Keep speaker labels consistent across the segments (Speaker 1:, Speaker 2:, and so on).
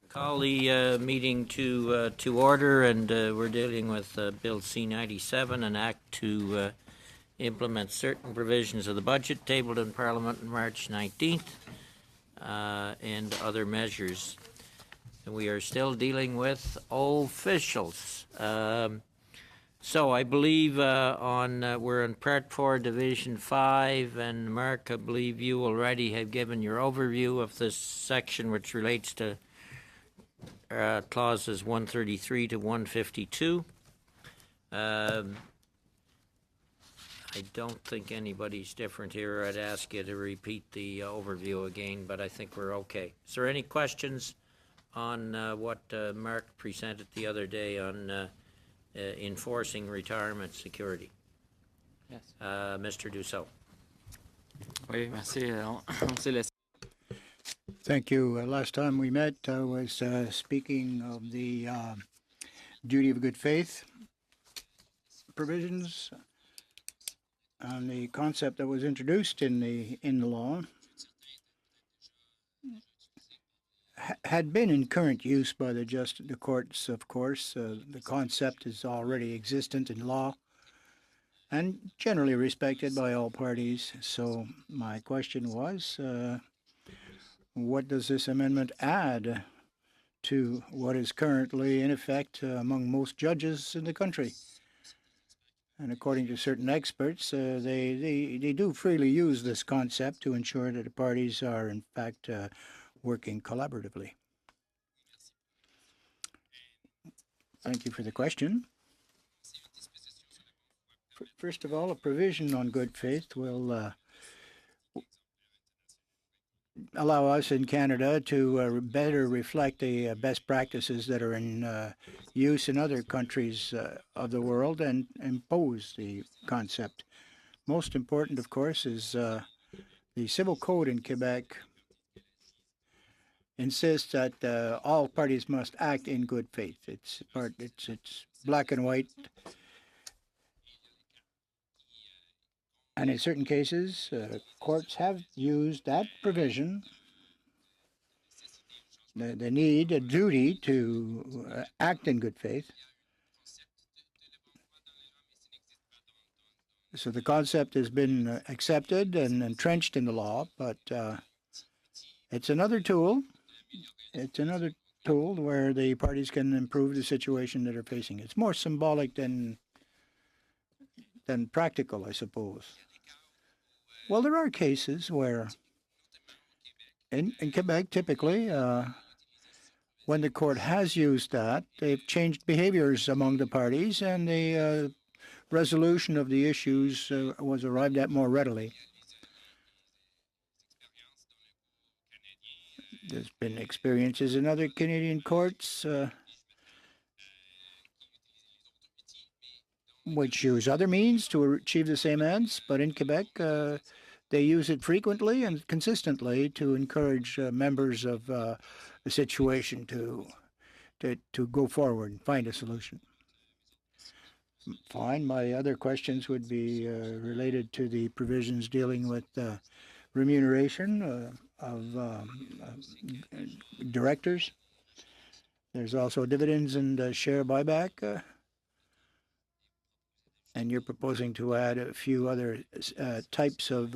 Speaker 1: Call the meeting to order, and we're dealing with Bill C-97, an act to implement certain provisions of the budget tabled in Parliament on March 19th, and other measures. And we are still dealing with officials. So I believe we're in Part 4, Division 5, and Mark, I believe you already have given your overview of this section which relates to clauses 133 to 152. I don't think anybody's different here. I'd ask you to repeat the overview again, but I think we're okay. Is there any questions on what Mark presented the other day on enforcing retirement security?
Speaker 2: Yes.
Speaker 1: Mr. Dussault.
Speaker 2: Oui, merci. On s'est laissé.
Speaker 3: Thank you. Last time we met, I was speaking of the duty of good faith provisions and the concept that was introduced in the law had been in current use by the courts, of course. The concept is already existent in law and generally respected by all parties. So my question was, what does this amendment add to what is currently in effect among most judges in the country? And according to certain experts, they do freely use this concept to ensure that the parties are, in fact, working collaboratively. Thank you for the question. First of all, a provision on good faith will allow us in Canada to better reflect the best practices that are in use in other countries of the world and impose the concept. Most important, of course, is the Civil Code in Quebec insists that all parties must act in good faith. It's black and white. And in certain cases, courts have used that provision, the need, a duty to act in good faith. So the concept has been accepted and entrenched in the law, but it's another tool. It's another tool where the parties can improve the situation that are facing. It's more symbolic than practical, I suppose. Well, there are cases where, in Quebec, typically, when the court has used that, they've changed behaviors among the parties, and the resolution of the issues was arrived at more readily. There's been experiences in other Canadian courts which use other means to achieve the same ends, but in Quebec, they use it frequently and consistently to encourage members of the situation to go forward and find a solution. Fine. My other questions would be related to the provisions dealing with remuneration of directors. There's also dividends and share buyback. And you're proposing to add a few other types of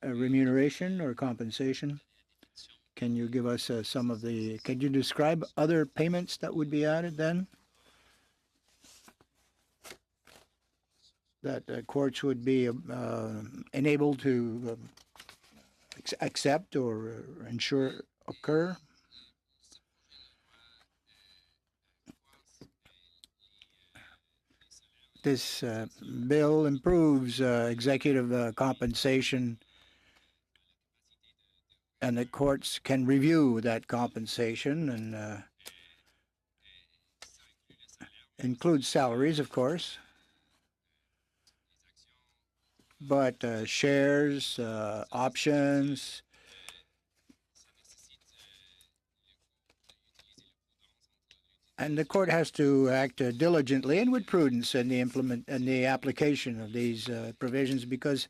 Speaker 3: remuneration or compensation. Can you give us can you describe other payments that would be added then? That courts would be enabled to accept or ensure occur? This bill improves executive compensation, and the courts can review that compensation and includes salaries, of course, but shares, options, and the court has to act diligently and with prudence in the application of these provisions, because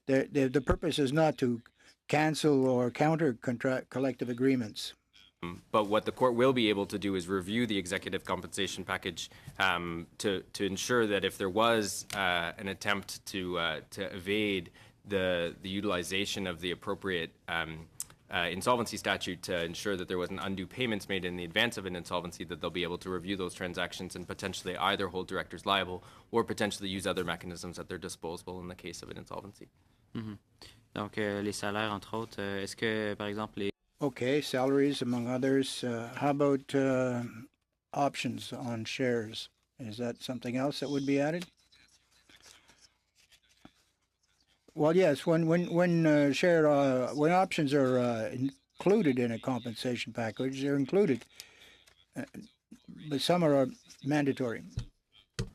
Speaker 3: the purpose is not to cancel or counter collective agreements.
Speaker 4: But what the court will be able to do is review the executive compensation package to ensure that if there was an attempt to evade the utilization of the appropriate insolvency statute to ensure that there wasn't undue payments made in the advance of an insolvency, that they'll be able to review those transactions and potentially either hold directors liable or potentially use other mechanisms at their disposal in the case of an insolvency.
Speaker 2: Donc, les salaires, entre autres, est-ce que, par exemple, les
Speaker 3: Okay, salaries among others. How about options on shares? Is that something else that would be added? Well, yes. When when options are included in a compensation package, they're included, but some are mandatory.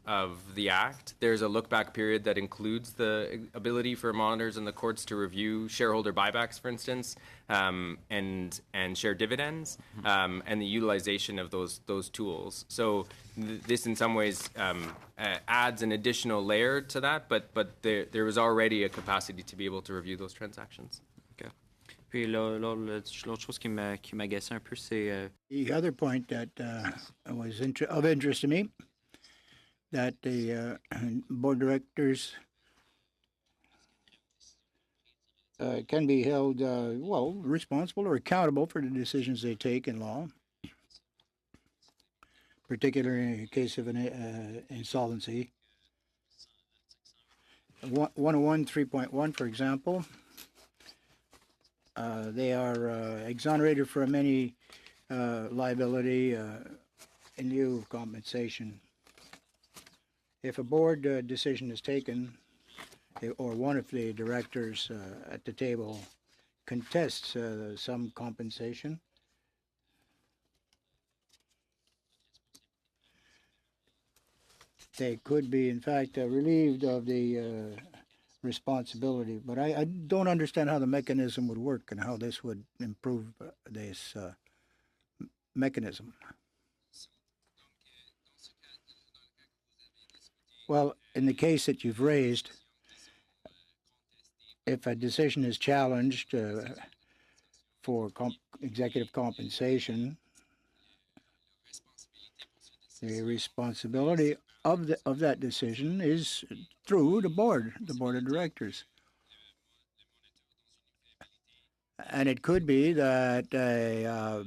Speaker 4: Of the Act, there's a look-back period that includes the ability for monitors and the courts to review shareholder buybacks, for instance, and share dividends, and the utilization of those tools. So this, in some ways, adds an additional layer to that, but there was already a capacity to be able to review those transactions.
Speaker 2: Okay. Puis l'autre chose qui m'agaçait un peu, c'est
Speaker 3: The other point that was of interest to me, that the board directors can be held, responsible or accountable for the decisions they take in law, particularly in the case of an insolvency. 101 3.1, for example, they are exonerated from any liability in lieu of compensation. If a board decision is taken, or one of the directors at the table contests some compensation, they could be, in fact, relieved of the responsibility. But I don't understand how the mechanism would work and how this would improve this mechanism. Well, in the case that you've raised, if a decision is challenged for executive compensation, the responsibility of that decision is through the board of directors. And it could be that a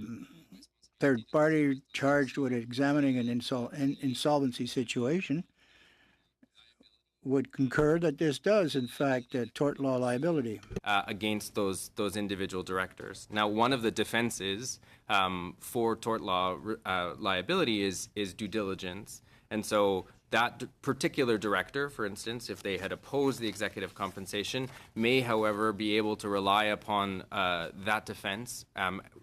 Speaker 3: third party charged with examining an insolvency situation would concur that this does, in fact, tort law liability.
Speaker 4: Against those individual directors. Now, one of the defenses for tort law liability is due diligence. And so that particular director, for instance, if they had opposed the executive compensation, may, however, be able to rely upon that defense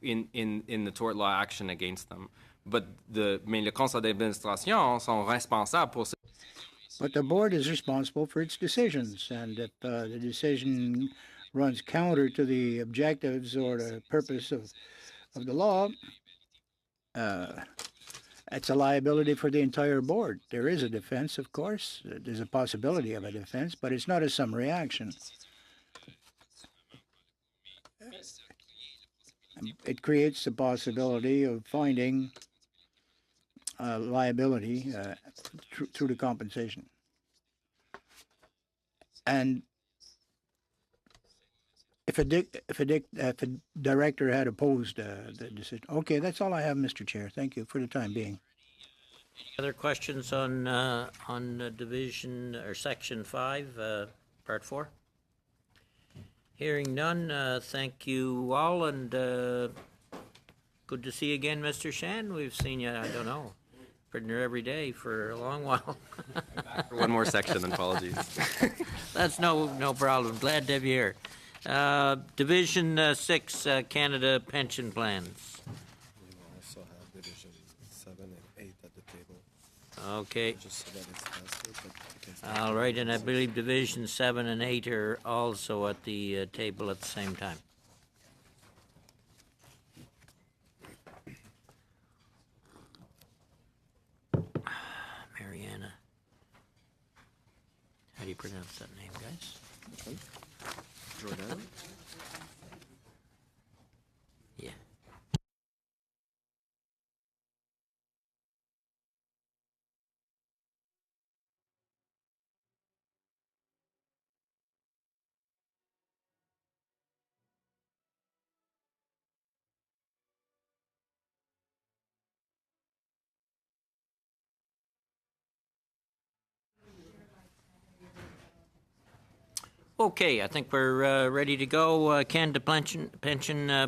Speaker 4: in the tort law action against them. But mais le conseil d'administration sont responsables pour.
Speaker 3: But the board is responsible for its decisions, and if the decision runs counter to the objectives or the purpose of the law, it's a liability for the entire board. There is a defense, of course. There's a possibility of a defense, but it's not a summary action. It creates the possibility of finding liability through the compensation. And if a director had opposed the decision. Okay, that's all I have, Mr. Chair. Thank you for the time being.
Speaker 1: Any other questions on division or section 5, part 4? Hearing none, thank you all, and good to see you again, Mr. Shan. We've seen you, I don't know, pretty near every day for a long while.
Speaker 4: One more section, apologies.
Speaker 1: That's no problem. Glad to have you here. Division 6, Canada Pension Plans.
Speaker 5: We also have Division 7 and 8 at the table.
Speaker 1: Okay.
Speaker 5: Just so that it's faster, but you can start.
Speaker 1: All right, and I believe Division 7 and 8 are also at the table at the same time. Mariana. How do you pronounce that name, guys?
Speaker 5: Which one? Jordan?
Speaker 1: Okay, I think we're ready to go. Canada Pension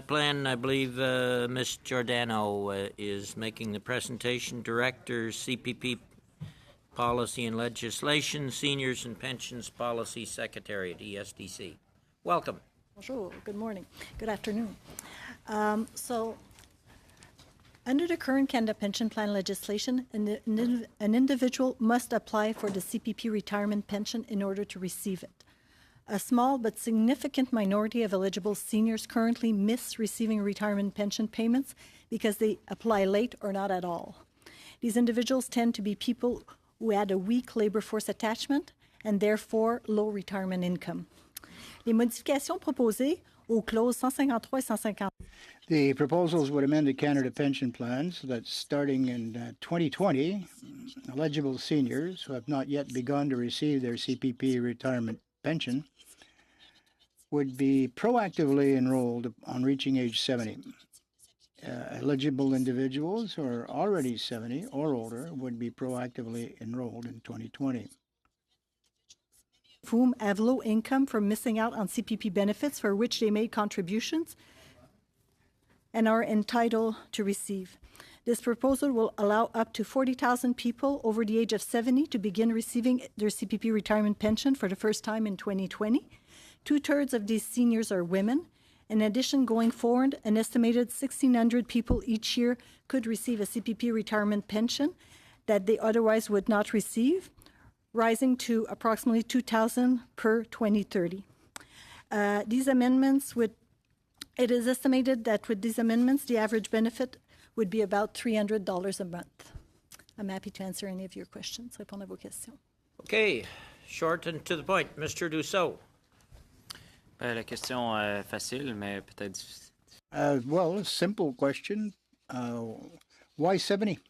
Speaker 1: Plan, I believe Ms. Giordano is making the presentation. Director, CPP Policy and Legislation, Seniors and Pensions Policy Secretariat, ESDC. Welcome.
Speaker 6: Bonjour, good morning, good afternoon. Under the current Canada Pension Plan legislation, an individual must apply for the CPP retirement pension in order to receive it. A small but significant minority of eligible seniors currently miss receiving retirement pension payments because they apply late or not at all. These individuals tend to be people who had a weak labor force attachment and therefore low retirement income. Les modifications proposées aux clauses 153 et 150.
Speaker 3: The proposals would amend the Canada Pension Plan so that starting in 2020, eligible seniors who have not yet begun to receive their CPP retirement pension would be proactively enrolled on reaching age 70. Eligible individuals who are already 70 or older would be proactively enrolled in 2020.
Speaker 6: Whom have low income from missing out on CPP benefits for which they made contributions and are entitled to receive. This proposal will allow up to 40,000 people over the age of 70 to begin receiving their CPP retirement pension for the first time in 2020. 2/3 of these seniors are women. In addition, going forward, an estimated 1,600 people each year could receive a CPP retirement pension that they otherwise would not receive, rising to approximately 2,000 per 2030. These amendments it is estimated that with these amendments, the average benefit would be about $300 a month. I'm happy to answer any of your questions, répondre à vos questions.
Speaker 1: Okay, short and to the point. Mr. Dussault.
Speaker 2: La question facile, mais peut-être difficile.
Speaker 3: Well, a simple question. Why 70?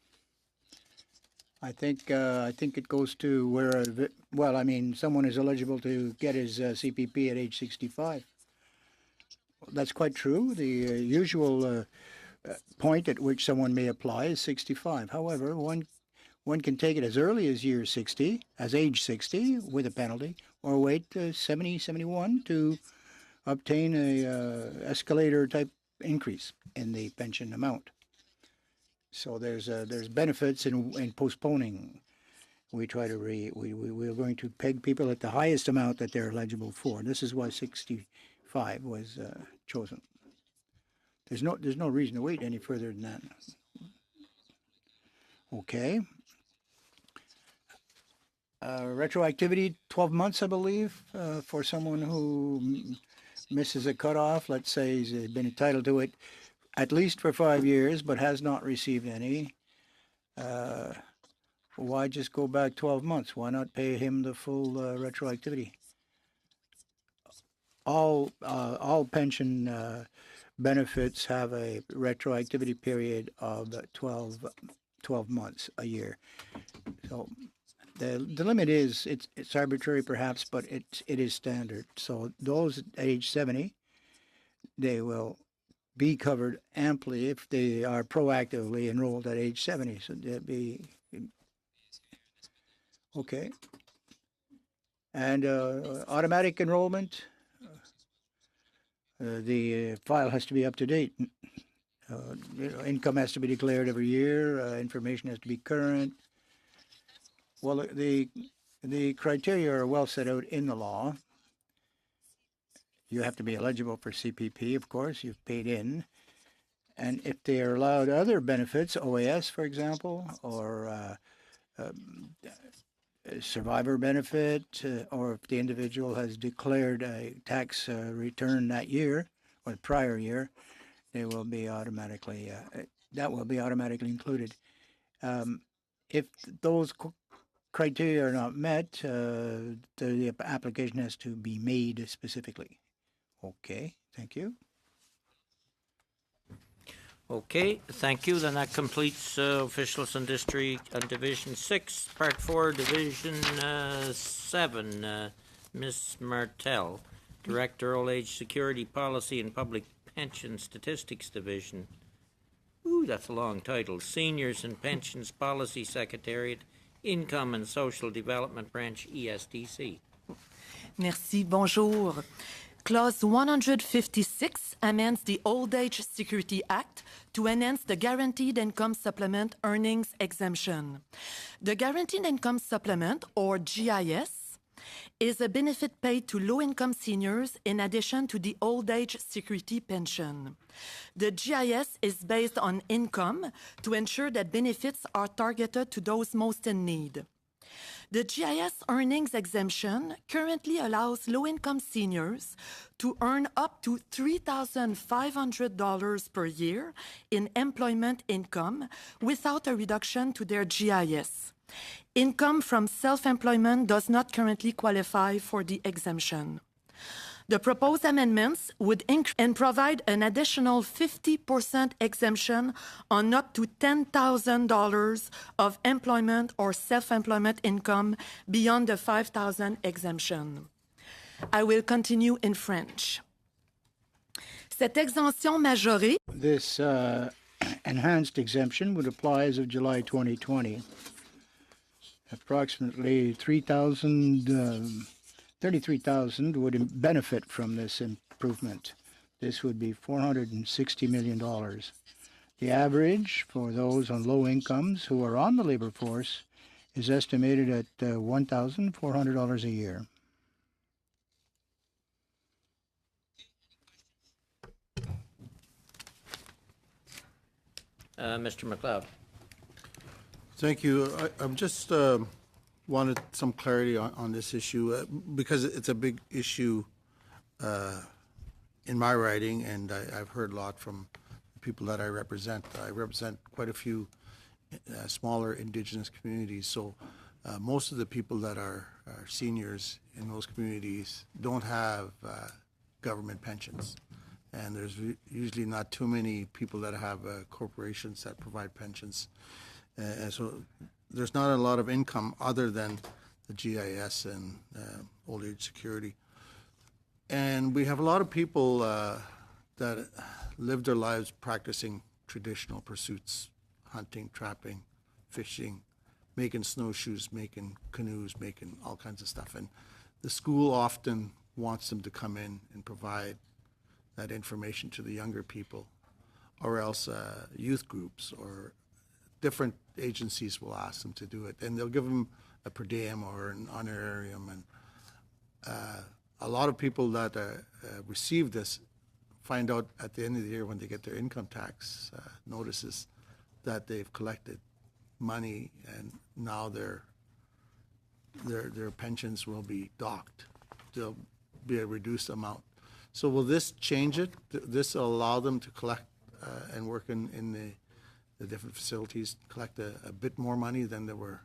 Speaker 3: I think it goes to where, someone is eligible to get his CPP at age 65. That's quite true. The usual point at which someone may apply is 65. However, one can take it as early as age 60 with a penalty, or wait to 70, 71 to obtain a escalator type increase in the pension amount. So there's benefits in postponing. We're going to peg people at the highest amount that they're eligible for. This is why 65 was chosen. There's no reason to wait any further than that. Okay. Retroactivity, 12 months, I believe, for someone who misses a cutoff. Let's say he's been entitled to it at least for 5 years, but has not received any. Why just go back 12 months? Why not pay him the full retroactivity? All pension benefits have a retroactivity period of 12 months a year. So the limit is it's arbitrary perhaps, but it is standard. So those at age 70, they will be covered amply if they are proactively enrolled at age 70. So they'll be okay. And automatic enrollment. The file has to be up to date. Income has to be declared every year. Information has to be current. Well, the criteria are well set out in the law. You have to be eligible for CPP, of course. You've paid in. And if they are allowed other benefits, OAS, for example, or survivor benefit, or if the individual has declared a tax return that year or the prior year, they will be automatically that will be automatically included. If those criteria are not met, the application has to be made specifically. Okay, thank you.
Speaker 1: Okay, thank you. Then that completes officials and Division 6, Part 4, Division 7. Ms. Martel, Director, Old Age Security Policy and Public Pension Statistics Division. Ooh, that's a long title. Seniors and Pensions Policy Secretariat, Income and Social Development Branch, ESDC.
Speaker 7: Merci. Bonjour. Clause 156 amends the Old Age Security Act to enhance the Guaranteed Income Supplement earnings exemption. The Guaranteed Income Supplement, or GIS, is a benefit paid to low-income seniors in addition to the Old Age Security Pension. The GIS is based on income to ensure that benefits are targeted to those most in need. The GIS earnings exemption currently allows low-income seniors to earn up to $3,500 per year in employment income without a reduction to their GIS. Income from self-employment does not currently qualify for the exemption. The proposed amendments would and provide an additional 50% exemption on up to $10,000 of employment or self-employment income beyond the $5,000 exemption. I will continue in French. Cette exemption majorée.
Speaker 3: This enhanced exemption would apply as of July 2020. Approximately 33,000 would benefit from this improvement. This would be $460 million. The average for those on low incomes who are on the labor force is estimated at $1,400 a year.
Speaker 1: Mr. McLeod.
Speaker 8: Thank you. I'm just wanted some clarity on this issue because it's a big issue in my riding, and I've heard a lot from the people that I represent. I represent quite a few smaller Indigenous communities, so most of the people that are seniors in those communities don't have government pensions. And there's usually not too many people that have corporations that provide pensions. And so there's not a lot of income other than the GIS and old age security. And we have a lot of people that live their lives practicing traditional pursuits, hunting, trapping, fishing, making snowshoes, making canoes, making all kinds of stuff. And the school often wants them to come in and provide that information to the younger people, or else youth groups or different agencies will ask them to do it, and they'll give them a per diem or an honorarium. And a lot of people that receive this find out at the end of the year when they get their income tax notices that they've collected money, and now their pensions will be docked. They'll be a reduced amount. So will this change it? This will allow them to collect and work in the different facilities, collect a bit more money than they were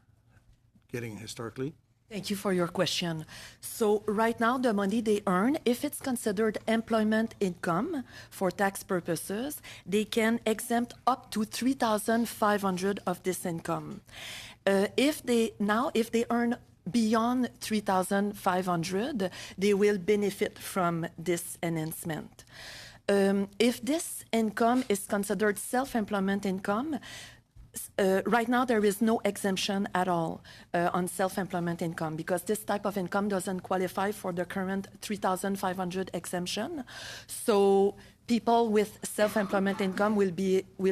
Speaker 8: getting historically?
Speaker 7: Thank you for your question. So right now, the money they earn, if it's considered employment income for tax purposes, they can exempt up to $3,500 of this income. If they earn beyond $3,500, they will benefit from this enhancement. If this income is considered self-employment income, right now there is no exemption at all on self-employment income because this type of income doesn't qualify for the current $3,500 exemption. So people with self-employment income will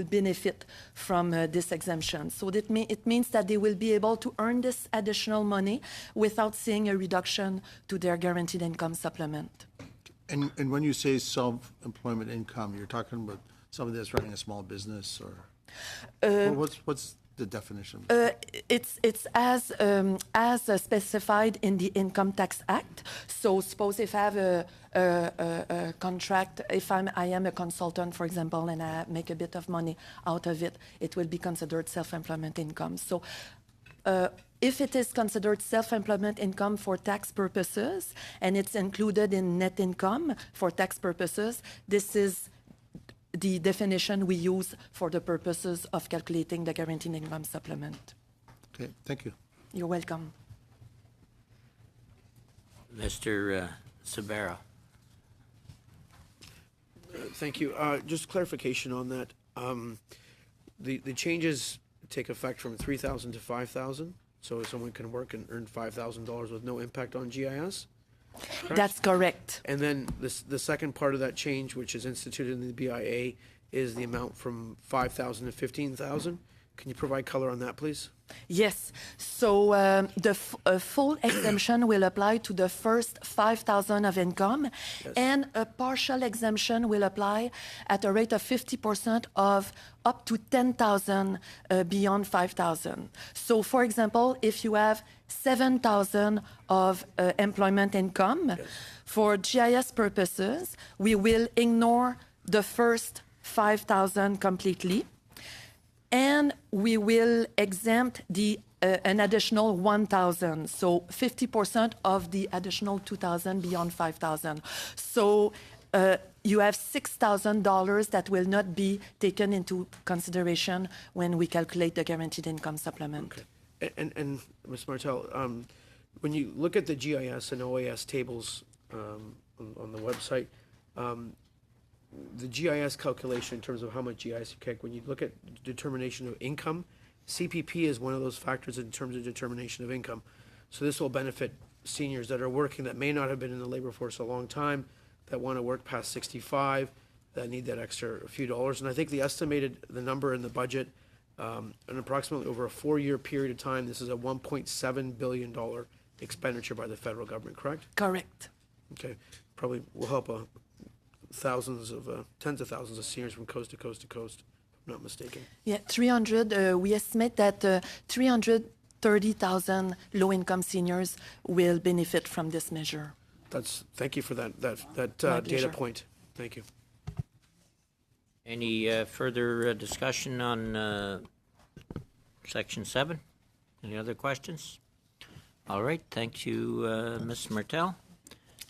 Speaker 7: benefit from this exemption. So it means that they will be able to earn this additional money without seeing a reduction to their guaranteed income supplement.
Speaker 8: And when you say self-employment income, you're talking about somebody that's running a small business, or what's the definition?
Speaker 7: It's as specified in the Income Tax Act. So suppose if I have a contract, if I am a consultant, for example, and I make a bit of money out of it, it will be considered self-employment income. So if it is considered self-employment income for tax purposes, and it's included in net income for tax purposes, this is the definition we use for the purposes of calculating the guaranteed income supplement.
Speaker 8: Okay, thank you.
Speaker 7: You're welcome.
Speaker 1: Mr. Sabera.
Speaker 9: Thank you. Just clarification on that. The changes take effect from $3,000 to $5,000, so someone can work and earn $5,000 with no impact on GIS.
Speaker 7: That's correct.
Speaker 9: And then the second part of that change, which is instituted in the BIA, is the amount from 5,000 to 15,000. Can you provide color on that, please?
Speaker 7: Yes. So a full exemption will apply to the first 5,000 of income, and a partial exemption will apply at a rate of 50% of up to 10,000 beyond 5,000. So, for example, if you have 7,000 of employment income, for GIS purposes, we will ignore the first 5,000 completely, and we will exempt an additional 1,000, so 50% of the additional 2,000 beyond 5,000. So you have $6,000 that will not be taken into consideration when we calculate the guaranteed income supplement.
Speaker 9: Okay. And Ms. Martel, when you look at the GIS and OAS tables on the website, the GIS calculation in terms of how much GIS you take, when you look at determination of income, CPP is one of those factors in terms of determination of income. So this will benefit seniors that are working that may not have been in the labor force a long time, that want to work past 65, that need that extra few dollars. And I think the number in the budget, and approximately over a 4-year period of time, this is a $1.7 billion expenditure by the federal government, correct?
Speaker 7: Correct.
Speaker 9: Okay, probably will help thousands of, tens of thousands of seniors from coast to coast to coast, if I'm not mistaken.
Speaker 7: Yeah, we estimate that 330,000 low-income seniors will benefit from this measure.
Speaker 9: Thank you for that
Speaker 7: My
Speaker 9: data
Speaker 7: pleasure.
Speaker 9: point. Thank you.
Speaker 1: Any further discussion on Section 7? Any other questions? All right, thank you, Ms. Martel.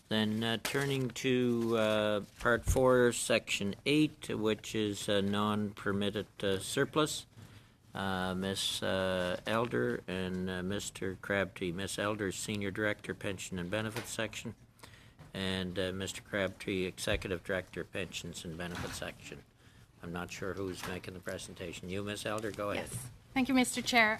Speaker 1: Then turning to Part 4, Section 8, which is non-permitted surplus. Ms. Elder and Mr. Crabtree. Ms. Elder, Senior Director, Pension and Benefits Section, and Mr. Crabtree, Executive Director, Pensions and Benefits Section. I'm not sure who's making the presentation. You, Ms. Elder, go ahead.
Speaker 10: Yes. Thank you, Mr. Chair.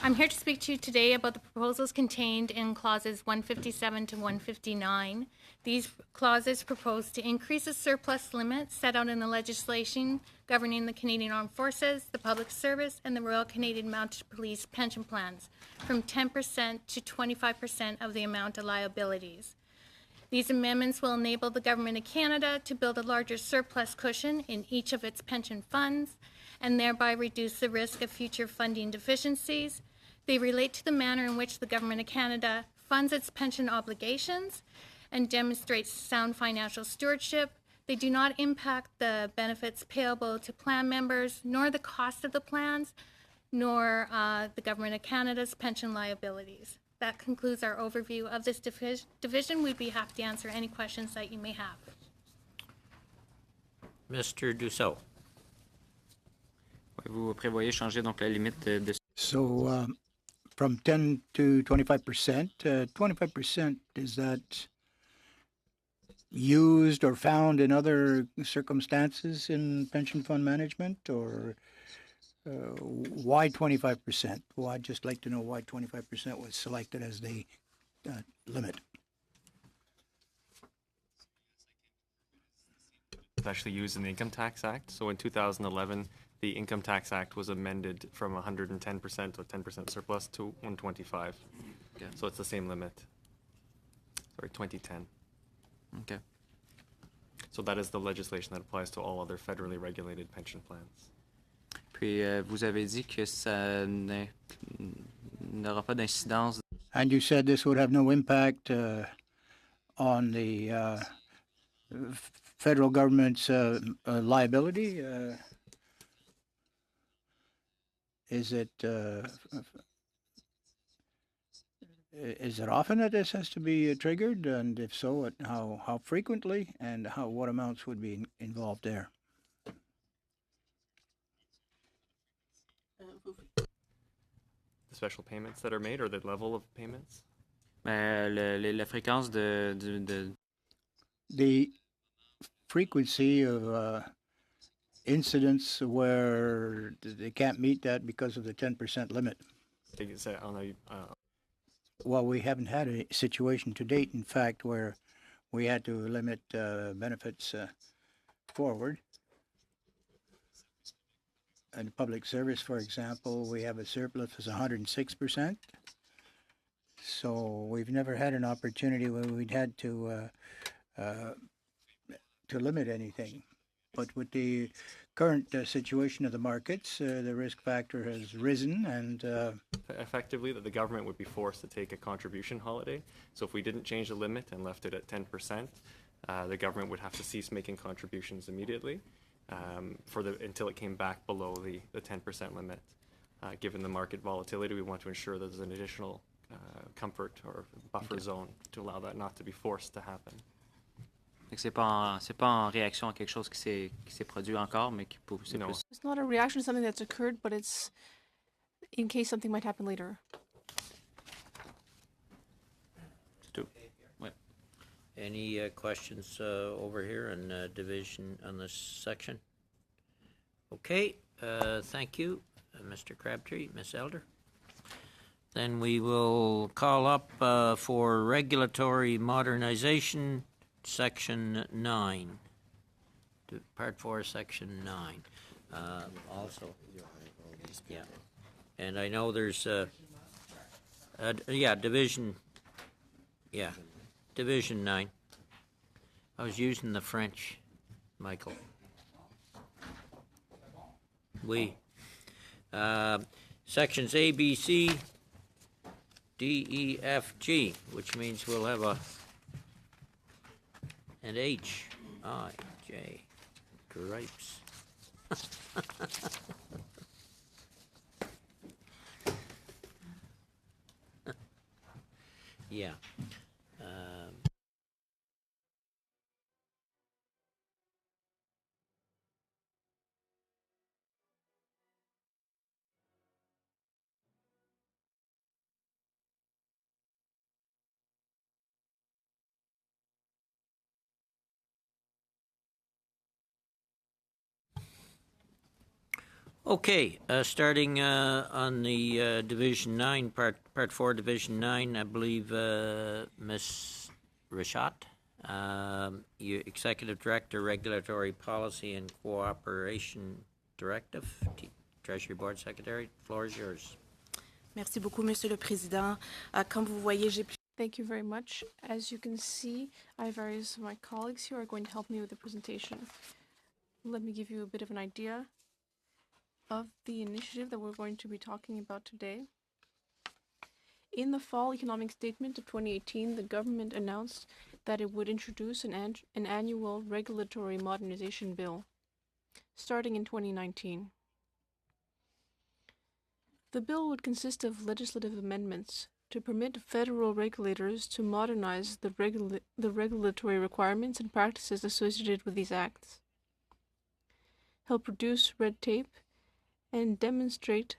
Speaker 10: I'm here to speak to you today about the proposals contained in clauses 157 to 159. These clauses propose to increase the surplus limit set out in the legislation governing the Canadian Armed Forces, the Public Service, and the Royal Canadian Mounted Police pension plans from 10% to 25% of the amount of liabilities. These amendments will enable the Government of Canada to build a larger surplus cushion in each of its pension funds and thereby reduce the risk of future funding deficiencies. They relate to the manner in which the Government of Canada funds its pension obligations and demonstrates sound financial stewardship. They do not impact the benefits payable to plan members, nor the cost of the plans, nor the Government of Canada's pension liabilities. That concludes our overview of this division. We'd be happy to answer any questions that you may have.
Speaker 1: Mr. Dussault.
Speaker 2: Vous prévoyez changer donc la limite de
Speaker 3: So from 10 to 25%, 25%, is that used or found in other circumstances in pension fund management, or why 25%? Well, I'd just like to know why 25% was selected as the limit.
Speaker 4: It's actually used in the Income Tax Act. So in 2011, the Income Tax Act was amended from 110% or 10% surplus to 125.
Speaker 2: Okay.
Speaker 4: So it's the same limit. Sorry, 2010.
Speaker 2: Okay.
Speaker 4: So that is the legislation that applies to all other federally regulated pension plans.
Speaker 2: Puis vous avez dit que ça n'aura pas d'incidence.
Speaker 3: And you said this would have no impact on the federal government's liability? Is it often that this has to be triggered, and if so, how frequently, and what amounts would be involved there?
Speaker 4: The special payments that are made, or the level of payments?
Speaker 2: La fréquence de
Speaker 3: The frequency of incidents where they can't meet that because of the 10% limit. well, we haven't had a situation to date, in fact, where we had to limit benefits forward. In public service, for example, we have a surplus of 106%. So we've never had an opportunity where we'd had to limit anything. But with the current situation of the markets, the risk factor has risen, and
Speaker 11: Effectively, that the government would be forced to take a contribution holiday. So if we didn't change the limit and left it at 10%, the government would have to cease making contributions immediately until it came back below the 10% limit. Given the market volatility, we want to ensure that there's an additional comfort or buffer zone to allow that not to be forced to happen.
Speaker 2: C'est pas en réaction à quelque chose qui s'est produit encore, mais c'est
Speaker 11: No.
Speaker 2: plus...
Speaker 12: It's not a reaction to something that's occurred, but it's in case something might happen later.
Speaker 2: C'est tout. Ouais.
Speaker 1: Any questions over here on division on this section? Okay, thank you, Mr. Crabtree, Ms. Elder. Then we will call up for regulatory modernization, Section 9, Part 4, Section 9. Also, yeah. And I know there's, Division 9. I was using the French, Michael. Oui. Sections A, B, C, D, E, F, G, which means we'll have an H, I, J, gripes. Yeah. Okay, starting on the Division 9, Part 4, Division 9, I believe Ms. Rishat, you Executive Director, Regulatory Policy and Cooperation Directive, Treasury Board Secretary, the floor is yours.
Speaker 13: Merci beaucoup, Monsieur le Président. Comme vous voyez, j'ai...
Speaker 12: Thank you very much. As you can see, I have various of my colleagues here who are going to help me with the presentation. Let me give you a bit of an idea of the initiative that we're going to be talking about today. In the fall economic statement of 2018, the government announced that it would introduce an annual regulatory modernization bill, starting in 2019. The bill would consist of legislative amendments to permit federal regulators to modernize the regulatory requirements and practices associated with these acts, help reduce red tape, and demonstrate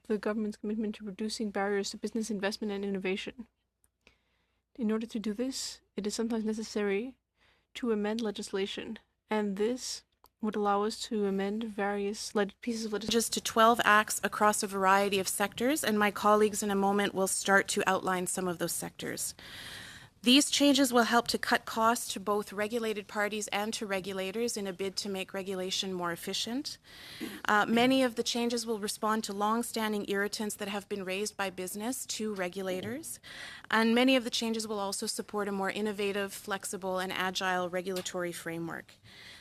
Speaker 12: the government's commitment to reducing barriers to business investment and innovation. In order to do this, it is sometimes necessary to amend legislation, and this would allow us to amend various pieces of legislation.
Speaker 13: Just to 12 acts across a variety of sectors, and my colleagues in a moment will start to outline some of those sectors. These changes will help to cut costs to both regulated parties and to regulators in a bid to make regulation more efficient. Many of the changes will respond to long-standing irritants that have been raised by business to regulators, and many of the changes will also support a more innovative, flexible, and agile regulatory framework.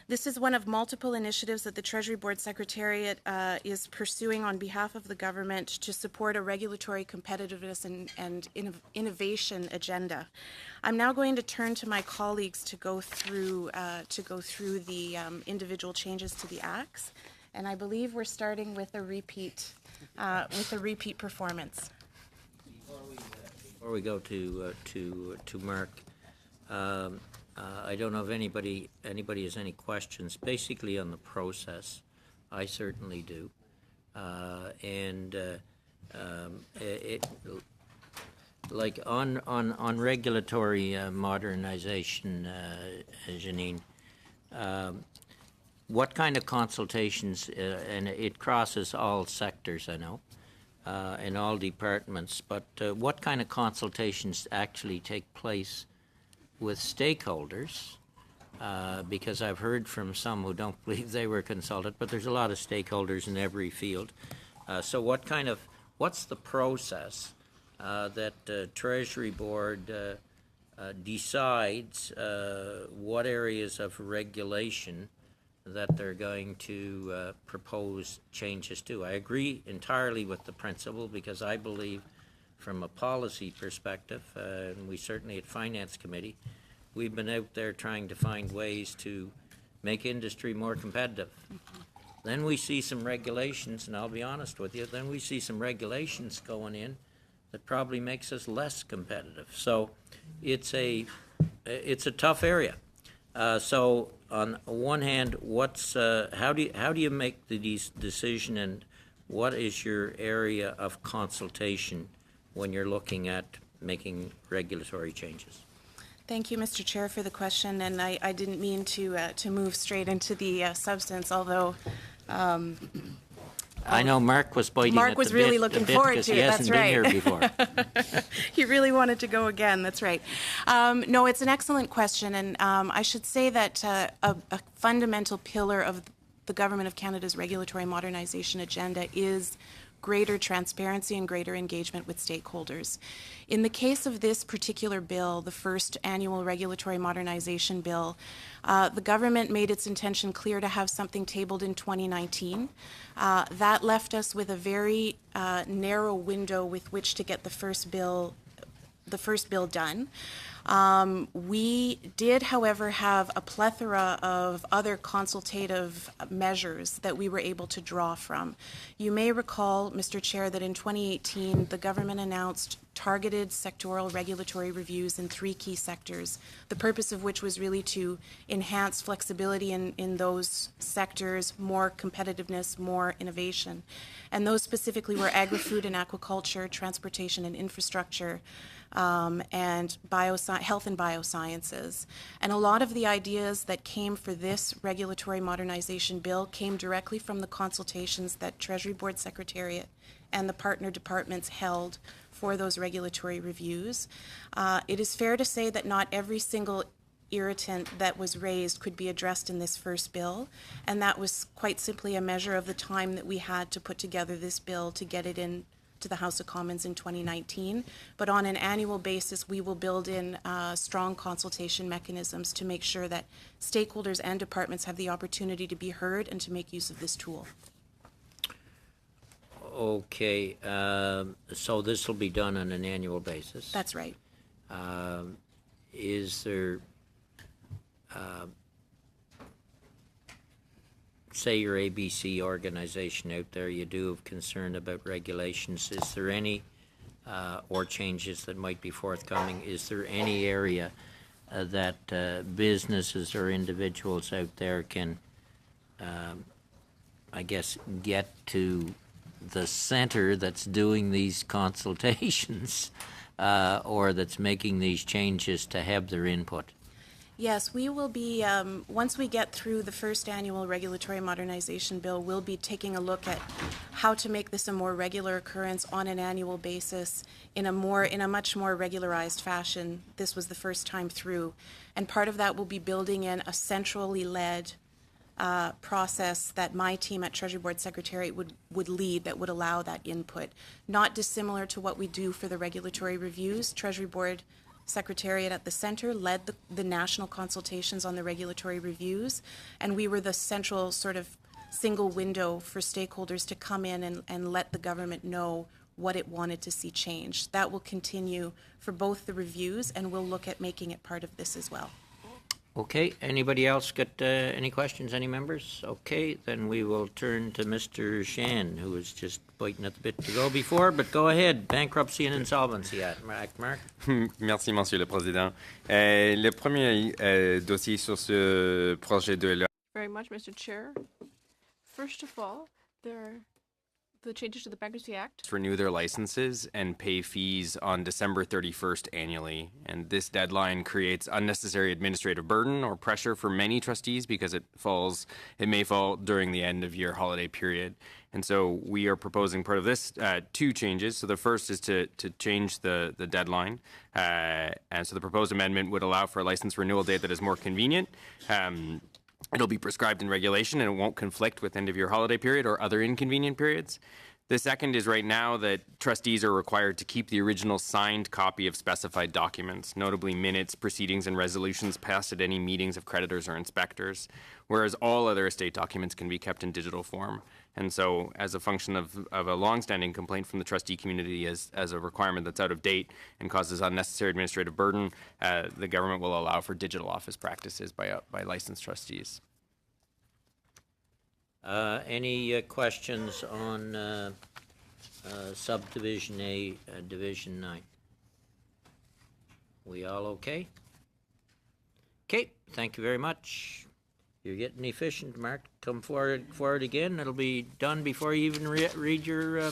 Speaker 13: This is one of multiple initiatives that the Treasury Board Secretariat is pursuing on behalf of the government to support a regulatory competitiveness and innovation agenda. I'm now going to turn to my colleagues to go through the individual changes to the acts, and I believe we're starting with a repeat performance.
Speaker 1: Before we go to Mark, I don't know if anybody has any questions, basically on the process. I certainly do. Like on regulatory modernization, Janine, what kind of consultations, and it crosses all sectors, I know, in all departments, but what kind of consultations actually take place with stakeholders? Because I've heard from some who don't believe they were consulted, but there's a lot of stakeholders in every field. So what's the process that Treasury Board decides what areas of regulation that they're going to propose changes to? I agree entirely with the principle, because I believe from a policy perspective, and we certainly at Finance Committee, we've been out there trying to find ways to make industry more competitive. Then we see some regulations, and I'll be honest with you, then we see some regulations going in that probably makes us less competitive. So it's a tough area. So on one hand, how do you make the decision, and what is your area of consultation when you're looking at making regulatory changes?
Speaker 13: Thank you, Mr. Chair, for the question, and I didn't mean to move straight into the substance, although
Speaker 1: I know Mark was biting
Speaker 13: Mark
Speaker 1: at
Speaker 13: was
Speaker 1: the
Speaker 13: really
Speaker 1: bit,
Speaker 13: looking
Speaker 1: a bit
Speaker 13: forward
Speaker 1: because
Speaker 13: to
Speaker 1: he
Speaker 13: it.
Speaker 1: hasn't
Speaker 13: That's
Speaker 1: been
Speaker 13: right.
Speaker 1: here before.
Speaker 13: He really wanted to go again. That's right. No, it's an excellent question, and I should say that a fundamental pillar of the Government of Canada's regulatory modernization agenda is greater transparency and greater engagement with stakeholders. In the case of this particular bill, the first annual regulatory modernization bill, the government made its intention clear to have something tabled in 2019. That left us with a very narrow window with which to get the first bill done. We did, however, have a plethora of other consultative measures that we were able to draw from. You may recall, Mr. Chair, that in 2018, the government announced targeted sectoral regulatory reviews in 3 key sectors, the purpose of which was really to enhance flexibility in those sectors, more competitiveness, more innovation. And those specifically were agri-food and aquaculture, transportation and infrastructure, and health and biosciences. And a lot of the ideas that came for this regulatory modernization bill came directly from the consultations that Treasury Board Secretariat and the partner departments held for those regulatory reviews. It is fair to say that not every single irritant that was raised could be addressed in this first bill, and that was quite simply a measure of the time that we had to put together this bill to get it in to the House of Commons in 2019. But on an annual basis, we will build in strong consultation mechanisms to make sure that stakeholders and departments have the opportunity to be heard and to make use of this tool.
Speaker 1: Okay, so this will be done on an annual basis.
Speaker 13: That's right.
Speaker 1: Is there, say your ABC organization out there, you do have concern about regulations, is there any, or changes that might be forthcoming, is there any area that businesses or individuals out there can, I guess, get to the center that's doing these consultations or that's making these changes to have their input?
Speaker 13: Yes, we will be, once we get through the first annual regulatory modernization bill, we'll be taking a look at how to make this a more regular occurrence on an annual basis in a much more regularized fashion. This was the first time through. And part of that will be building in a centrally led process that my team at Treasury Board Secretariat would lead that would allow that input. Not dissimilar to what we do for the regulatory reviews. Treasury Board Secretariat at the center led the national consultations on the regulatory reviews, and we were the central sort of single window for stakeholders to come in and let the government know what it wanted to see changed. That will continue for both the reviews, and we'll look at making it part of this as well.
Speaker 1: Okay, anybody else got any questions, any members? Okay, then we will turn to Mr. Shan, who was just biting at the bit to go before, but go ahead, Bankruptcy and Insolvency Act. Mark?
Speaker 14: Merci, Monsieur le Président. Le premier dossier sur ce projet de loi.
Speaker 12: Very much, Mr. Chair. First of all, the the changes to the Bankruptcy Act?
Speaker 4: Renew their licenses and pay fees on December 31st annually. And this deadline creates unnecessary administrative burden or pressure for many trustees because it may fall during the end of year holiday period. And so we are proposing part of this 2 changes. So the first is to change the deadline. And so the proposed amendment would allow for a license renewal date that is more convenient. It'll be prescribed in regulation and it won't conflict with end of year holiday period or other inconvenient periods. The second is right now that trustees are required to keep the original signed copy of specified documents, notably minutes, proceedings, and resolutions passed at any meetings of creditors or inspectors, whereas all other estate documents can be kept in digital form. And so as a function of a longstanding complaint from the trustee community as a requirement that's out of date and causes unnecessary administrative burden, the government will allow for digital office practices by licensed trustees.
Speaker 1: Any questions on Subdivision A, Division 9? We all okay? Okay, thank you very much. You're getting efficient, Mark. Come forward again. It'll be done before you even read your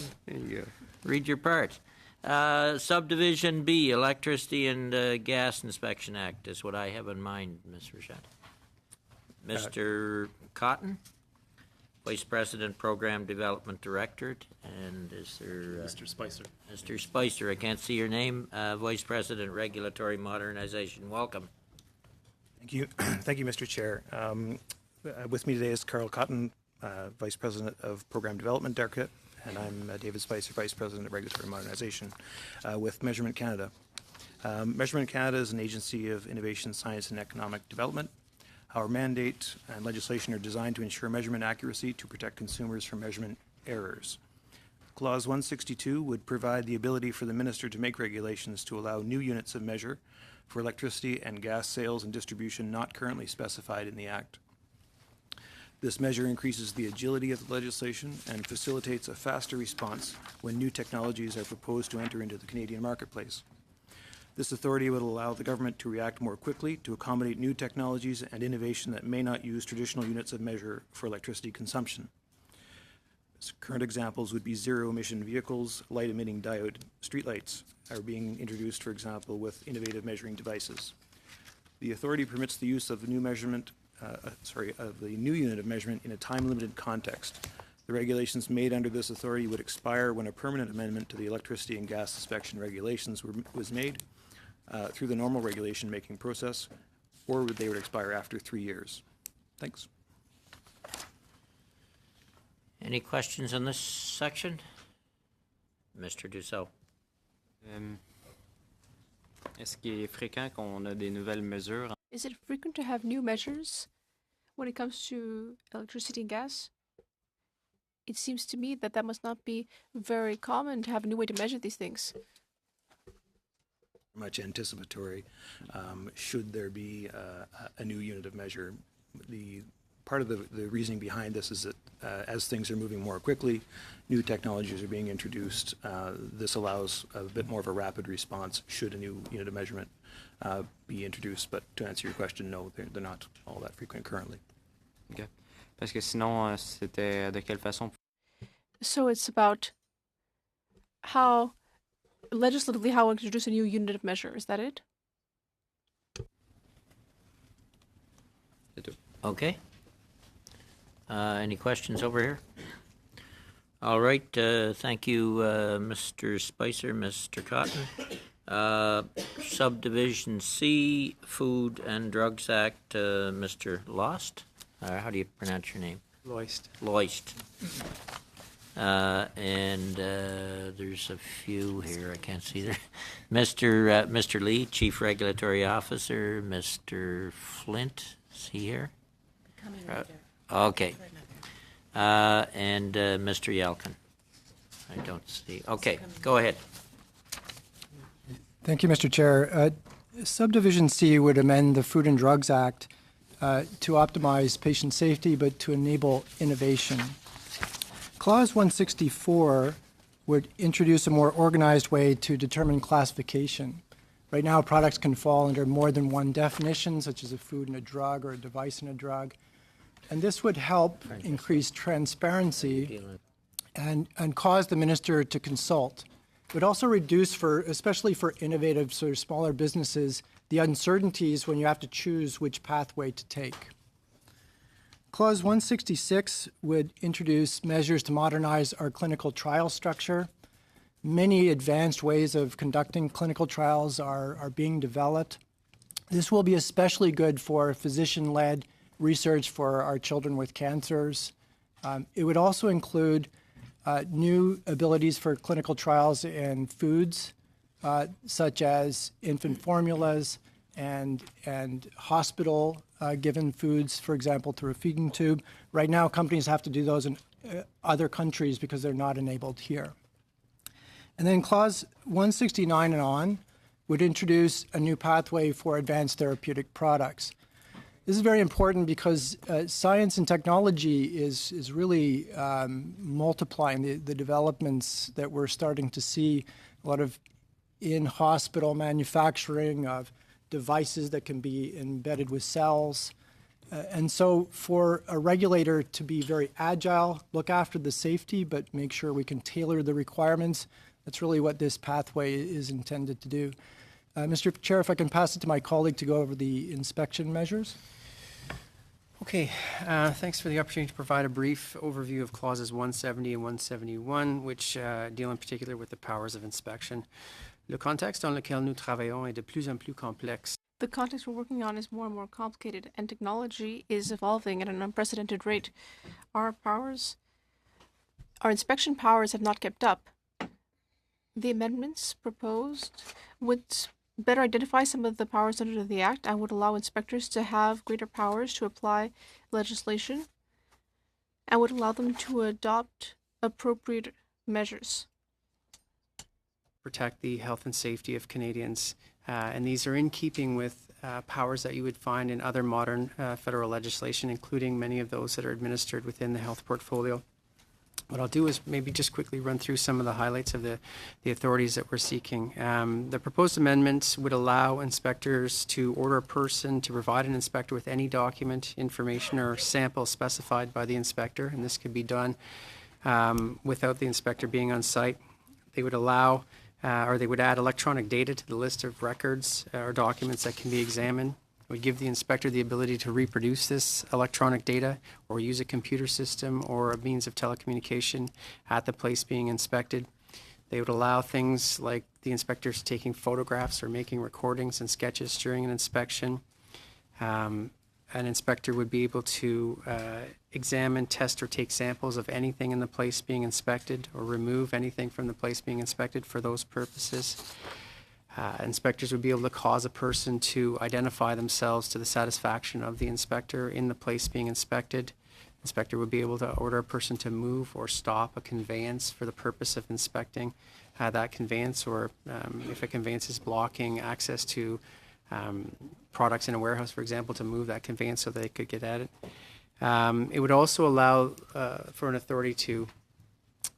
Speaker 1: read your part. Subdivision B, Electricity and Gas Inspection Act is what I have in mind, Ms. Rashad. Mr. Cotton, Vice President, Program Development Director, and is there...
Speaker 15: Mr. Spicer.
Speaker 1: Mr. Spicer, I can't see your name. Vice President, Regulatory Modernization. Welcome.
Speaker 15: Thank you. Thank you, Mr. Chair. With me today is Carl Cotton, Vice President of Program Development Directorate, and I'm David Spicer, Vice President of Regulatory Modernization with Measurement Canada. Measurement Canada is an agency of innovation, science, and economic development. Our mandate and legislation are designed to ensure measurement accuracy to protect consumers from measurement errors. Clause 162 would provide the ability for the minister to make regulations to allow new units of measure for electricity and gas sales and distribution not currently specified in the Act. This measure increases the agility of the legislation and facilitates a faster response when new technologies are proposed to enter into the Canadian marketplace. This authority would allow the government to react more quickly to accommodate new technologies and innovation that may not use traditional units of measure for electricity consumption. Current examples would be zero-emission vehicles, light-emitting diode streetlights are being introduced, for example, with innovative measuring devices. The authority permits the use of the new measurement, of the new unit of measurement in a time-limited context. The regulations made under this authority would expire when a permanent amendment to the electricity and gas inspection regulations was made through the normal regulation-making process, or they would expire after 3 years. Thanks.
Speaker 1: Any questions on this section? Mr. Dussault.
Speaker 2: Est-ce qu'il est fréquent qu'on a des nouvelles mesures?
Speaker 12: Is it frequent to have new measures when it comes to electricity and gas? It seems to me that that must not be very common to have a new way to measure these things.
Speaker 15: Much anticipatory, should there be a new unit of measure. Part of the reasoning behind this is that as things are moving more quickly, new technologies are being introduced. This allows a bit more of a rapid response should a new unit of measurement be introduced. But to answer your question, no, they're not all that frequent currently.
Speaker 2: Okay. Parce que sinon, c'était de quelle façon?
Speaker 12: So it's about how, legislatively, how we introduce a new unit of measure. Is that it?
Speaker 1: Okay. Any questions over here? All right, thank you, Mr. Spicer, Mr. Cotton. Subdivision C, Food and Drugs Act, Mr. Lost? How do you pronounce your name?
Speaker 9: Loist.
Speaker 1: Loist. And there's a few here, I can't see there. Mr. Lee, Chief Regulatory Officer, Mr. Flint, is he here?
Speaker 13: Coming right there.
Speaker 1: Okay. And Mr. Yelkin. I don't see. Okay, go ahead.
Speaker 16: Thank you, Mr. Chair. Subdivision C would amend the Food and Drugs Act to optimize patient safety, but to enable innovation. Clause 164 would introduce a more organized way to determine classification. Right now, products can fall under more than one definition, such as a food and a drug or a device and a drug. And this would help increase transparency and cause the minister to consult. It would also reduce, especially for innovative sort of smaller businesses, the uncertainties when you have to choose which pathway to take. Clause 166 would introduce measures to modernize our clinical trial structure. Many advanced ways of conducting clinical trials are being developed. This will be especially good for physician-led research for our children with cancers. It would also include new abilities for clinical trials in foods, such as infant formulas and hospital given foods, for example, through a feeding tube. Right now, companies have to do those in other countries because they're not enabled here. And then Clause 169 and on would introduce a new pathway for advanced therapeutic products. This is very important because science and technology is really multiplying the developments that we're starting to see. A lot of in-hospital manufacturing of devices that can be embedded with cells. And so for a regulator to be very agile, look after the safety, but make sure we can tailor the requirements, that's really what this pathway is intended to do. Mr. Chair, if I can pass it to my colleague to go over the inspection measures.
Speaker 17: Okay, thanks for the opportunity to provide a brief overview of clauses 170 and 171, which deal in particular with the powers of inspection. Le contexte dans lequel nous travaillons est de plus en plus complexe.
Speaker 12: The context we're working on is more and more complicated, and technology is evolving at an unprecedented rate. Our inspection powers have not kept up. The amendments proposed would better identify some of the powers under the Act and would allow inspectors to have greater powers to apply legislation and would allow them to adopt appropriate measures.
Speaker 17: Protect the health and safety of Canadians, and these are in keeping with powers that you would find in other modern federal legislation, including many of those that are administered within the health portfolio. What I'll do is maybe just quickly run through some of the highlights of the authorities that we're seeking. The proposed amendments would allow inspectors to order a person to provide an inspector with any document, information, or sample specified by the inspector, and this could be done without the inspector being on site. They would allow or they would add electronic data to the list of records or documents that can be examined. It would give the inspector the ability to reproduce this electronic data or use a computer system or a means of telecommunication at the place being inspected. They would allow things like the inspectors taking photographs or making recordings and sketches during an inspection. An inspector would be able to examine, test, or take samples of anything in the place being inspected or remove anything from the place being inspected for those purposes. Inspectors would be able to cause a person to identify themselves to the satisfaction of the inspector in the place being inspected. Inspector would be able to order a person to move or stop a conveyance for the purpose of inspecting that conveyance, or if a conveyance is blocking access to products in a warehouse, for example, to move that conveyance so they could get at it. It would also allow for an authority to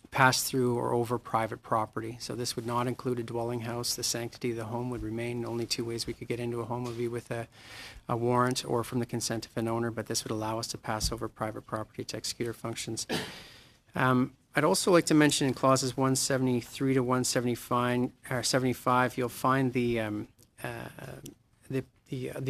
Speaker 17: pass through or over private property. So this would not include a dwelling house. The sanctity of the home would remain. Only two ways we could get into a home would be with a warrant or from the consent of an owner, but this would allow us to pass over private property to execute our functions. I'd also like to mention in clauses 173 to 175, you'll find the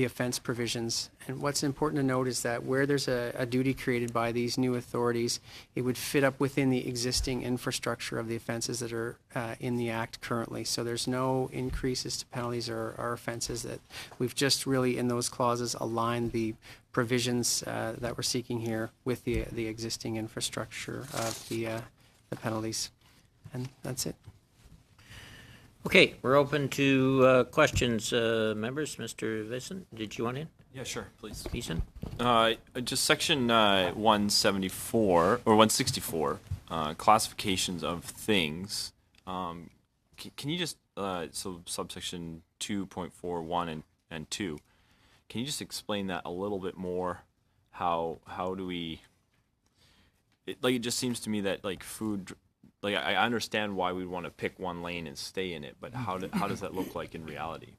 Speaker 17: offense provisions. And what's important to note is that where there's a duty created by these new authorities, it would fit up within the existing infrastructure of the offenses that are in the Act currently. So there's no increases to penalties or offenses. That we've just really, in those clauses, aligned the provisions that we're seeking here with the existing infrastructure of the penalties. And that's it.
Speaker 1: Okay, we're open to questions, members. Mr. Vincent, did you want in?
Speaker 18: Yeah, sure, please.
Speaker 1: Vincent?
Speaker 18: Just section 174 or 164, classifications of things. Can you just so subsection 2.41 and 2? Can you just explain that a little bit more? How do we? It just seems to me that like food. Like I understand why we'd want to pick one lane and stay in it, but how does that look like in reality?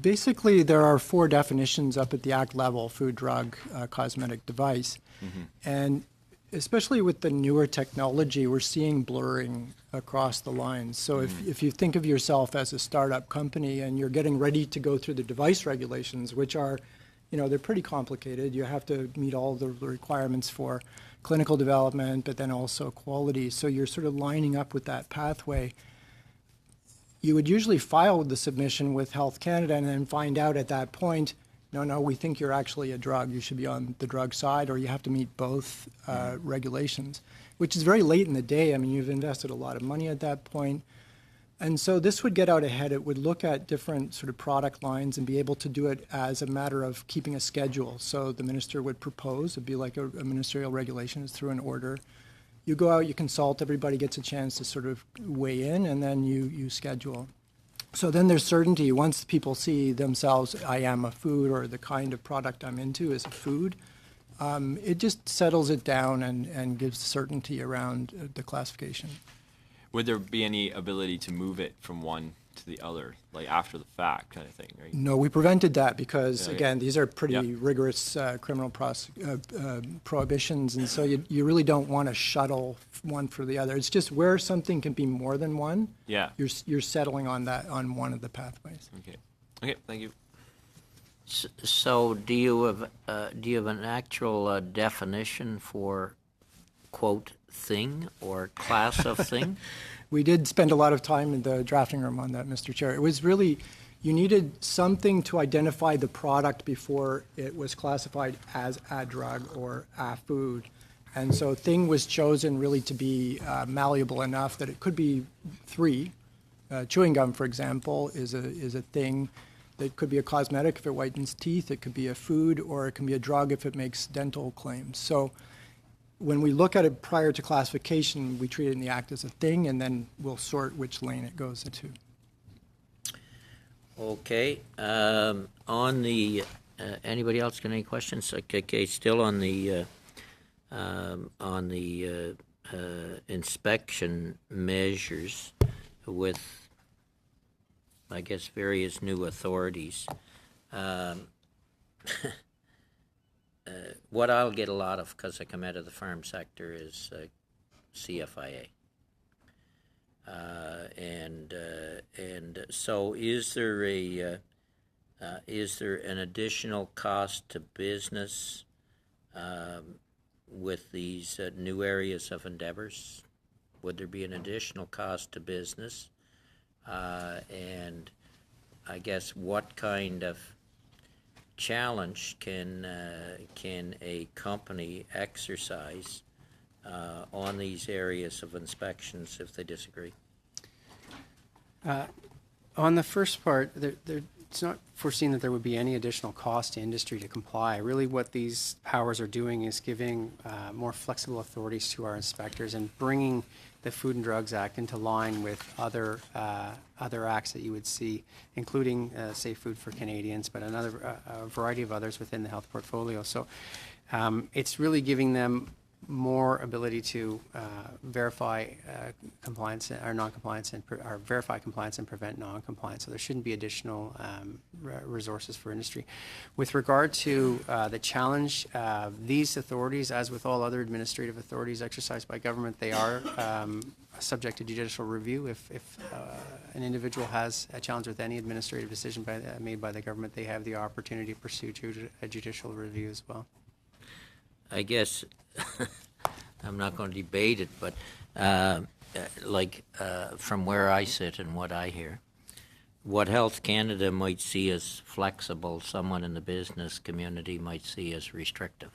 Speaker 16: Basically, there are four definitions up at the Act level: food, drug, cosmetic device, and especially with the newer technology, we're seeing blurring across the lines. So if you think of yourself as a startup company and you're getting ready to go through the device regulations, which are, they're pretty complicated. You have to meet all the requirements for clinical development, but then also quality. So you're sort of lining up with that pathway. You would usually file the submission with Health Canada and then find out at that point, no, we think you're actually a drug. You should be on the drug side, or you have to meet both regulations, which is very late in the day. I mean, you've invested a lot of money at that point. And so this would get out ahead. It would look at different sort of product lines and be able to do it as a matter of keeping a schedule. So the minister would propose, it'd be like a ministerial regulation, it's through an order. You go out, you consult, everybody gets a chance to sort of weigh in, and then you schedule. So then there's certainty. Once people see themselves, I am a food, or the kind of product I'm into is a food, it just settles it down and gives certainty around the classification.
Speaker 18: Would there be any ability to move it from one to the other, like after the fact kind of thing, right?
Speaker 16: No, we prevented that because,
Speaker 18: Yeah,
Speaker 16: again, these are pretty rigorous criminal prohibitions, and so you really don't want to shuttle one for the other. It's just where something can be more than one, you're settling on that, on one of the pathways.
Speaker 18: Okay, thank you.
Speaker 1: So do you have an actual definition for, quote, thing or class of thing?
Speaker 16: We did spend a lot of time in the drafting room on that, Mr. Chair. It was really, you needed something to identify the product before it was classified as a drug or a food. And so thing was chosen really to be malleable enough that it could be three. Chewing gum, for example, is a thing that could be a cosmetic if it whitens teeth, it could be a food, or it can be a drug if it makes dental claims. So when we look at it prior to classification, we treat it in the Act as a thing, and then we'll sort which lane it goes into.
Speaker 1: Okay. On the anybody else got any questions? Okay, still on the inspection measures with, I guess, various new authorities. What I'll get a lot of, because I come out of the farm sector, is CFIA. And so is there an additional cost to business with these new areas of endeavors? Would there be an additional cost to business? And I guess what kind of challenge can a company exercise on these areas of inspections if they disagree?
Speaker 17: On the first part, it's not foreseen that there would be any additional cost to industry to comply. Really what these powers are doing is giving more flexible authorities to our inspectors and bringing the Food and Drugs Act into line with other acts that you would see, including Safe Food for Canadians, but a variety of others within the health portfolio. So it's really giving them more ability to verify compliance or non-compliance or verify compliance and prevent non-compliance. So there shouldn't be additional resources for industry. With regard to the challenge, these authorities, as with all other administrative authorities exercised by government, they are subject to judicial review. If an individual has a challenge with any administrative decision made by the government, they have the opportunity to pursue a judicial review as well.
Speaker 1: I guess I'm not going to debate it, but from where I sit and what I hear, what Health Canada might see as flexible, someone in the business community might see as restrictive.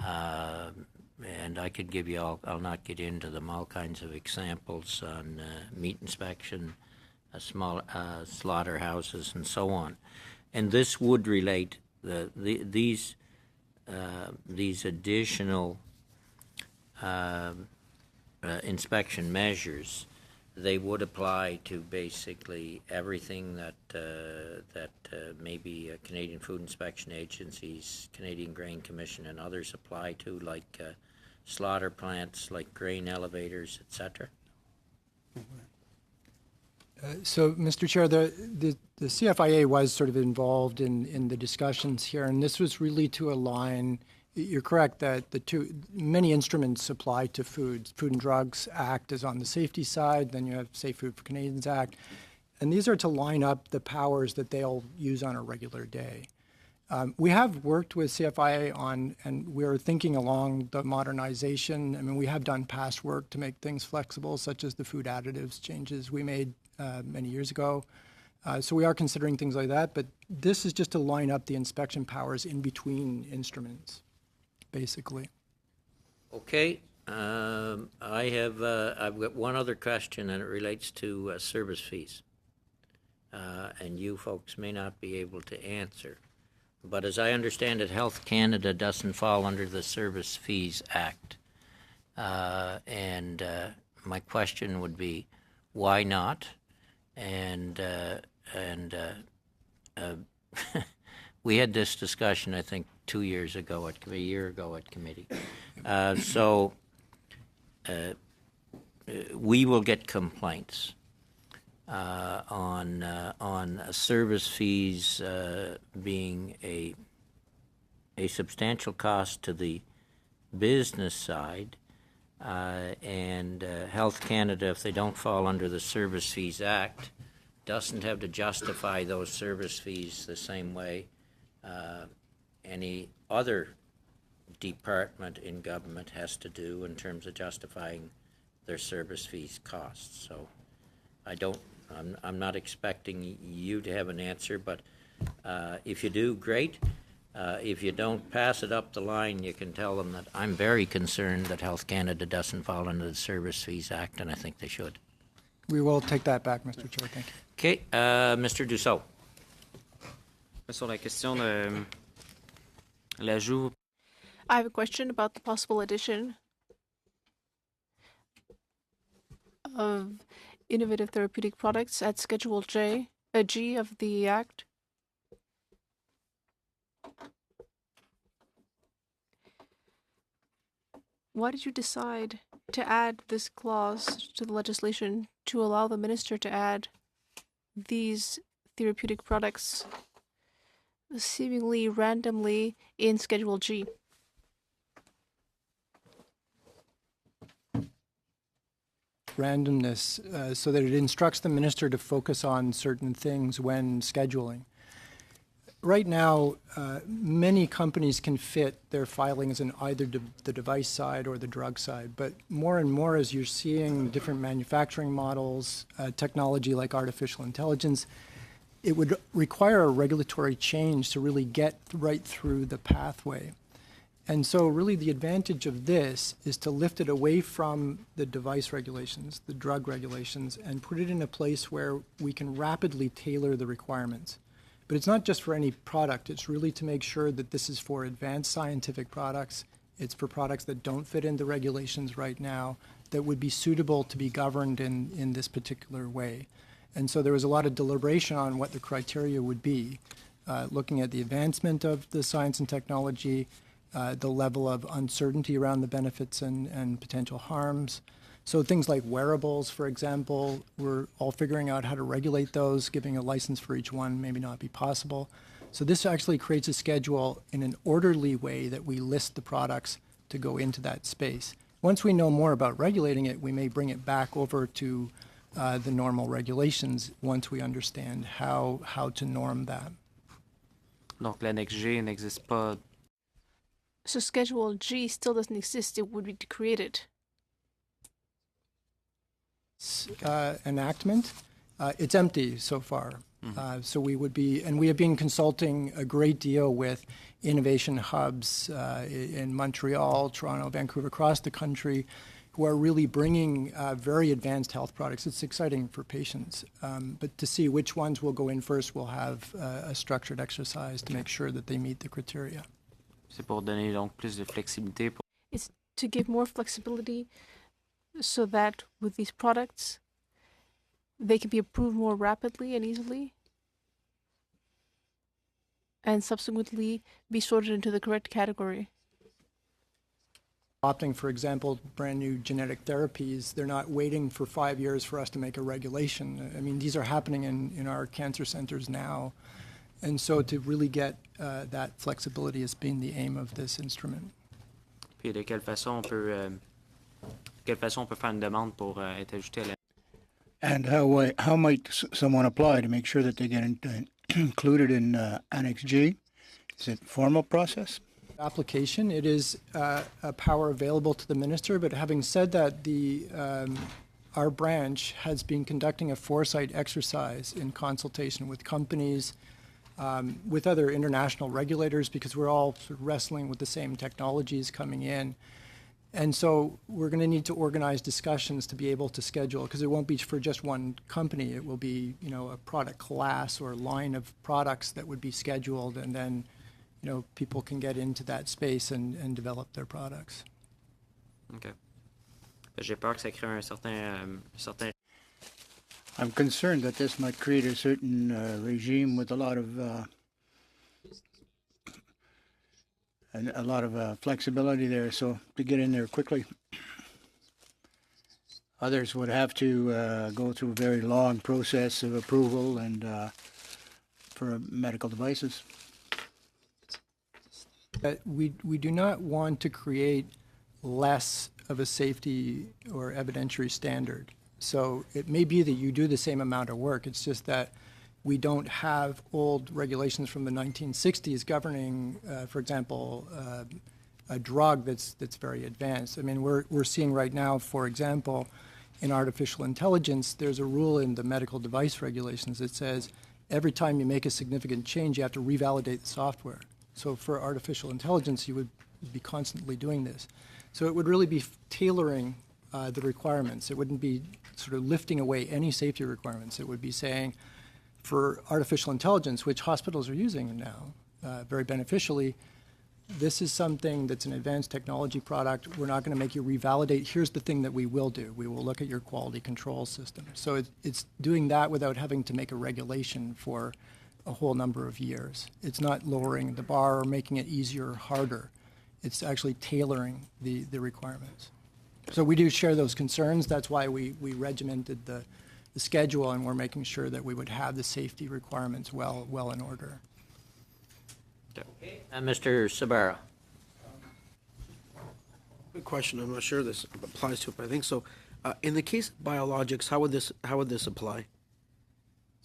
Speaker 1: And I could give you I'll not get into them, all kinds of examples on meat inspection, small slaughterhouses, and so on. And this would relate, these additional inspection measures, they would apply to basically everything that maybe Canadian Food Inspection Agencies, Canadian Grain Commission, and others apply to, like slaughter plants, like grain elevators, etc.
Speaker 16: So, Mr. Chair, the CFIA was sort of involved in the discussions here, and this was really to align You're correct that many instruments apply to food. Food and Drugs Act is on the safety side, then you have Safe Food for Canadians Act, and these are to line up the powers that they'll use on a regular day. We have worked with CFIA on, and we're thinking along the modernization. I mean, we have done past work to make things flexible, such as the food additives changes we made many years ago. So we are considering things like that, but this is just to line up the inspection powers in between instruments, basically.
Speaker 1: Okay, I've got one other question, and it relates to service fees. And you folks may not be able to answer. But as I understand it, Health Canada doesn't fall under the Service Fees Act. And my question would be, why not? And we had this discussion, I think, 2 years ago, a year ago at committee. So we will get complaints on service fees being a substantial cost to the business side, and Health Canada, if they don't fall under the Service Fees Act, doesn't have to justify those service fees the same way any other department in government has to do in terms of justifying their service fees costs. So I'm not expecting you to have an answer, but if you do, great. If you don't, pass it up the line. You can tell them that I'm very concerned that Health Canada doesn't fall under the Service Fees Act, and I think they should.
Speaker 16: We will take that back, Mr. Chair. Thank you.
Speaker 1: Okay, Mr. Dussault.
Speaker 2: Sur la question de l'ajout.
Speaker 12: I have a question about the possible addition of innovative therapeutic products at Schedule G of the Act. Why did you decide to add this clause to the legislation to allow the minister to add these therapeutic products seemingly randomly in Schedule G?
Speaker 16: Randomness so that it instructs the minister to focus on certain things when scheduling. Right now, many companies can fit their filings in either the device side or the drug side, but more and more as you're seeing different manufacturing models, technology like artificial intelligence, it would require a regulatory change to really get right through the pathway. And so really the advantage of this is to lift it away from the device regulations, the drug regulations, and put it in a place where we can rapidly tailor the requirements. But it's not just for any product. It's really to make sure that this is for advanced scientific products. It's for products that don't fit in the regulations right now that would be suitable to be governed in this particular way. And so there was a lot of deliberation on what the criteria would be, looking at the advancement of the science and technology, the level of uncertainty around the benefits and potential harms. So things like wearables, for example, we're all figuring out how to regulate those. Giving a license for each one maybe not be possible. So this actually creates a schedule in an orderly way that we list the products to go into that space. Once we know more about regulating it, we may bring it back over to the normal regulations once we understand how to norm that.
Speaker 2: Donc l'annexe G n'existe pas.
Speaker 12: So Schedule G still doesn't exist. It would be created.
Speaker 16: Enactment, it's empty so far. So we would be, and we have been consulting a great deal with innovation hubs in Montreal, Toronto, Vancouver, across the country, who are really bringing very advanced health products. It's exciting for patients. But to see which ones will go in first, we'll have a structured exercise to make sure that they meet the criteria.
Speaker 2: C'est pour donner donc plus de flexibilité.
Speaker 12: It's to give more flexibility so that with these products, they can be approved more rapidly and easily and subsequently be sorted into the correct category.
Speaker 16: Opting, for example, brand new genetic therapies, they're not waiting for 5 years for us to make a regulation. I mean, these are happening in our cancer centers now. And so to really get that flexibility has been the aim of this instrument.
Speaker 2: Puis de quelle façon on peut, faire une demande pour être ajouté à la...
Speaker 3: And how might someone apply to make sure that they get included in Annex G? Is it formal process?
Speaker 16: Application, it is a power available to the minister, but having said that, our branch has been conducting a foresight exercise in consultation with companies, with other international regulators, because we're all sort of wrestling with the same technologies coming in. And so we're going to need to organize discussions to be able to schedule, because it won't be for just one company. It will be, a product class or line of products that would be scheduled, and then, people can get into that space and develop their products.
Speaker 2: OK. J'ai peur que ça crée un certain...
Speaker 3: I'm concerned that this might create a certain regime with a lot of flexibility there, so to get in there quickly. Others would have to go through a very long process of approval and for medical devices.
Speaker 16: We do not want to create less of a safety or evidentiary standard. So it may be that you do the same amount of work. It's just that we don't have old regulations from the 1960s governing, for example, a drug that's very advanced. I mean, we're seeing right now, for example, in artificial intelligence, there's a rule in the medical device regulations that says every time you make a significant change, you have to revalidate the software. So for artificial intelligence, you would be constantly doing this. So it would really be tailoring the requirements. It wouldn't be sort of lifting away any safety requirements. It would be saying, for artificial intelligence, which hospitals are using now very beneficially, this is something that's an advanced technology product. We're not going to make you revalidate. Here's the thing that we will do. We will look at your quality control system. So it's doing that without having to make a regulation for a whole number of years. It's not lowering the bar or making it easier or harder. It's actually tailoring the requirements. So we do share those concerns. That's why we regimented the schedule, and we're making sure that we would have the safety requirements well in order.
Speaker 1: Mr. Sabara.
Speaker 9: Good question. I'm not sure this applies to it, but I think so. In the case of biologics, how would this apply?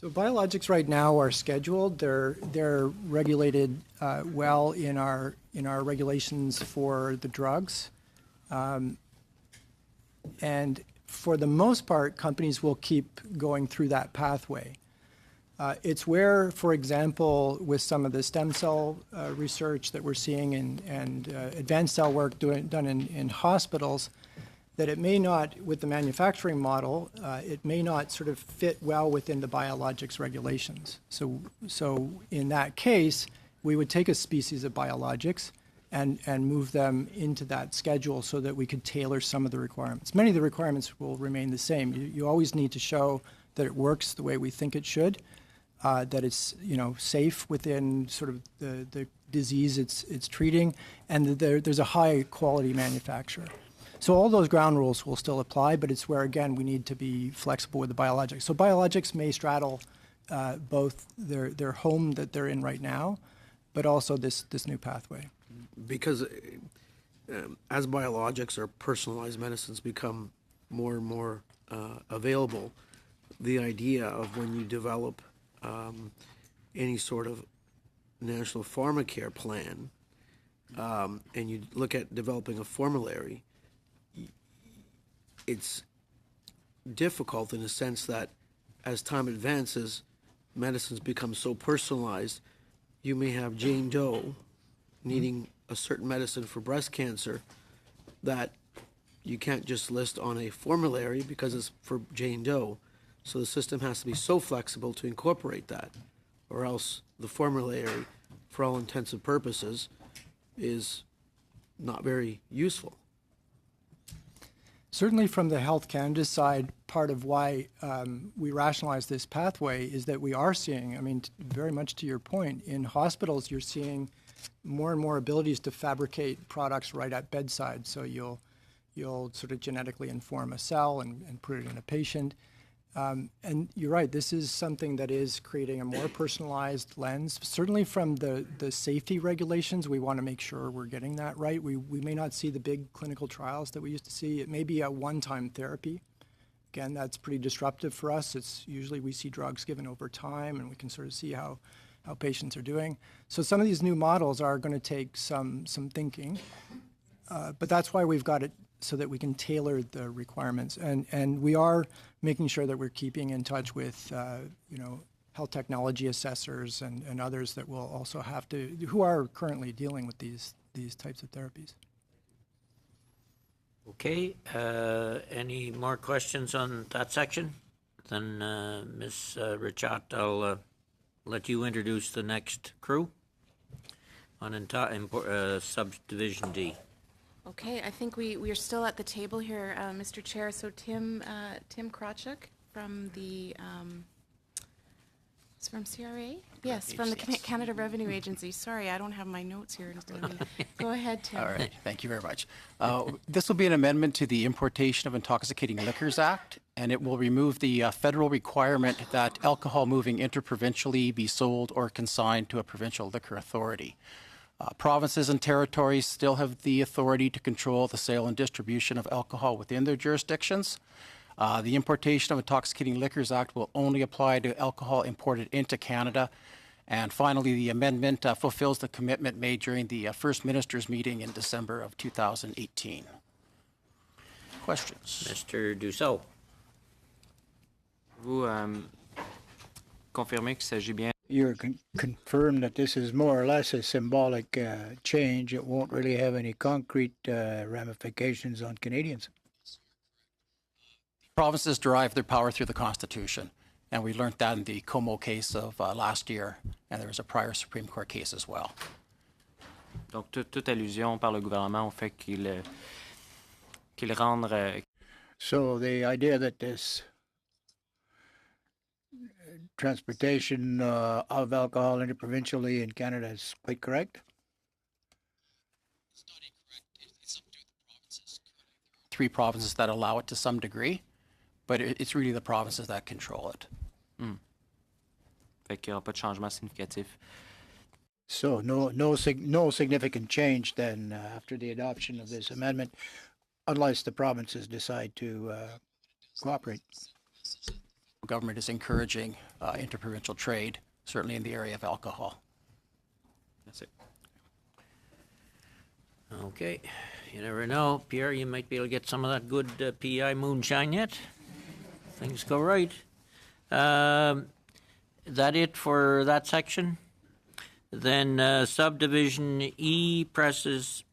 Speaker 16: So biologics right now are scheduled. They're regulated well in our regulations for the drugs, and for the most part, companies will keep going through that pathway. It's where, for example, with some of the stem cell research that we're seeing and advanced cell work done in hospitals, that it may not, with the manufacturing model, it may not sort of fit well within the biologics regulations. So in that case, we would take a species of biologics and move them into that schedule so that we could tailor some of the requirements. Many of the requirements will remain the same. You always need to show that it works the way we think it should, that it's safe within sort of the disease it's treating, and that there's a high quality manufacturer. So all those ground rules will still apply, but it's where, again, we need to be flexible with the biologics. So biologics may straddle both their home that they're in right now, but also this new pathway.
Speaker 9: Because as biologics or personalized medicines become more and more available, the idea of when you develop any sort of national pharmacare plan and you look at developing a formulary, it's difficult in the sense that as time advances, medicines become so personalized. You may have Jane Doe needing a certain medicine for breast cancer that you can't just list on a formulary because it's for Jane Doe. So the system has to be so flexible to incorporate that, or else the formulary, for all intents and purposes, is not very useful.
Speaker 16: Certainly from the Health Canada side, part of why we rationalize this pathway is that we are seeing, I mean, very much to your point, in hospitals you're seeing more and more abilities to fabricate products right at bedside. So you'll sort of genetically inform a cell and put it in a patient. And you're right, this is something that is creating a more personalized lens. Certainly from the safety regulations, we want to make sure we're getting that right. We may not see the big clinical trials that we used to see. It may be a one-time therapy. Again, that's pretty disruptive for us. It's usually we see drugs given over time, and we can sort of see how patients are doing. So some of these new models are going to take some thinking, but that's why we've got it so that we can tailor the requirements. And we are making sure that we're keeping in touch with, health technology assessors and others that will also have to, who are currently dealing with these types of therapies.
Speaker 1: Okay, any more questions on that section? Then, Ms. Richat, I'll let you introduce the next crew on subdivision D.
Speaker 13: Okay, I think we are still at the table here, Mr. Chair. So Tim Krawchuk from the it's from CRA? Yes, from the Canada Revenue Agency. Sorry, I don't have my notes here in front of me. Go ahead, Tim.
Speaker 19: All right, thank you very much. This will be an amendment to the Importation of Intoxicating Liquors Act, and it will remove the federal requirement that alcohol moving interprovincially be sold or consigned to a provincial liquor authority. Provinces and territories still have the authority to control the sale and distribution of alcohol within their jurisdictions. The Importation of Intoxicating Liquors Act will only apply to alcohol imported into Canada. And finally, the amendment fulfills the commitment made during the First Ministers' meeting in December of 2018. Questions?
Speaker 1: Mr. Dussault.
Speaker 2: Vous confirmez qu'il s'agit bien.
Speaker 3: You're confirmed that this is more or less a symbolic change. It won't really have any concrete ramifications on Canadians.
Speaker 19: Provinces derive their power through the Constitution, and we learned that in the Como case of last year, and there was a prior Supreme Court case as well.
Speaker 2: Donc, toute allusion par le gouvernement au fait qu'il rende...
Speaker 3: So the idea that this transportation of alcohol interprovincially in Canada is quite correct?
Speaker 19: Three provinces that allow it to some degree, but it's really the provinces that control it.
Speaker 2: Fait qu'il n'y aura pas de changement significatif.
Speaker 3: So no significant change then after the adoption of this amendment, unless the provinces decide to cooperate.
Speaker 19: The government is encouraging interprovincial trade, certainly in the area of alcohol.
Speaker 2: That's it.
Speaker 1: Okay, you never know. Pierre, you might be able to get some of that good PEI moonshine yet. Things go right. That it for that section? Then subdivision E, Precious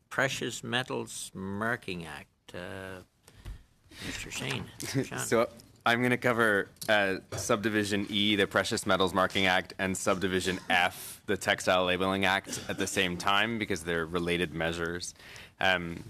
Speaker 1: Metals Marking Act. Mr. Shane.
Speaker 4: So I'm going to cover subdivision E, the Precious Metals Marking Act, and subdivision F, the Textile Labeling Act, at the same time because they're related measures.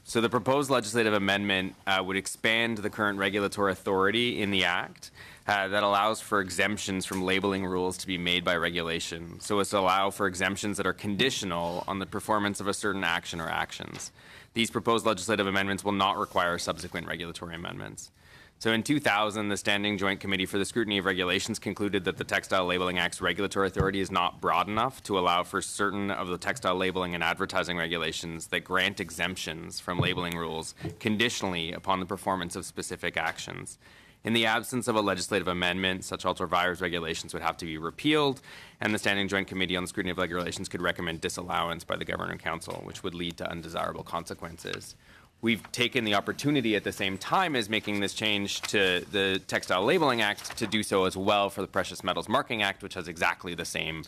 Speaker 4: So the proposed legislative amendment would expand the current regulatory authority in the Act that allows for exemptions from labeling rules to be made by regulation. So as to allow for exemptions that are conditional on the performance of a certain action or actions. These proposed legislative amendments will not require subsequent regulatory amendments. So in 2000, the Standing Joint Committee for the Scrutiny of Regulations concluded that the Textile Labeling Act's regulatory authority is not broad enough to allow for certain of the textile labeling and advertising regulations that grant exemptions from labeling rules conditionally upon the performance of specific actions. In the absence of a legislative amendment, such ultra-vires regulations would have to be repealed, and the Standing Joint Committee on the Scrutiny of Regulations could recommend disallowance by the Governor Council, which would lead to undesirable consequences. We've taken the opportunity at the same time as making this change to the Textile Labeling Act to do so as well for the Precious Metals Marking Act, which has exactly the same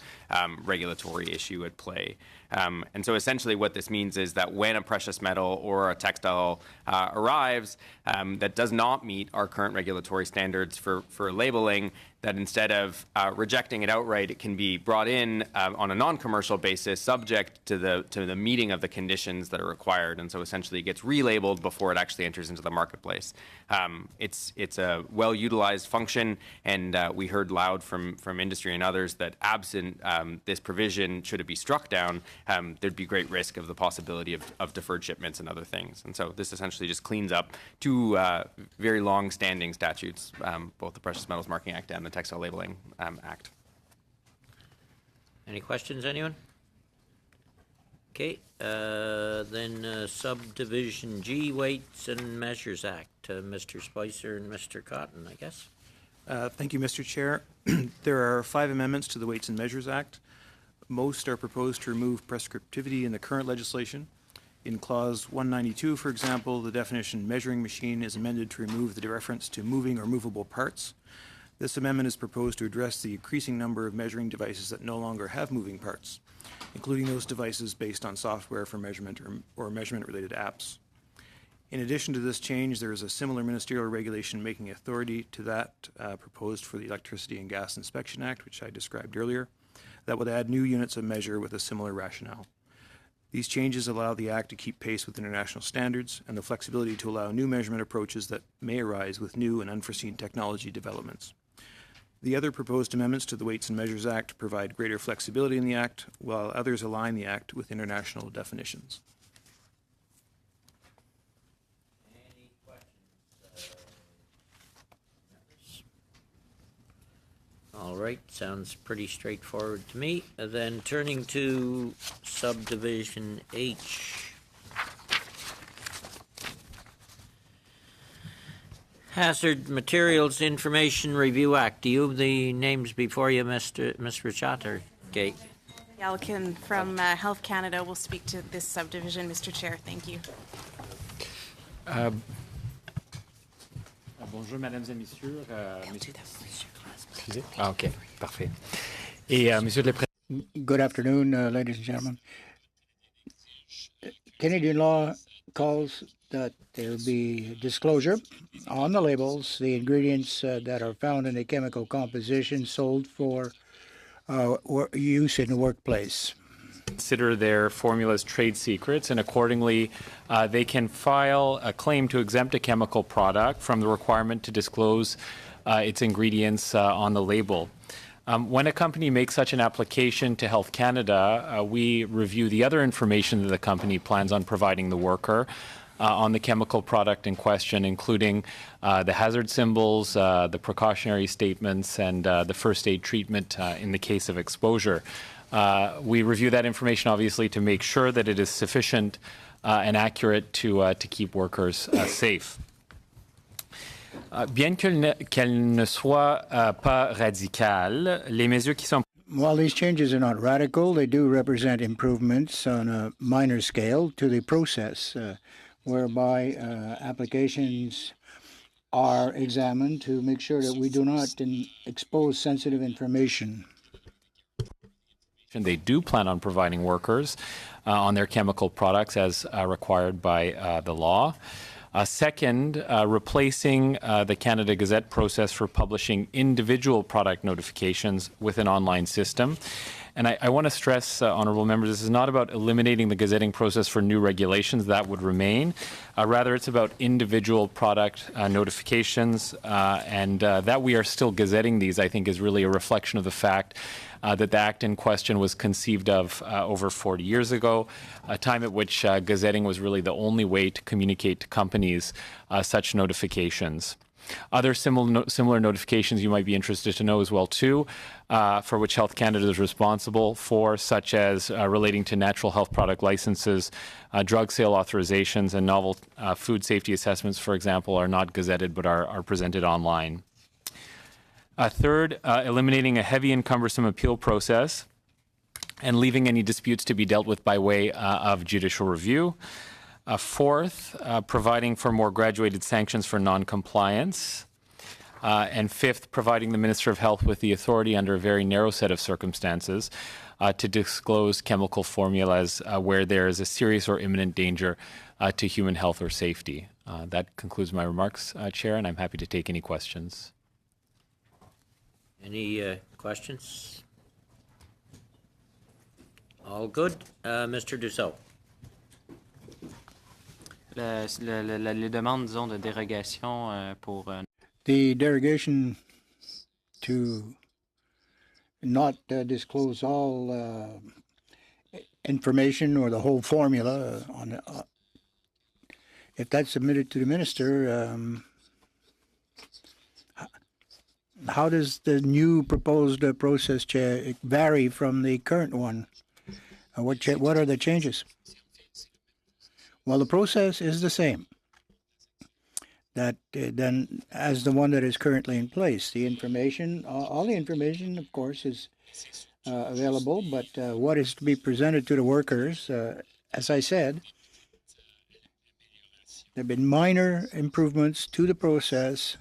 Speaker 4: regulatory issue at play. And so essentially what this means is that when a precious metal or a textile arrives that does not meet our current regulatory standards for labeling, that instead of rejecting it outright, it can be brought in on a non-commercial basis subject to the meeting of the conditions that are required. And so essentially it gets really
Speaker 14: pre-labeled before it actually enters into the marketplace. It's a well-utilized function, and we heard loud from industry and others that absent this provision, should it be struck down, there'd be great risk of the possibility of deferred shipments and other things. And so this essentially just cleans up two very long-standing statutes, both the Precious Metals Marking Act and the Textile Labeling Act.
Speaker 1: Any questions, anyone? Okay, then subdivision G, Weights and Measures Act. Mr. Spicer and Mr. Cotton, I guess.
Speaker 15: Thank you, Mr. Chair. There are 5 amendments to the Weights and Measures Act. Most are proposed to remove prescriptivity in the current legislation. In Clause 192, for example, the definition measuring machine is amended to remove the reference to moving or movable parts. This amendment is proposed to address the increasing number of measuring devices that no longer have moving parts, including those devices based on software for measurement or measurement-related apps. In addition to this change, there is a similar ministerial regulation making authority to that proposed for the Electricity and Gas Inspection Act, which I described earlier, that would add new units of measure with a similar rationale. These changes allow the Act to keep pace with international standards and the flexibility to allow new measurement approaches that may arise with new and unforeseen technology developments. The other proposed amendments to the Weights and Measures Act provide greater flexibility in the Act, while others align the Act with international definitions.
Speaker 1: Any questions? All right, sounds pretty straightforward to me. Then turning to subdivision H. Hazard Materials Information Review Act. Do you have the names before you, Ms. Richat, or Kate?
Speaker 13: Yalkin from Health Canada will speak to this subdivision, Mr. Chair. Thank you.
Speaker 20: Bonjour, mesdames et messieurs. Excusez. Ah, ok, parfait. Et monsieur le Président.
Speaker 3: Good afternoon, ladies and gentlemen. Canadian law calls that there will be disclosure on the labels, the ingredients that are found in a chemical composition sold for use in the workplace.
Speaker 20: Consider their formulas trade secrets, and accordingly, they can file a claim to exempt a chemical product from the requirement to disclose its ingredients on the label. When a company makes such an application to Health Canada, we review the other information that the company plans on providing the worker on the chemical product in question, including the hazard symbols, the precautionary statements, and the first aid treatment in the case of exposure. We review that information, obviously, to make sure that it is sufficient and accurate to keep workers safe. Bien qu'elles ne soient pas radicales, les mesures qui sont
Speaker 3: While these changes are not radical, they do represent improvements on a minor scale to the process, whereby applications are examined to make sure that we do not expose sensitive information.
Speaker 20: They do plan on providing workers on their chemical products as required by the law. Second, replacing the Canada Gazette process for publishing individual product notifications with an online system. And I want to stress, honourable members, this is not about eliminating the gazetting process for new regulations. That would remain. Rather, it's about individual product notifications, and that we are still gazetting these, I think, is really a reflection of the fact that the Act in question was conceived of over 40 years ago, a time at which gazetting was really the only way to communicate to companies such notifications. Other similar notifications you might be interested to know as well, too, for which Health Canada is responsible for, such as relating to natural health product licenses, drug sale authorizations, and novel food safety assessments, for example, are not gazetted but are presented online. Third, eliminating a heavy and cumbersome appeal process and leaving any disputes to be dealt with by way of judicial review. Fourth, providing for more graduated sanctions for non-compliance. And fifth, providing the Minister of Health with the authority under a very narrow set of circumstances to disclose chemical formulas where there is a serious or imminent danger to human health or safety. That concludes my remarks, Chair, and I'm happy to take any questions.
Speaker 1: Any questions? All good. Mr. Dussault.
Speaker 2: Les demandes, disons, de dérogation pour...
Speaker 3: The derogation to not disclose all information or the whole formula on if that's submitted to the minister, how does the new proposed process vary from the current one? What are the changes? Well, the process is the same that then as the one that is currently in place. The information, all the information, of course, is available, but what is to be presented to the workers, as I said, there have been minor improvements to the process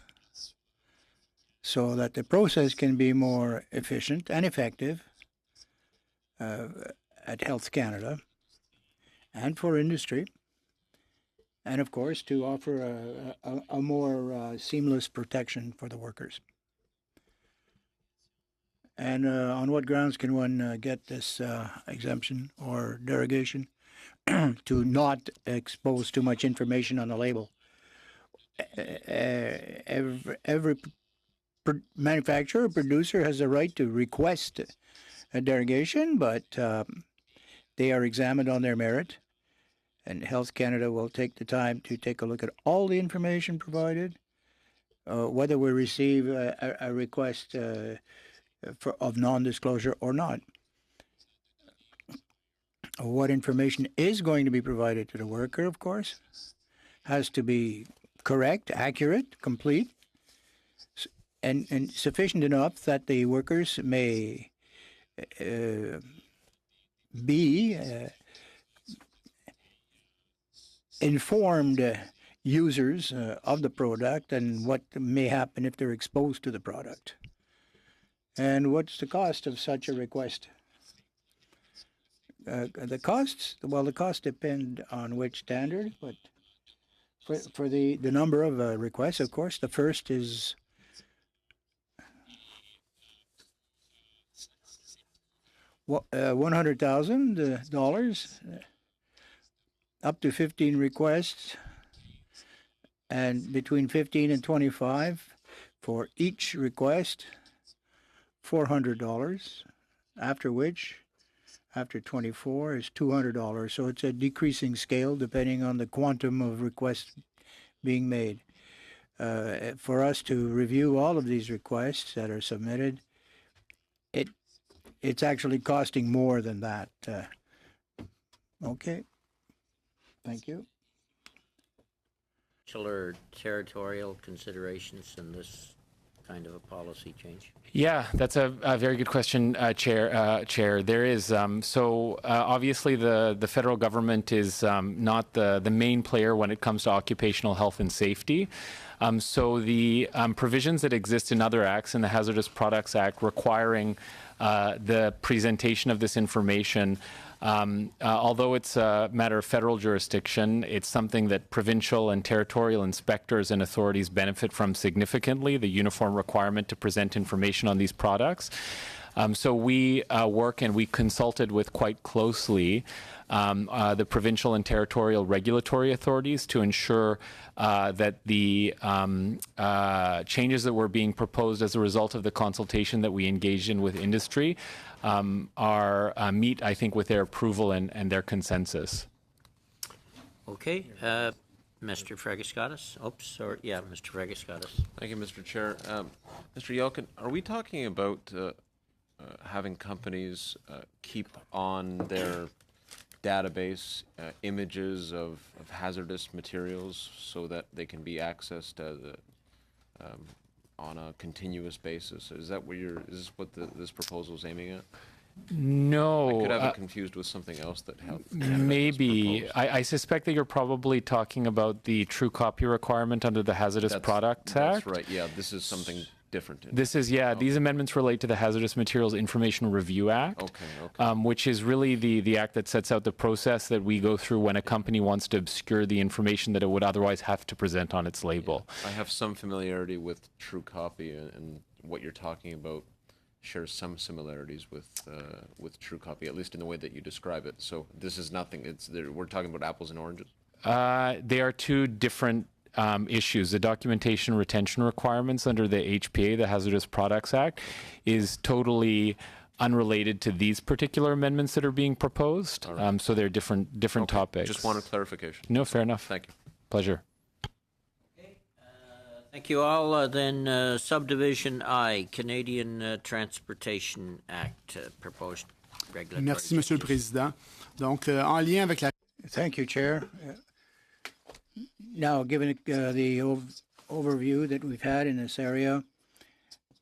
Speaker 3: so that the process can be more efficient and effective at Health Canada and for industry, and of course to offer a more seamless protection for the workers. And on what grounds can one get this exemption or derogation? To not expose too much information on the label. Every manufacturer or producer has a right to request a derogation, but they are examined on their merit, and Health Canada will take the time to take a look at all the information provided, whether we receive a request of non-disclosure or not. What information is going to be provided to the worker, of course, has to be correct, accurate, complete, and sufficient enough that the workers may be informed users of the product and what may happen if they're exposed to the product. And what's the cost of such a request? The costs, well, the costs depend on which standard, but for the number of requests, of course, the first is $100,000, up to 15 requests, and between 15 and 25 for each request, $400, after which after 24 is $200. So it's a decreasing scale depending on the quantum of requests being made. For us to review all of these requests that are submitted, it's actually costing more than that. Okay. Thank you.
Speaker 1: Or territorial considerations in this kind of a policy change?
Speaker 20: Yeah, that's a very good question, Chair. There is obviously the federal government is not the main player when it comes to occupational health and safety. So the provisions that exist in other acts, in the Hazardous Products Act, requiring the presentation of this information. Although it's a matter of federal jurisdiction, it's something that provincial and territorial inspectors and authorities benefit from significantly, the uniform requirement to present information on these products. So we work and we consulted with quite closely the provincial and territorial regulatory authorities to ensure that the changes that were being proposed as a result of the consultation that we engaged in with industry meet, I think, with their approval and their consensus.
Speaker 1: Okay. Mr. Fragiskatis. Mr. Fragiskatis.
Speaker 21: Thank you, Mr. Chair. Mr. Yelkin, are we talking about having companies keep on their database images of hazardous materials so that they can be accessed on a continuous basis? Is that what is this what this proposal is aiming at?
Speaker 20: No.
Speaker 21: I could have it confused with something else that helped.
Speaker 20: Maybe. I suspect that you're probably talking about the true copy requirement under the Hazardous Products Act.
Speaker 21: That's right. Yeah, this is something different.
Speaker 20: This is, these amendments relate to the Hazardous Materials Information Review Act, which is really the act that sets out the process that we go through when a company wants to obscure the information that it would otherwise have to present on its label.
Speaker 21: I have some familiarity with True Copy, and what you're talking about shares some similarities with True Copy, at least in the way that you describe it. So this is nothing. We're talking about apples and oranges.
Speaker 20: They are two different issues. The documentation retention requirements under the HPA, the Hazardous Products Act, is totally unrelated to these particular amendments that are being proposed. So they're different topics.
Speaker 21: Just wanted clarification.
Speaker 20: No, fair enough.
Speaker 21: Thank you.
Speaker 20: Pleasure.
Speaker 1: Thank you all. Then subdivision I, Canadian Transportation Act, proposed regulatory.
Speaker 5: Merci, Monsieur le Président. Donc, en lien avec la...
Speaker 3: Thank you, Chair. Now, given the overview that we've had in this area,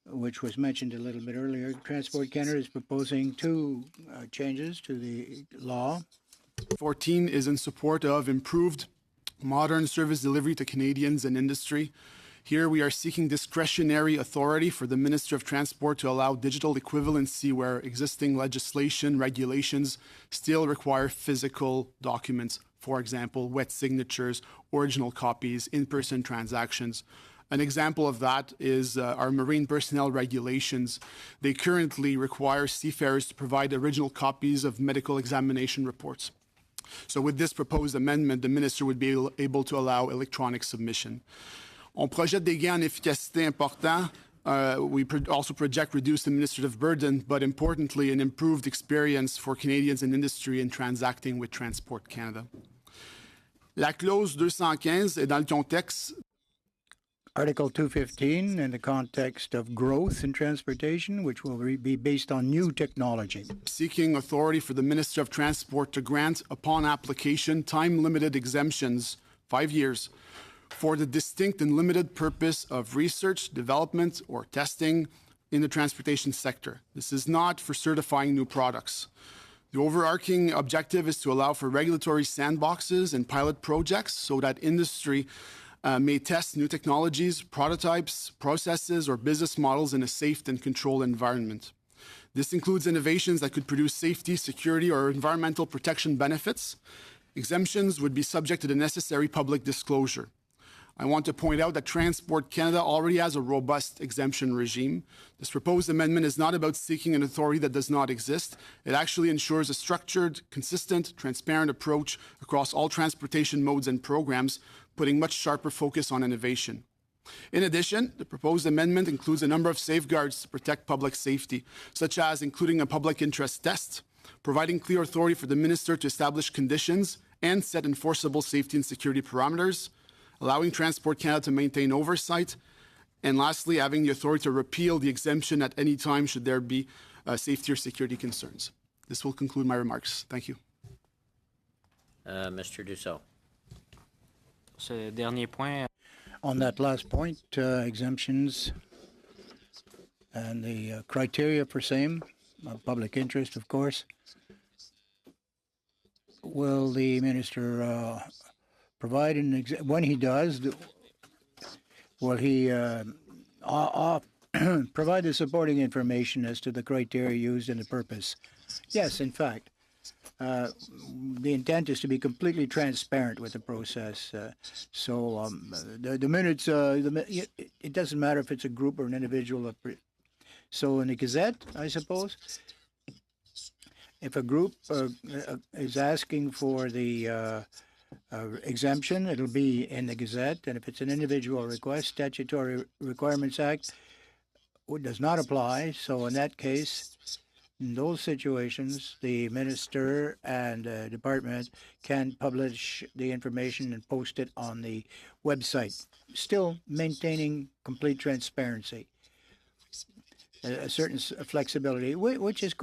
Speaker 3: which was mentioned a little bit earlier, Transport Canada is proposing two changes to the law.
Speaker 5: 14 is in support of improved modern service delivery to Canadians and industry. Here we are seeking discretionary authority for the Minister of Transport to allow digital equivalency where existing legislation, regulations still require physical documents. For example, wet signatures, original copies, in-person transactions. An example of that is our marine personnel regulations. They currently require seafarers to provide original copies of medical examination reports. So with this proposed amendment, the minister would be able to allow electronic submission. On projette des gains en efficacité importants. We also project reduced administrative burden, but importantly, an improved experience for Canadians and industry in transacting with Transport Canada. La clause 215 est dans le contexte.
Speaker 3: Article 215 in the context of growth in transportation, which will be based on new technology.
Speaker 5: Seeking authority for the Minister of Transport to grant, upon application, time-limited exemptions, 5 years, for the distinct and limited purpose of research, development, or testing in the transportation sector. This is not for certifying new products. The overarching objective is to allow for regulatory sandboxes and pilot projects so that industry may test new technologies, prototypes, processes, or business models in a safe and controlled environment. This includes innovations that could produce safety, security, or environmental protection benefits. Exemptions would be subject to the necessary public disclosure. I want to point out that Transport Canada already has a robust exemption regime. This proposed amendment is not about seeking an authority that does not exist. It actually ensures a structured, consistent, transparent approach across all transportation modes and programs, putting much sharper focus on innovation. In addition, the proposed amendment includes a number of safeguards to protect public safety, such as including a public interest test, providing clear authority for the minister to establish conditions and set enforceable safety and security parameters, allowing Transport Canada to maintain oversight, and lastly, having the authority to repeal the exemption at any time should there be safety or security concerns. This will conclude my remarks. Thank you.
Speaker 1: Mr. Dussault.
Speaker 2: Ce dernier point.
Speaker 3: On that last point, exemptions and the criteria for same, public interest, of course. Will the minister provide when he does, will he provide the supporting information as to the criteria used and the purpose? Yes, in fact. The intent is to be completely transparent with the process. The minutes, it doesn't matter if it's a group or an individual. So in the Gazette, I suppose, if a group is asking for the exemption, it'll be in the Gazette. And if it's an individual request, Statutory Requirements Act does not apply. So in that case, in those situations, the minister and department can publish the information and post it on the website, still maintaining complete transparency, a certain flexibility, which is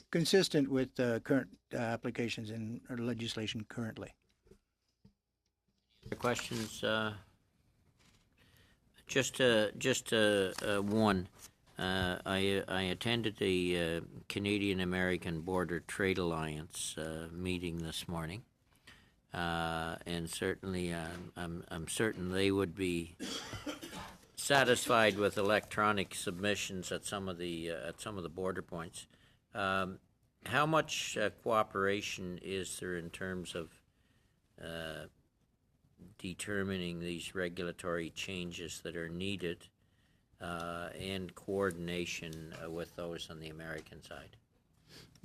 Speaker 3: consistent with current applications in our legislation currently.
Speaker 1: Questions? Just one. I attended the Canadian-American Border Trade Alliance meeting this morning, and certainly I'm certain they would be satisfied with electronic submissions at some of the border points. How much cooperation is there in terms of determining these regulatory changes that are needed? And coordination with those on the American side?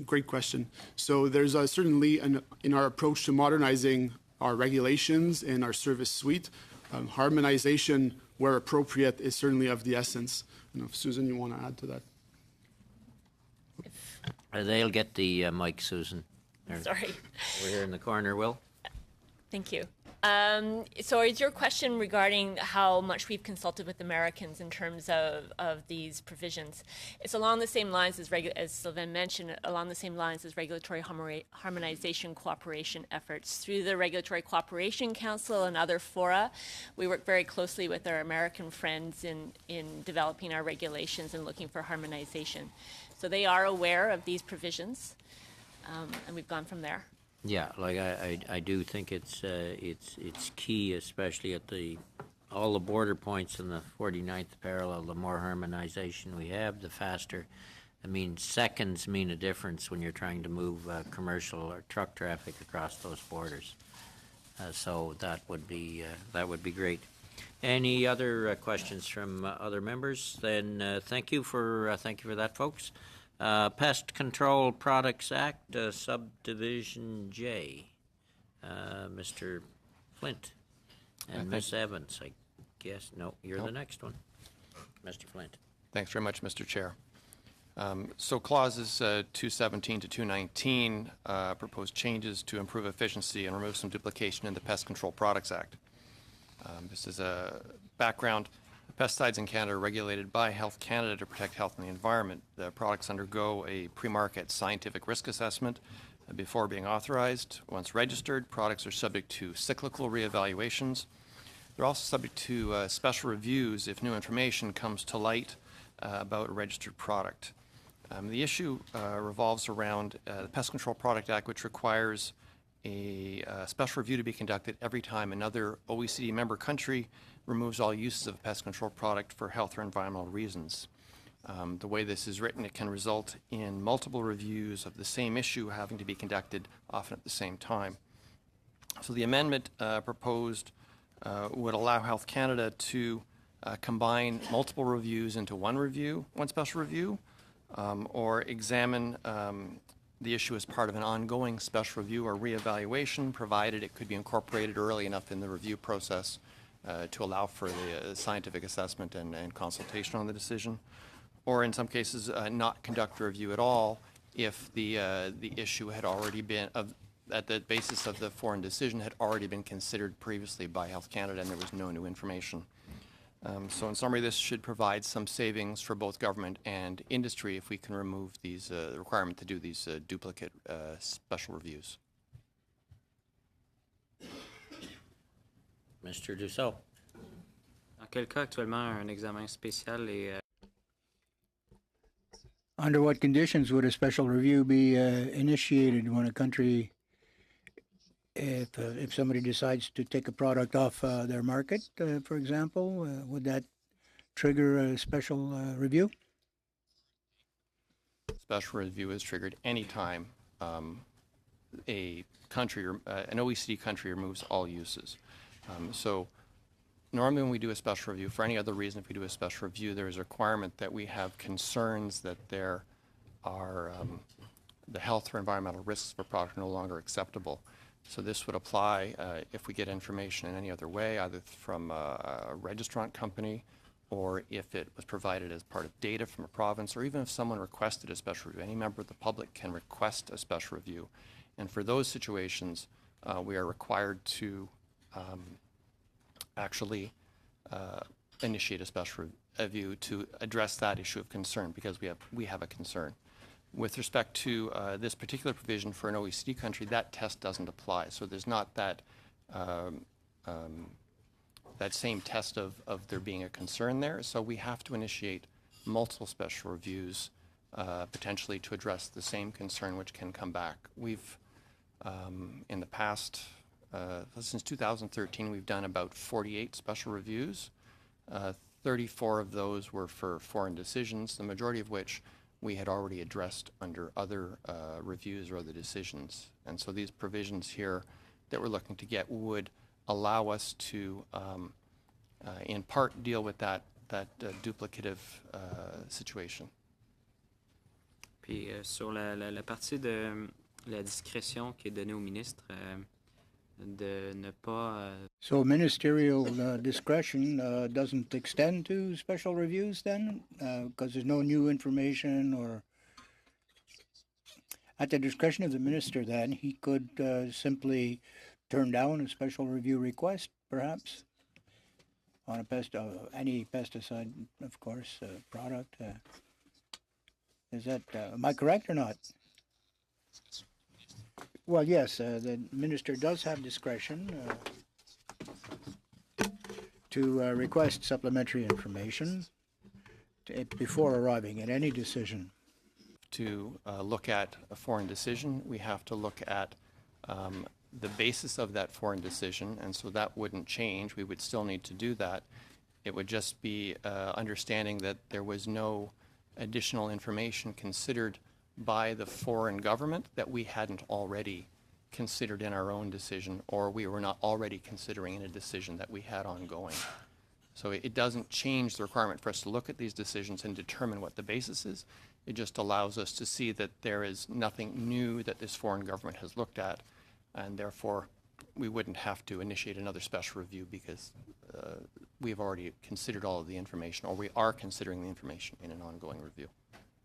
Speaker 5: Great question. So there's certainly, in our approach to modernizing our regulations and our service suite. Harmonization, where appropriate, is certainly of the essence. I don't know if Susan, you want to add to that?
Speaker 1: They'll get the mic, Susan.
Speaker 6: Sorry.
Speaker 1: We're here in the corner, Will.
Speaker 6: Thank you. So is your question regarding how much we've consulted with Americans in terms of these provisions? It's along the same lines as Sylvain mentioned, along the same lines as regulatory harmonization cooperation efforts. Through the Regulatory Cooperation Council and other fora, we work very closely with our American friends in developing our regulations and looking for harmonization. So they are aware of these provisions, and we've gone from there.
Speaker 1: Yeah, like I do think it's key, especially at all the border points in the 49th parallel. The more harmonization we have, the faster. I mean, seconds mean a difference when you're trying to move commercial or truck traffic across those borders. So that would be great. Any other questions from other members? Then thank you for that, folks. Pest Control Products Act, Subdivision J. Mr. Flint and Ms. Evans, I guess. No, you're the next one. Mr. Flint.
Speaker 22: Thanks very much, Mr. Chair. So clauses 217 to 219 propose changes to improve efficiency and remove some duplication in the Pest Control Products Act. This is a background. Pesticides in Canada are regulated by Health Canada to protect health and the environment. The products undergo a pre-market scientific risk assessment before being authorized. Once registered, products are subject to cyclical reevaluations. They're also subject to special reviews if new information comes to light about a registered product. The issue revolves around the Pest Control Product Act, which requires a special review to be conducted every time another OECD member country removes all uses of a pest control product for health or environmental reasons. The way this is written, it can result in multiple reviews of the same issue having to be conducted often at the same time. So the amendment proposed would allow Health Canada to combine multiple reviews into one special review, or examine the issue as part of an ongoing special review or reevaluation, provided it could be incorporated early enough in the review process to allow for the scientific assessment and consultation on the decision, or in some cases not conduct a review at all if the issue had already been, at the basis of the foreign decision, had already been considered previously by Health Canada and there was no new information. So in summary, this should provide some savings for both government and industry if we can remove these the requirement to do these duplicate special reviews.
Speaker 1: Mr. Dussault.
Speaker 2: Dans quel cas actuellement un examen spécial est
Speaker 3: Under what conditions would a special review be initiated when a country, if somebody decides to take a product off their market, for example, would that trigger a special review?
Speaker 22: Special review is triggered anytime a country, or an OECD country, removes all uses. So normally when we do a special review, for any other reason, if we do a special review, there is a requirement that we have concerns that there are the health or environmental risks of a product are no longer acceptable. So this would apply if we get information in any other way, either from a registrant company, or if it was provided as part of data from a province, or even if someone requested a special review. Any member of the public can request a special review. And for those situations, we are required to actually initiate a special review to address that issue of concern, because we have a concern. With respect to this particular provision for an OECD country, that test doesn't apply. So there's not that that same test of there being a concern there. So we have to initiate multiple special reviews potentially to address the same concern, which can come back. We've in the past, since 2013, we've done about 48 special reviews. 34 of those were for foreign decisions, the majority of which we had already addressed under other reviews or other decisions. And so these provisions here that we're looking to get would allow us to, in part, deal with that duplicative situation.
Speaker 2: Puis sur la partie de la discrétion qui est donnée au ministre, de ne pas
Speaker 3: So ministerial discretion doesn't extend to special reviews then? Because there's no new information or... At the discretion of the minister then, he could simply turn down a special review request, perhaps, on a any pesticide, of course, product. Is that, am I correct or not? Well, yes, the minister does have discretion to request supplementary information before arriving at any decision.
Speaker 22: To look at a foreign decision, we have to look at the basis of that foreign decision, and so that wouldn't change. We would still need to do that. It would just be understanding that there was no additional information considered by the foreign government that we hadn't already considered in our own decision, or we were not already considering in a decision that we had ongoing. So it doesn't change the requirement for us to look at these decisions and determine what the basis is. It just allows us to see that there is nothing new that this foreign government has looked at, and therefore we wouldn't have to initiate another special review because we've already considered all of the information, or we are considering the information in an ongoing review.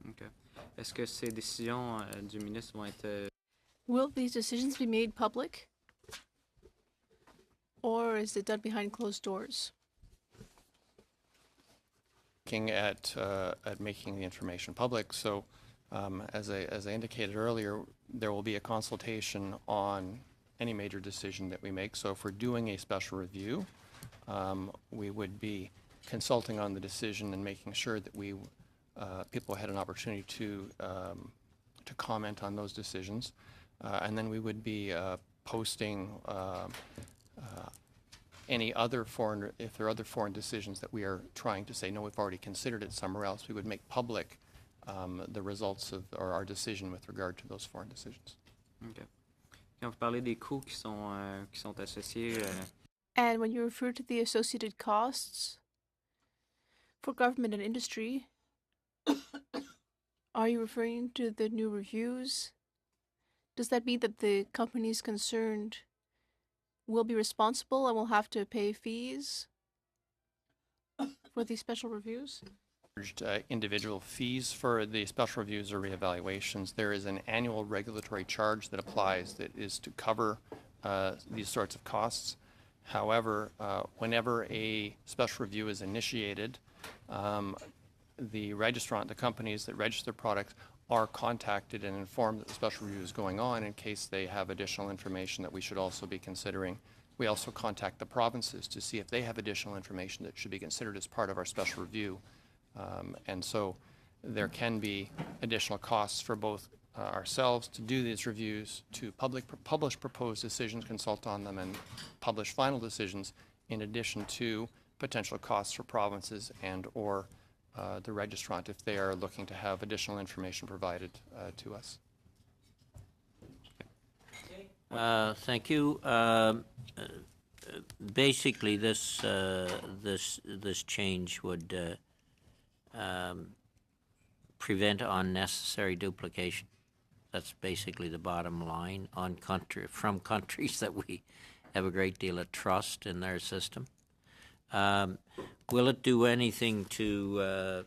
Speaker 2: Okay. Est-ce que ces décisions du ministre vont être...
Speaker 12: Will these decisions be made public? Or is it done behind closed doors?
Speaker 22: Looking at making the information public. So as I indicated earlier, there will be a consultation on any major decision that we make. So if we're doing a special review, we would be consulting on the decision and making sure that people had an opportunity to comment on those decisions. And then we would be posting any other foreign, if there are other foreign decisions that we are trying to say, no, we've already considered it somewhere else, we would make public the results of or our decision with regard to those foreign decisions.
Speaker 2: Okay. Quand vous parlez des coûts qui sont associés...
Speaker 12: And when you refer to the associated costs for government and industry, are you referring to the new reviews? Does that mean that the companies concerned will be responsible and will have to pay fees for these special reviews?
Speaker 22: Individual fees for the special reviews or reevaluations. There is an annual regulatory charge that applies that is to cover these sorts of costs. However, whenever a special review is initiated, the registrant, the companies that register products, are contacted and informed that the special review is going on in case they have additional information that we should also be considering. We also contact the provinces to see if they have additional information that should be considered as part of our special review. And so there can be additional costs for both ourselves to do these reviews, to publish proposed decisions, consult on them, and publish final decisions, in addition to potential costs for provinces and or the registrant if they are looking to have additional information provided to us.
Speaker 1: Thank you. Basically, this change would prevent unnecessary duplication. That's basically the bottom line from countries that we have a great deal of trust in their system. Will it do anything to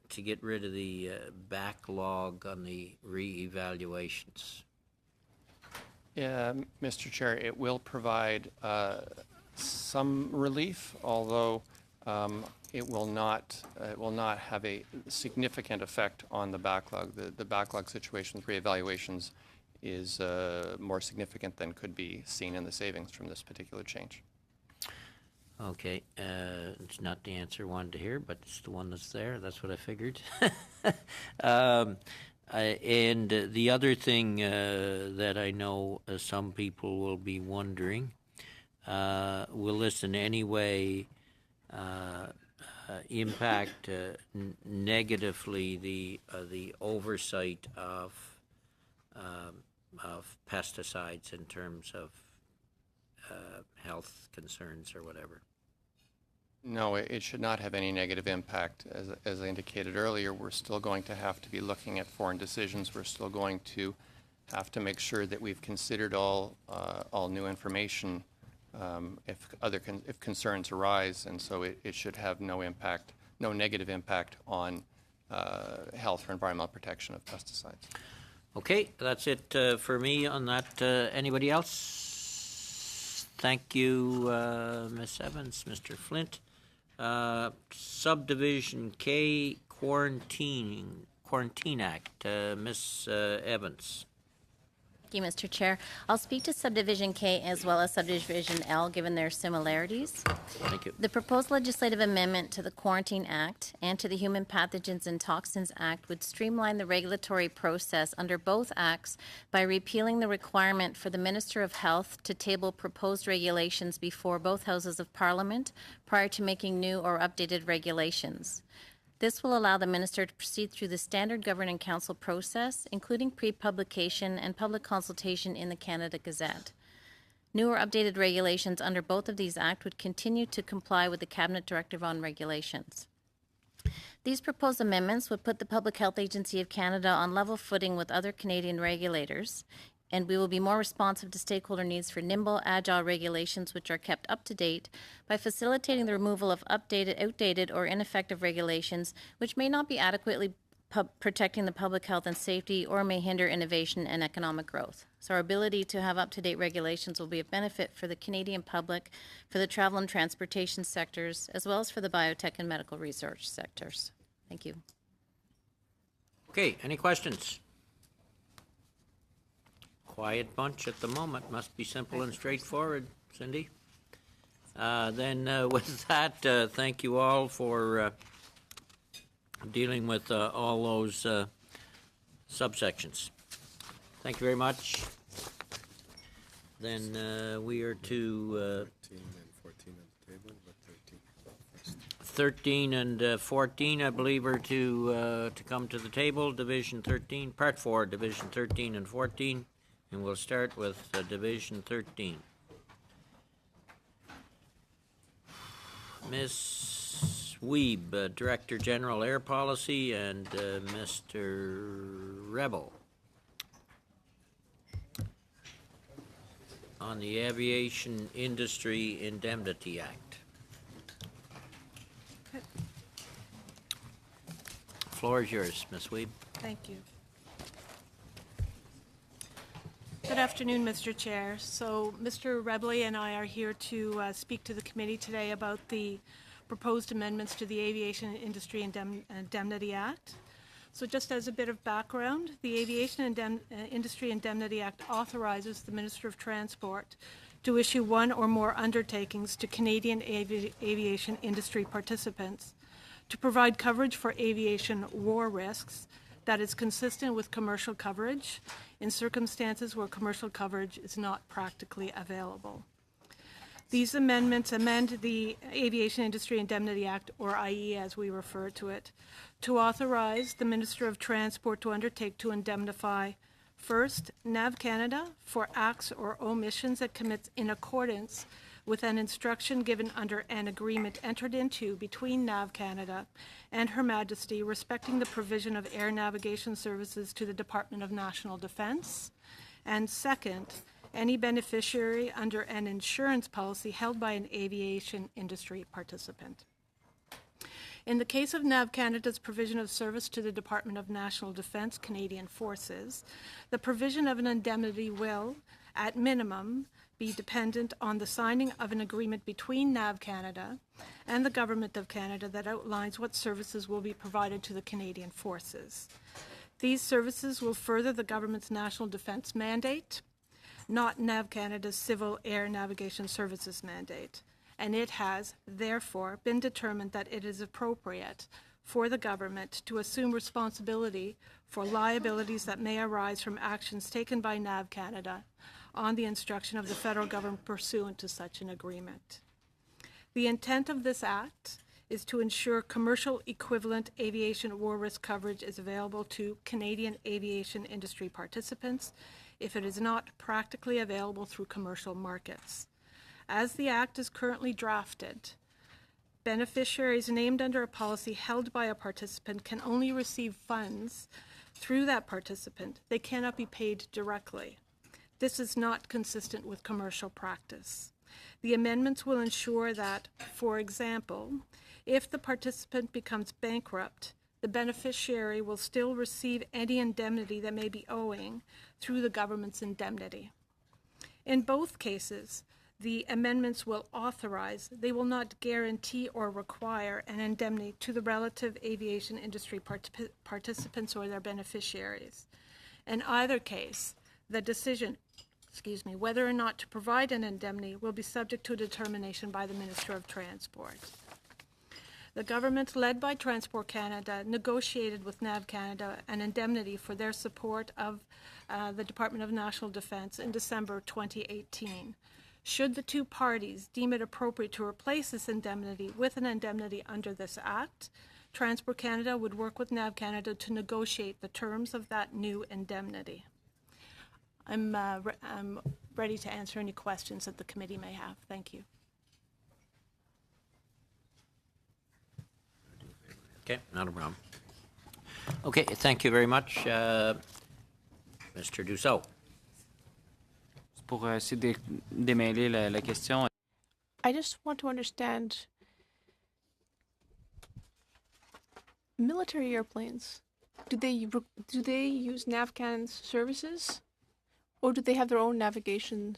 Speaker 1: get rid of the backlog on the re-evaluations?
Speaker 22: Yeah, Mr. Chair, it will provide some relief, although it will not have a significant effect on the backlog. The backlog situation with reevaluations is more significant than could be seen in the savings from this particular change.
Speaker 1: Okay, it's not the answer I wanted to hear, but it's the one that's there. That's what I figured. And the other thing that I know some people will be wondering, will this in any way impact negatively the oversight of pesticides in terms of health concerns or whatever?
Speaker 22: No, it should not have any negative impact. As I indicated earlier, we're still going to have to be looking at foreign decisions. We're still going to have to make sure that we've considered all new information if concerns arise, and so it should have no negative impact on health or environmental protection of pesticides.
Speaker 1: Okay, that's it for me on that. Anybody else? Thank you, Ms. Evans, Mr. Flint. Subdivision K, Quarantine Act, Ms. Evans.
Speaker 7: Thank you, Mr. Chair. I'll speak to Subdivision K as well as Subdivision L, given their similarities.
Speaker 1: Thank you.
Speaker 7: The proposed legislative amendment to the Quarantine Act and to the Human Pathogens and Toxins Act would streamline the regulatory process under both acts by repealing the requirement for the Minister of Health to table proposed regulations before both houses of Parliament prior to making new or updated regulations. This will allow the Minister to proceed through the standard Governing Council process, including pre-publication and public consultation in the Canada Gazette. New or updated regulations under both of these acts would continue to comply with the Cabinet Directive on Regulations. These proposed amendments would put the Public Health Agency of Canada on level footing with other Canadian regulators, and we will be more responsive to stakeholder needs for nimble, agile regulations which are kept up to date by facilitating the removal of outdated, or ineffective regulations which may not be adequately protecting the public health and safety or may hinder innovation and economic growth. So our ability to have up-to-date regulations will be of benefit for the Canadian public, for the travel and transportation sectors, as well as for the biotech and medical research sectors. Thank you.
Speaker 1: Okay, any questions? Quiet bunch at the moment. Must be simple and straightforward, Cindy. Then with that, thank you all for dealing with all those subsections. Thank you very much. Then we are to 13 and 14, I believe, are to come to the table. Division 13, Part 4, Division 13 and 14. And we'll start with Division 13. Ms. Wiebe, Director General Air Policy, and Mr. Rebel on the Aviation Industry Indemnity Act.
Speaker 8: Okay.
Speaker 1: Floor is yours, Ms. Wiebe.
Speaker 8: Thank you. Good afternoon, Mr. Chair. So Mr. Rebley and I are here to speak to the committee today about the proposed amendments to the Aviation Industry Indemnity Act. So just as a bit of background, the Aviation Industry Indemnity Act authorizes the Minister of Transport to issue one or more undertakings to Canadian aviation industry participants to provide coverage for aviation war risks that is consistent with commercial coverage in circumstances where commercial coverage is not practically available. These amendments amend the Aviation Industry Indemnity Act, or IE as we refer to it, to authorize the Minister of Transport to undertake to indemnify, first, NAV Canada for acts or omissions it commits in accordance with an instruction given under an agreement entered into between NAV Canada and Her Majesty respecting the provision of air navigation services to the Department of National Defence, and second, any beneficiary under an insurance policy held by an aviation industry participant. In the case of NAV Canada's provision of service to the Department of National Defence Canadian Forces, the provision of an indemnity will, at minimum, be dependent on the signing of an agreement between NAV Canada and the Government of Canada that outlines what services will be provided to the Canadian Forces. These services will further the government's national defence mandate, not NAV Canada's Civil Air Navigation Services mandate, and it has, therefore, been determined that it is appropriate for the government to assume responsibility for liabilities that may arise from actions taken by NAV Canada on the instruction of the federal government pursuant to such an agreement. The intent of this act is to ensure commercial equivalent aviation war risk coverage is available to Canadian aviation industry participants if it is not practically available through commercial markets. As the act is currently drafted, beneficiaries named under a policy held by a participant can only receive funds through that participant, they cannot be paid directly. This is not consistent with commercial practice. The amendments will ensure that, for example, if the participant becomes bankrupt, the beneficiary will still receive any indemnity that may be owing through the government's indemnity. In both cases, the amendments will authorize, they will not guarantee or require an indemnity to the relative aviation industry participants or their beneficiaries. In either case, the decision, whether or not to provide an indemnity will be subject to determination by the Minister of Transport. The government, led by Transport Canada, negotiated with NAV Canada an indemnity for their support of the Department of National Defence in December 2018. Should the two parties deem it appropriate to replace this indemnity with an indemnity under this Act, Transport Canada would work with NAV Canada to negotiate the terms of that new indemnity. I'm ready to answer any questions that the committee may have. Thank you.
Speaker 1: Okay, not a problem. Okay, thank you very much. Mr. Dussault.
Speaker 2: Pour essayer de démêler la question.
Speaker 12: I just want to understand military airplanes. Do they use NAVCAN's services, or do they have their own navigation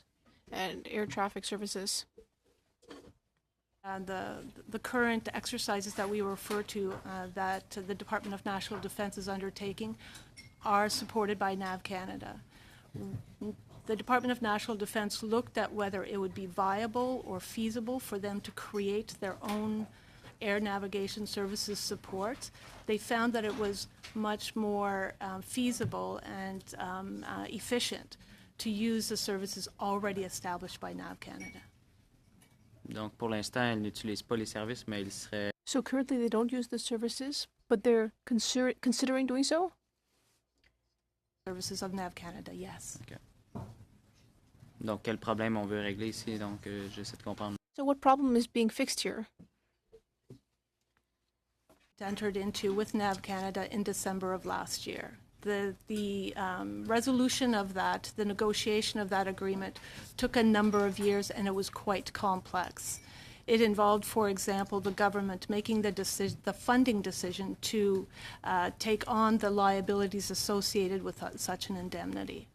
Speaker 12: and air traffic services?
Speaker 8: The current exercises that we refer to that the Department of National Defence is undertaking are supported by NAV Canada. The Department of National Defence looked at whether it would be viable or feasible for them to create their own air navigation services support. They found that it was much more feasible and efficient to use the services already established by NAV Canada.
Speaker 2: Donc, pour l'instant, elles n'utilisent pas les services, mais ils seraient...
Speaker 12: So currently they don't use the services, but they're considering doing so?
Speaker 8: Services of NAV Canada, yes.
Speaker 2: Okay. Donc, quel problème on veut régler ici? Donc, j'essaie de comprendre.
Speaker 12: So what problem is being fixed here?
Speaker 8: Entered into with NAV Canada in December of last year. The resolution of that, the negotiation of that agreement, took a number of years, and it was quite complex. It involved, for example, the government making the funding decision to take on the liabilities associated with such an indemnity.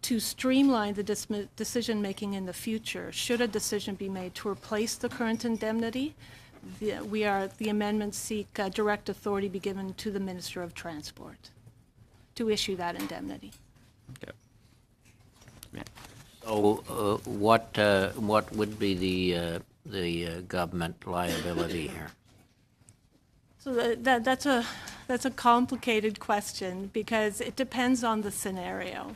Speaker 8: To streamline the decision-making in the future, should a decision be made to replace the current indemnity, the amendments seek direct authority be given to the Minister of Transport to issue that indemnity.
Speaker 2: Okay. Yeah.
Speaker 1: So, what would be the government liability here?
Speaker 8: So that's a complicated question because it depends on the scenario.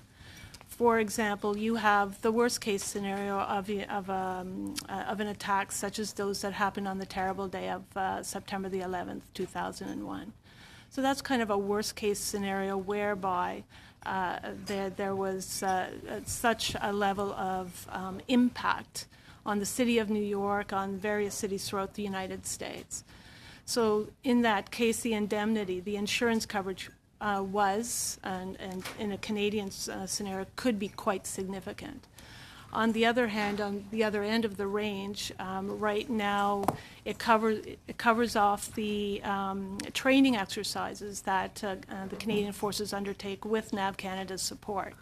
Speaker 8: For example, you have the worst case scenario of an attack such as those that happened on the terrible day of September the 11th, 2001. So that's kind of a worst case scenario whereby there was such a level of impact on the city of New York, on various cities throughout the United States. So in that case, the indemnity, the insurance coverage was, and in a Canadian scenario, could be quite significant. On the other hand, on the other end of the range, right now it covers off the training exercises that the Canadian Forces undertake with NAV Canada's support.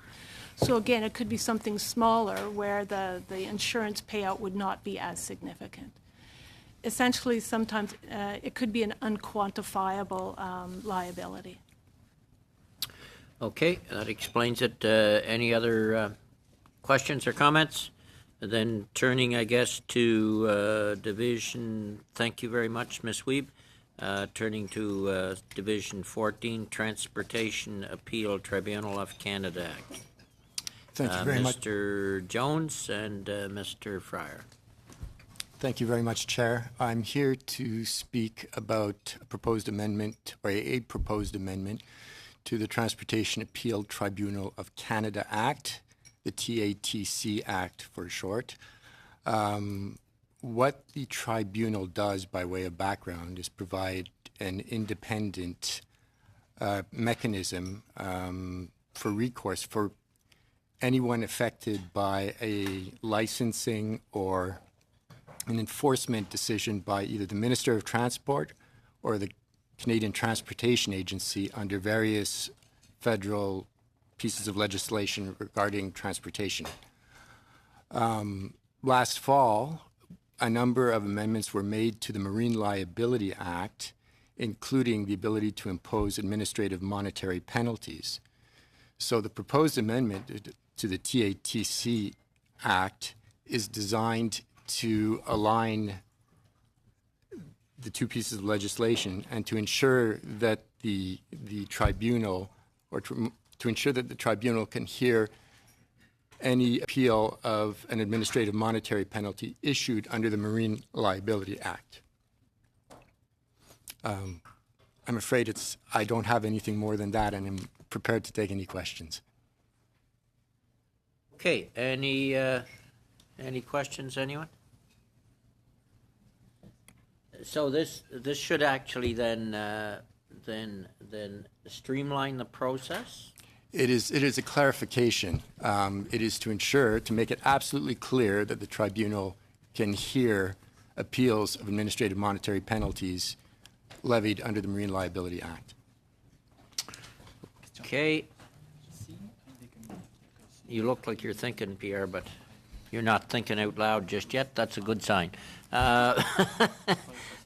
Speaker 8: So again, it could be something smaller where the insurance payout would not be as significant. Essentially, sometimes it could be an unquantifiable liability.
Speaker 1: Okay, that explains it. Any other questions or comments? Then turning, I guess, to Division, thank you very much, Ms. Wiebe. Turning to Division 14, Transportation Appeal Tribunal of Canada Act.
Speaker 10: Thank you very much.
Speaker 1: Mr. Jones and Mr. Fryer.
Speaker 10: Thank you very much, Chair. I'm here to speak about a proposed amendment, or a proposed amendment, to the Transportation Appeal Tribunal of Canada Act, the TATC Act for short. What the tribunal does, by way of background, is provide an independent mechanism for recourse for anyone affected by a licensing or an enforcement decision by either the Minister of Transport or the Canadian Transportation Agency under various federal pieces of legislation regarding transportation. Last fall, a number of amendments were made to the Marine Liability Act, including the ability to impose administrative monetary penalties. So the proposed amendment to the TATC Act is designed to align the two pieces of legislation and to ensure that the tribunal, or to ensure that the tribunal can hear any appeal of an administrative monetary penalty issued under the Marine Liability Act. I'm afraid I don't have anything more than that, and I'm prepared to take any questions.
Speaker 1: Okay, any questions, anyone? So this should actually then streamline the process?
Speaker 10: It is a clarification. It is to ensure, to make it absolutely clear that the tribunal can hear appeals of administrative monetary penalties levied under the Marine Liability Act.
Speaker 1: Okay. You look like you're thinking, Pierre, but you're not thinking out loud just yet. That's a good sign.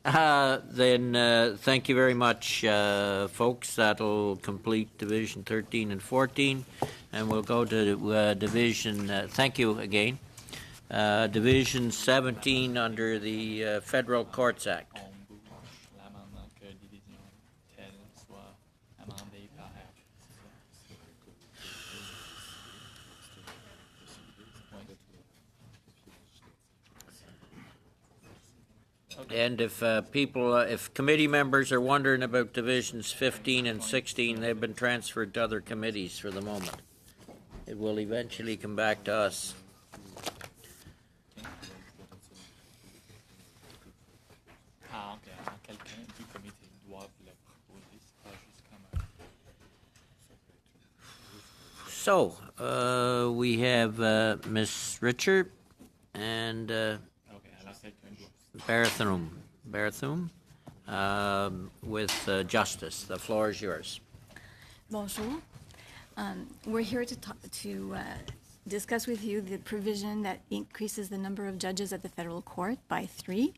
Speaker 1: Then thank you very much, folks. That'll complete Division 13 and 14, and we'll go to Division, thank you again, Division 17 under the Federal Courts Act. And if if committee members are wondering about Divisions 15 and 16, they've been transferred to other committees for the moment. It will eventually come back to us. So, we have Ms. Richard and Barathum with Justice. The floor is yours.
Speaker 11: Bonjour. We're here to discuss with you the provision that increases the number of judges at the federal court by 3.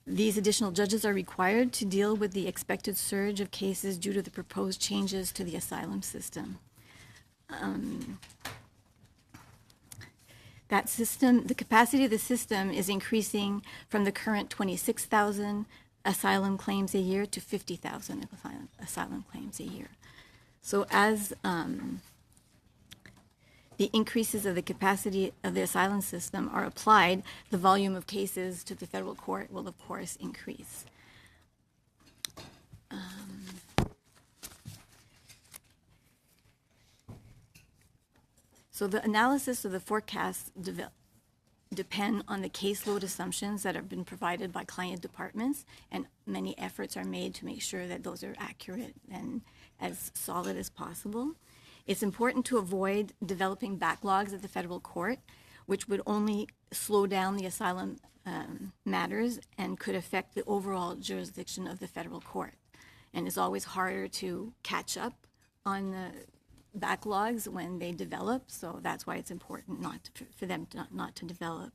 Speaker 11: These additional judges are required to deal with the expected surge of cases due to the proposed changes to the asylum system. That system, the capacity of the system is increasing from the current 26,000 asylum claims a year to 50,000 asylum claims a year. So as the increases of the capacity of the asylum system are applied, the volume of cases to the federal court will, of course, increase. So the analysis of the forecasts depend on the caseload assumptions that have been provided by client departments, and many efforts are made to make sure that those are accurate and as solid as possible. It's important to avoid developing backlogs at the federal court, which would only slow down the asylum matters and could affect the overall jurisdiction of the federal court. And it's always harder to catch up on the backlogs when they develop, so that's why it's important for them not to develop.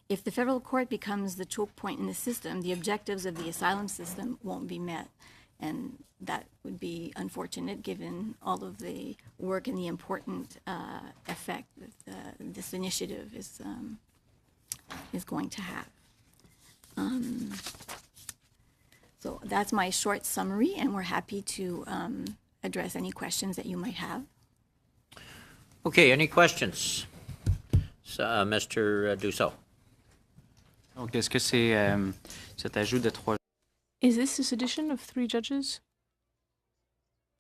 Speaker 11: If the federal court becomes the choke point in the system, the objectives of the asylum system won't be met, and that would be unfortunate given all of the work and the important effect that this initiative is going to have. So that's my short summary, and we're happy to address any questions that you might have.
Speaker 1: Okay, any questions? So, Mr. Dussault.
Speaker 2: Donc, est-ce que c'est cet ajout de 3?
Speaker 12: Is this addition of 3 judges?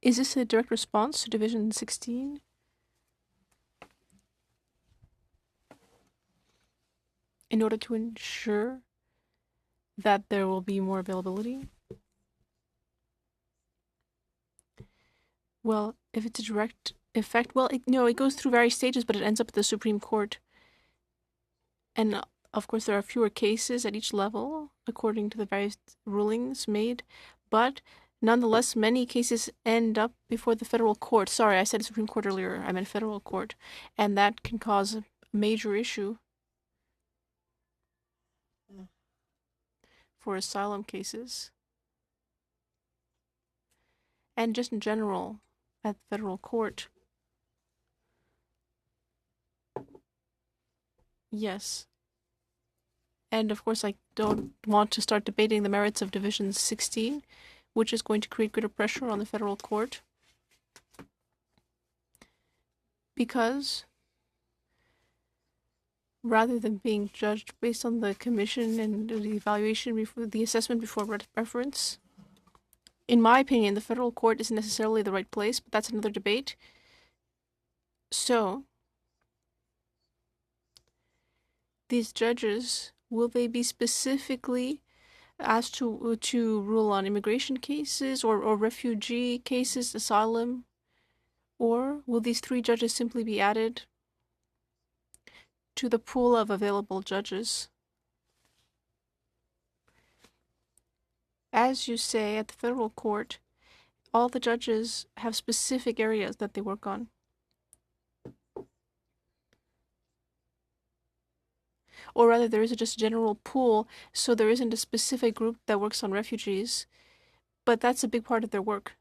Speaker 12: Is this a direct response to Division 16? In order to ensure that there will be more availability? Well, if it's a direct effect, well, it goes through various stages, but it ends up at the Supreme Court. And of course, there are fewer cases at each level, according to the various rulings made. But nonetheless, many cases end up before the federal court. Sorry, I said Supreme Court earlier. I meant federal court. And that can cause a major issue for asylum cases. And just in general, at the federal court. Yes. And of course, I don't want to start debating the merits of Division 16, which is going to create greater pressure on the federal court. Because rather than being judged based on the commission and the evaluation before the assessment before reference, in my opinion, the federal court isn't necessarily the right place, but that's another debate. So, these judges, will they be specifically asked to rule on immigration cases or refugee cases, asylum? Or will these 3 judges simply be added to the pool of available judges? As you say, at the federal court, all the judges have specific areas that they work on. Or rather, there isn't just a general pool, so there isn't a specific group that works on refugees, but that's a big part of their work.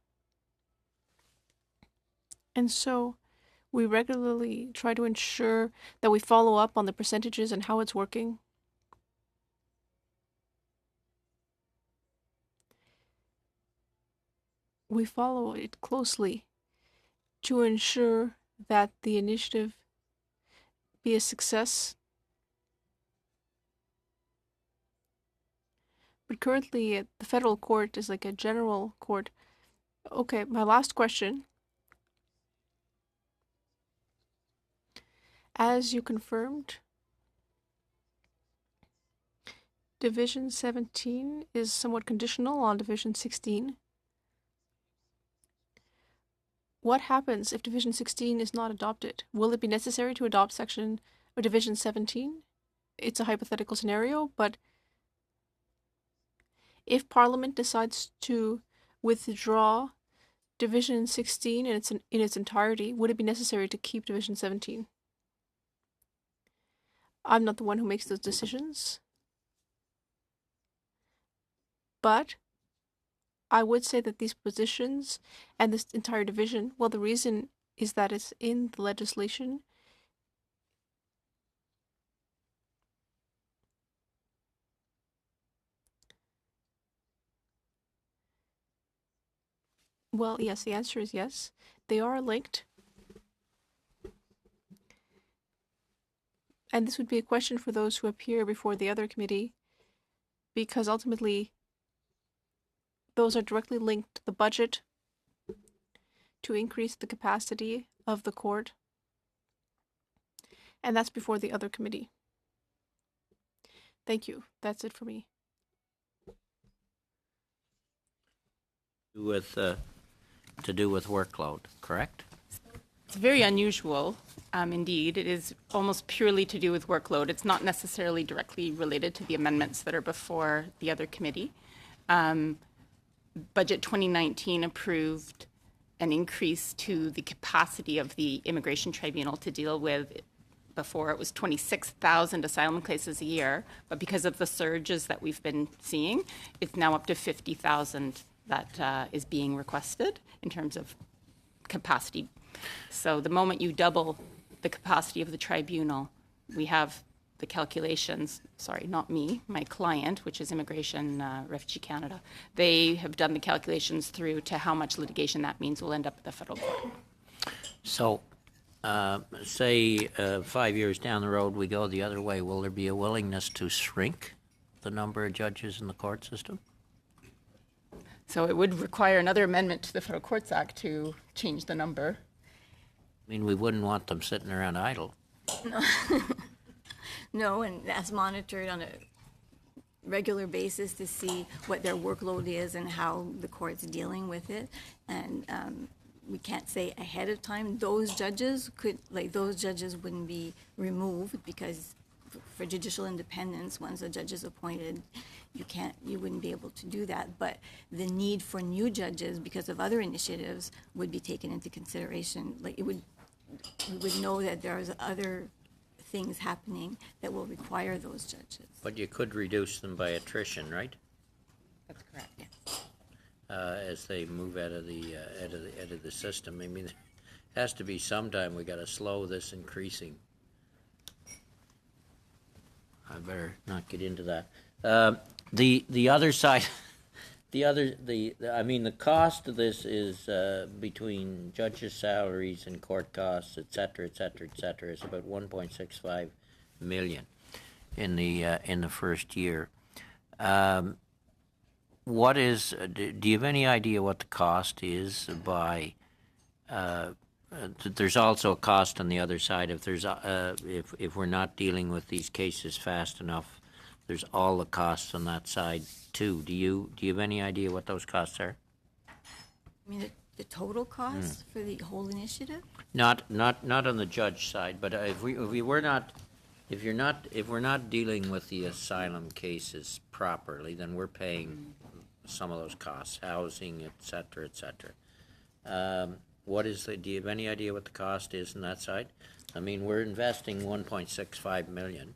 Speaker 12: And so we regularly try to ensure that we follow up on the percentages and how it's working. We follow it closely to ensure that the initiative be a success. But currently, the federal court is like a general court. Okay, my last question. As you confirmed, Division 17 is somewhat conditional on Division 16. What happens if Division 16 is not adopted? Will it be necessary to adopt Section or Division 17? It's a hypothetical scenario, but if Parliament decides to withdraw Division 16 in its entirety, would it be necessary to keep Division 17? I'm not the one who makes those decisions. But I would say that these positions and this entire division, well, the reason is that it's in the legislation. Well, yes, the answer is yes. They are linked. And this would be a question for those who appear before the other committee, because ultimately those are directly linked to the budget to increase the capacity of the court. And that's before the other committee. Thank you. That's it for me.
Speaker 1: To do with workload, correct?
Speaker 13: It's very unusual, indeed. It is almost purely to do with workload. It's not necessarily directly related to the amendments that are before the other committee. Budget 2019 approved an increase to the capacity of the Immigration Tribunal to deal with, before it was 26,000 asylum cases a year, but because of the surges that we've been seeing, it's now up to 50,000 that is being requested in terms of capacity. So the moment you double the capacity of the tribunal, we have the calculations, sorry, not me, my client, which is Immigration Refugee Canada. They have done the calculations through to how much litigation that means will end up at the federal court.
Speaker 1: So, say 5 years down the road we go the other way, will there be a willingness to shrink the number of judges in the court system?
Speaker 13: So it would require another amendment to the Federal Courts Act to change the number.
Speaker 1: I mean, we wouldn't want them sitting around idle.
Speaker 11: No. No, and that's monitored on a regular basis to see what their workload is and how the court's dealing with it. And we can't say ahead of time, those judges wouldn't be removed because for judicial independence, once a judge is appointed, you wouldn't be able to do that. But the need for new judges because of other initiatives would be taken into consideration. We would know that there's other things happening that will require those judges.
Speaker 1: But you could reduce them by attrition, right?
Speaker 11: That's correct. Yeah.
Speaker 1: As they move out of the system. I mean, it has to be sometime we got to slow this increasing. I better not get into that. The other side, I mean, the cost of this is between judges' salaries and court costs, et cetera, et cetera, et cetera. It's about 1.65 million in the first year. What is? Do you have any idea what the cost is by? There's also a cost on the other side. If there's if we're not dealing with these cases fast enough, there's all the costs on that side too. Do you have any idea what those costs are?
Speaker 11: I mean, the total cost for the whole initiative?
Speaker 1: Not on the judge side, but if we're not dealing with the asylum cases properly, then we're paying some of those costs, housing, et cetera, et cetera. Do you have any idea what the cost is on that side? I mean, we're investing 1.65 million.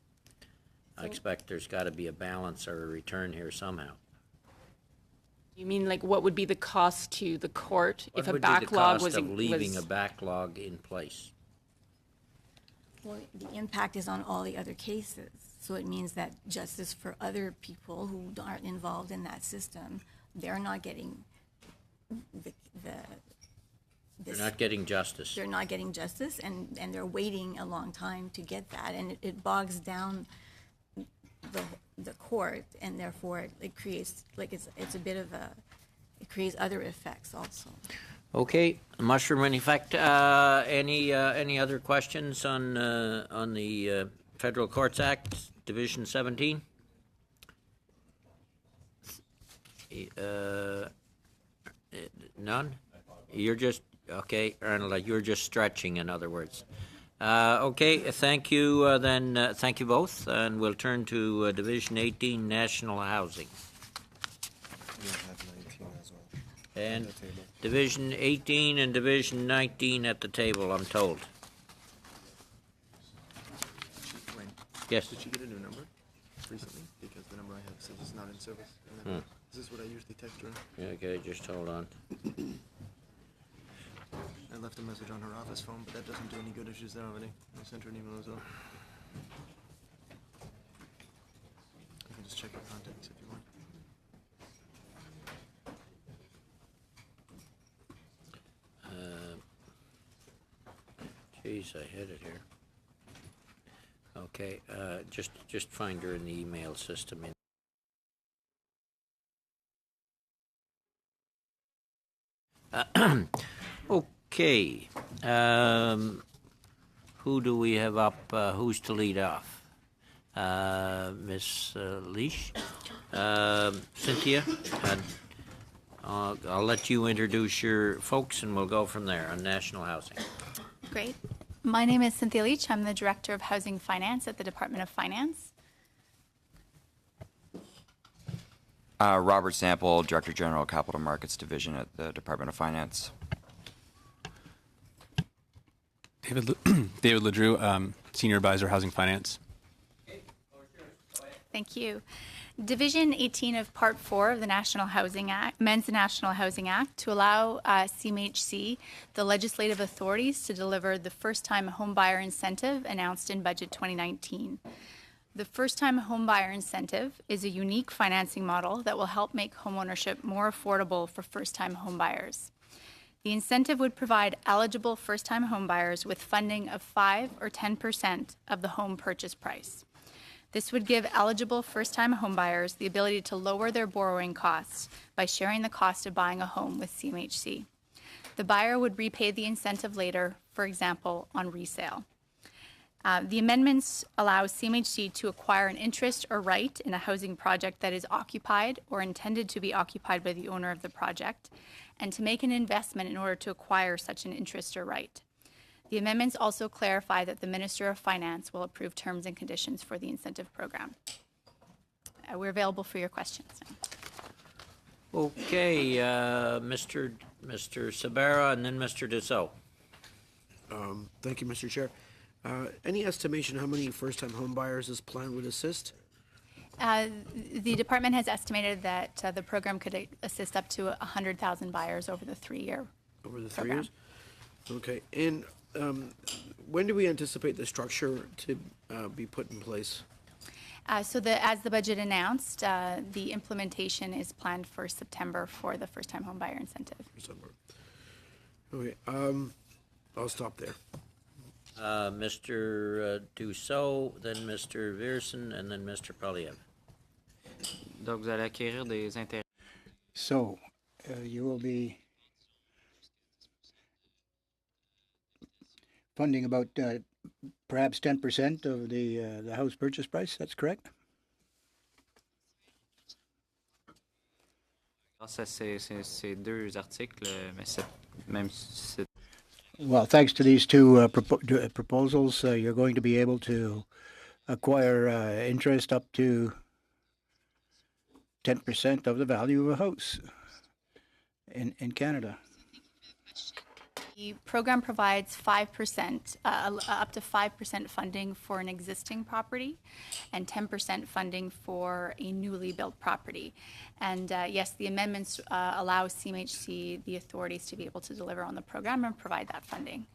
Speaker 1: I expect there's got to be a balance or a return here somehow.
Speaker 17: You mean like what would be the cost to the court if a backlog was?
Speaker 1: What would be the cost of leaving a backlog in place?
Speaker 11: Well, the impact is on all the other cases. So it means that justice for other people who aren't involved in that system, they're not getting
Speaker 1: They're not getting justice.
Speaker 11: They're not getting justice, and they're waiting a long time to get that, and it bogs down the court, and therefore it creates it's a bit of it creates other effects also.
Speaker 1: Okay, Mushroom Manufacturer. Any other questions on the Federal Courts Act, Division 17? None? You're just okay, Arnold. You're just stretching, in other words. Okay, thank you. Thank you both, and we'll turn to Division 18, National Housing. And Division 18 and Division 19 at the table, I'm told. Yes.
Speaker 18: Did you get a new number recently? Because the number I have says it's not in service. This is what I usually text her.
Speaker 1: Yeah, okay, just hold on.
Speaker 18: I left a message on her office phone, but that doesn't do any good if she's there already. I sent her an email as well. You can just check your contacts if you want.
Speaker 1: Geez, I had it here. Okay, just find her in the email system. Okay, who do we have up? Who's to lead off? Miss Leash, Cynthia, and I'll let you introduce your folks, and we'll go from there on national housing.
Speaker 23: Great. My name is Cynthia Leach. I'm the Director of Housing Finance at the Department of Finance.
Speaker 24: Robert Sample, Director General Capital Markets Division at the Department of Finance.
Speaker 25: David LeDrew, Senior Advisor, Housing Finance.
Speaker 23: Thank you. Division 18 of Part 4 of the National Housing Act amends the National Housing Act to allow CMHC the legislative authorities to deliver the first-time homebuyer incentive announced in Budget 2019. The first-time homebuyer incentive is a unique financing model that will help make homeownership more affordable for first-time homebuyers. The incentive would provide eligible first-time homebuyers with funding of 5 or 10% of the home purchase price. This would give eligible first-time homebuyers the ability to lower their borrowing costs by sharing the cost of buying a home with CMHC. The buyer would repay the incentive later, for example, on resale. The amendments allow CMHC to acquire an interest or right in a housing project that is occupied or intended to be occupied by the owner of the project, and to make an investment in order to acquire such an interest or right. The amendments also clarify that the Minister of Finance will approve terms and conditions for the incentive program. We're available for your questions.
Speaker 1: Okay, Mr. Sabara and then Mr. Dussault.
Speaker 18: Thank you, Mr. Chair. Any estimation how many first-time home buyers this plan would assist?
Speaker 23: The department has estimated that the program could assist up to 100,000 buyers over the 3-year
Speaker 18: Over the 3
Speaker 23: program.
Speaker 18: years? Okay, and when do we anticipate the structure to be put in place?
Speaker 23: So as the budget announced, the implementation is planned for September for the first-time home buyer incentive.
Speaker 18: September. Okay, I'll stop there.
Speaker 1: Mr. Dussault, then Mr. Viersen, and then Mr. Polyev.
Speaker 2: Donc, vous allez acquérir des intérêts.
Speaker 3: So, you will be funding about perhaps 10% of the house purchase price, that's correct?
Speaker 2: Grâce à ces deux articles, mais même si c'est
Speaker 3: Well, thanks to these two proposals, you're going to be able to acquire interest up to 10% of the value of a house in Canada.
Speaker 23: The program provides 5%, up to 5% funding for an existing property and 10% funding for a newly built property. And yes, the amendments allow CMHC the authorities to be able to deliver on the program and provide that funding.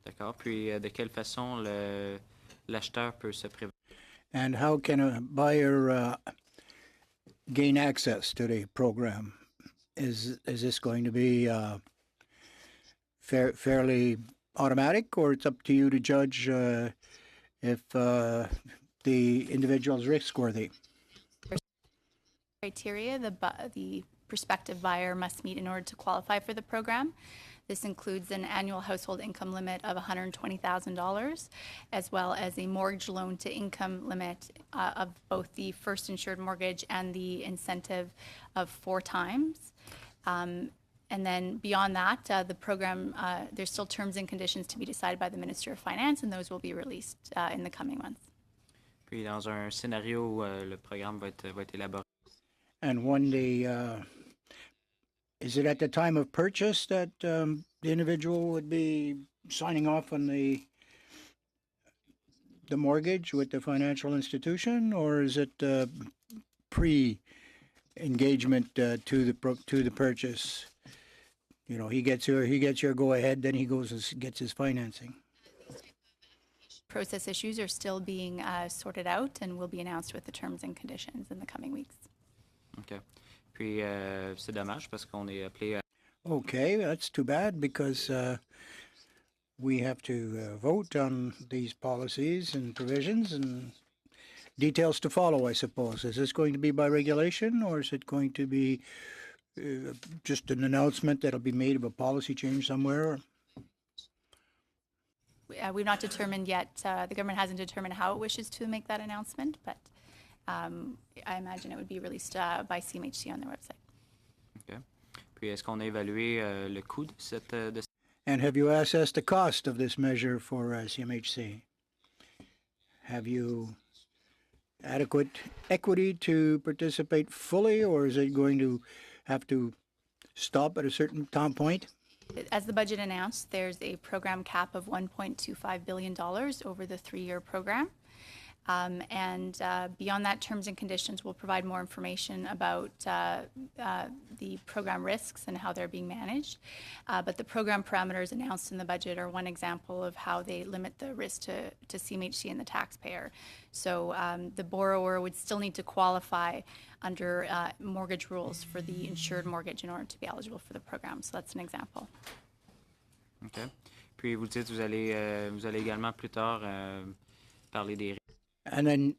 Speaker 2: D'accord. Puis, de quelle façon l'acheteur peut se prévoir?
Speaker 3: And how can a buyer gain access to the program? Is this going to be fairly automatic, or it's up to you to judge if the individual is risk-worthy?
Speaker 23: Criteria the prospective buyer must meet in order to qualify for the program. This includes an annual household income limit of $120,000, as well as a mortgage loan to income limit of both the first insured mortgage and the incentive of 4 times. And then beyond that, the program, there's still terms and conditions to be decided by the Minister of Finance, and those will be released in the coming months.
Speaker 2: Puis, dans un scénario où le programme va être élaboré.
Speaker 3: And when is it at the time of purchase that the individual would be signing off on the mortgage with the financial institution, or is it pre-engagement to the purchase? You know, he gets your go ahead, then he goes and gets his financing.
Speaker 23: Process issues are still being sorted out and will be announced with the terms and conditions in the coming weeks.
Speaker 2: OK. Puis, c'est dommage parce qu'on est appelé à...
Speaker 3: Okay, that's too bad because we have to vote on these policies and provisions and details to follow, I suppose. Is this going to be by regulation, or is it going to be just an announcement that'll be made of a policy change somewhere?
Speaker 23: We've not determined yet. The government hasn't determined how it wishes to make that announcement, but I imagine it would be released by CMHC on their website.
Speaker 2: OK. Puis, est-ce qu'on a évalué le coût de cette...
Speaker 3: And have you assessed the cost of this measure for CMHC? Have you adequate equity to participate fully, or is it going to have to stop at a certain time point?
Speaker 23: As the budget announced, there's a program cap of $1.25 billion over the 3-year program. And beyond that, terms and conditions will provide more information about the program risks and how they're being managed. But the program parameters announced in the budget are one example of how they limit the risk to CMHC and the taxpayer. So the borrower would still need to qualify under mortgage rules for the insured mortgage in order to be eligible for the program. So that's an example.
Speaker 2: OK. Puis, vous dites, vous allez également plus tard parler des...
Speaker 3: And then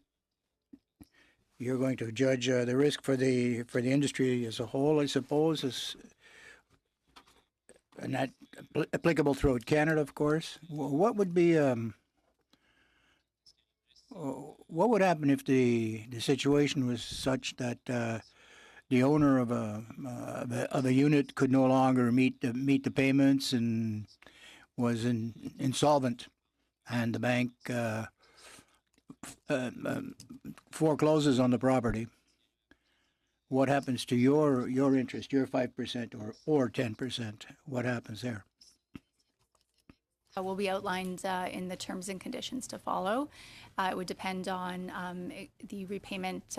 Speaker 3: you're going to judge the risk for the industry as a whole, I suppose, and that applicable throughout Canada, of course. What would be what would happen if the situation was such that the owner of a unit could no longer meet the payments and was insolvent, and the bank forecloses on the property? What happens to your interest, your 5% or 10%? What happens there?
Speaker 23: Will be outlined in the terms and conditions to follow. It would depend on the repayment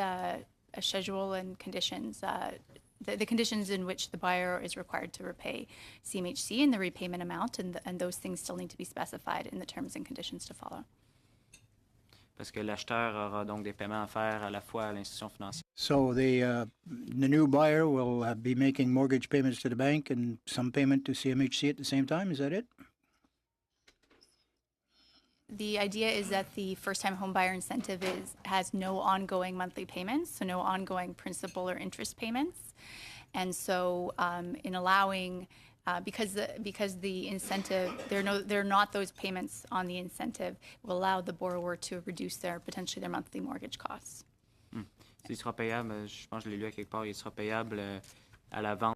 Speaker 23: schedule and conditions, the conditions in which the buyer is required to repay CMHC and the repayment amount, and those things still need to be specified in the terms and conditions to follow.
Speaker 2: Parce que l'acheteur aura donc des paiements à faire à la fois à l'institution financière.
Speaker 3: So the new buyer will be making mortgage payments to the bank and some payment to CMHC at the same time. Is that it?
Speaker 23: The idea is that the first-time homebuyer incentive has no ongoing monthly payments, so no ongoing principal or interest payments, and so in allowing because the incentive there are not those payments on the incentive, will allow the borrower to reduce potentially their monthly mortgage costs.
Speaker 2: Il sera payable, je pense que je l'ai lu à quelque part, il sera payable à la vente.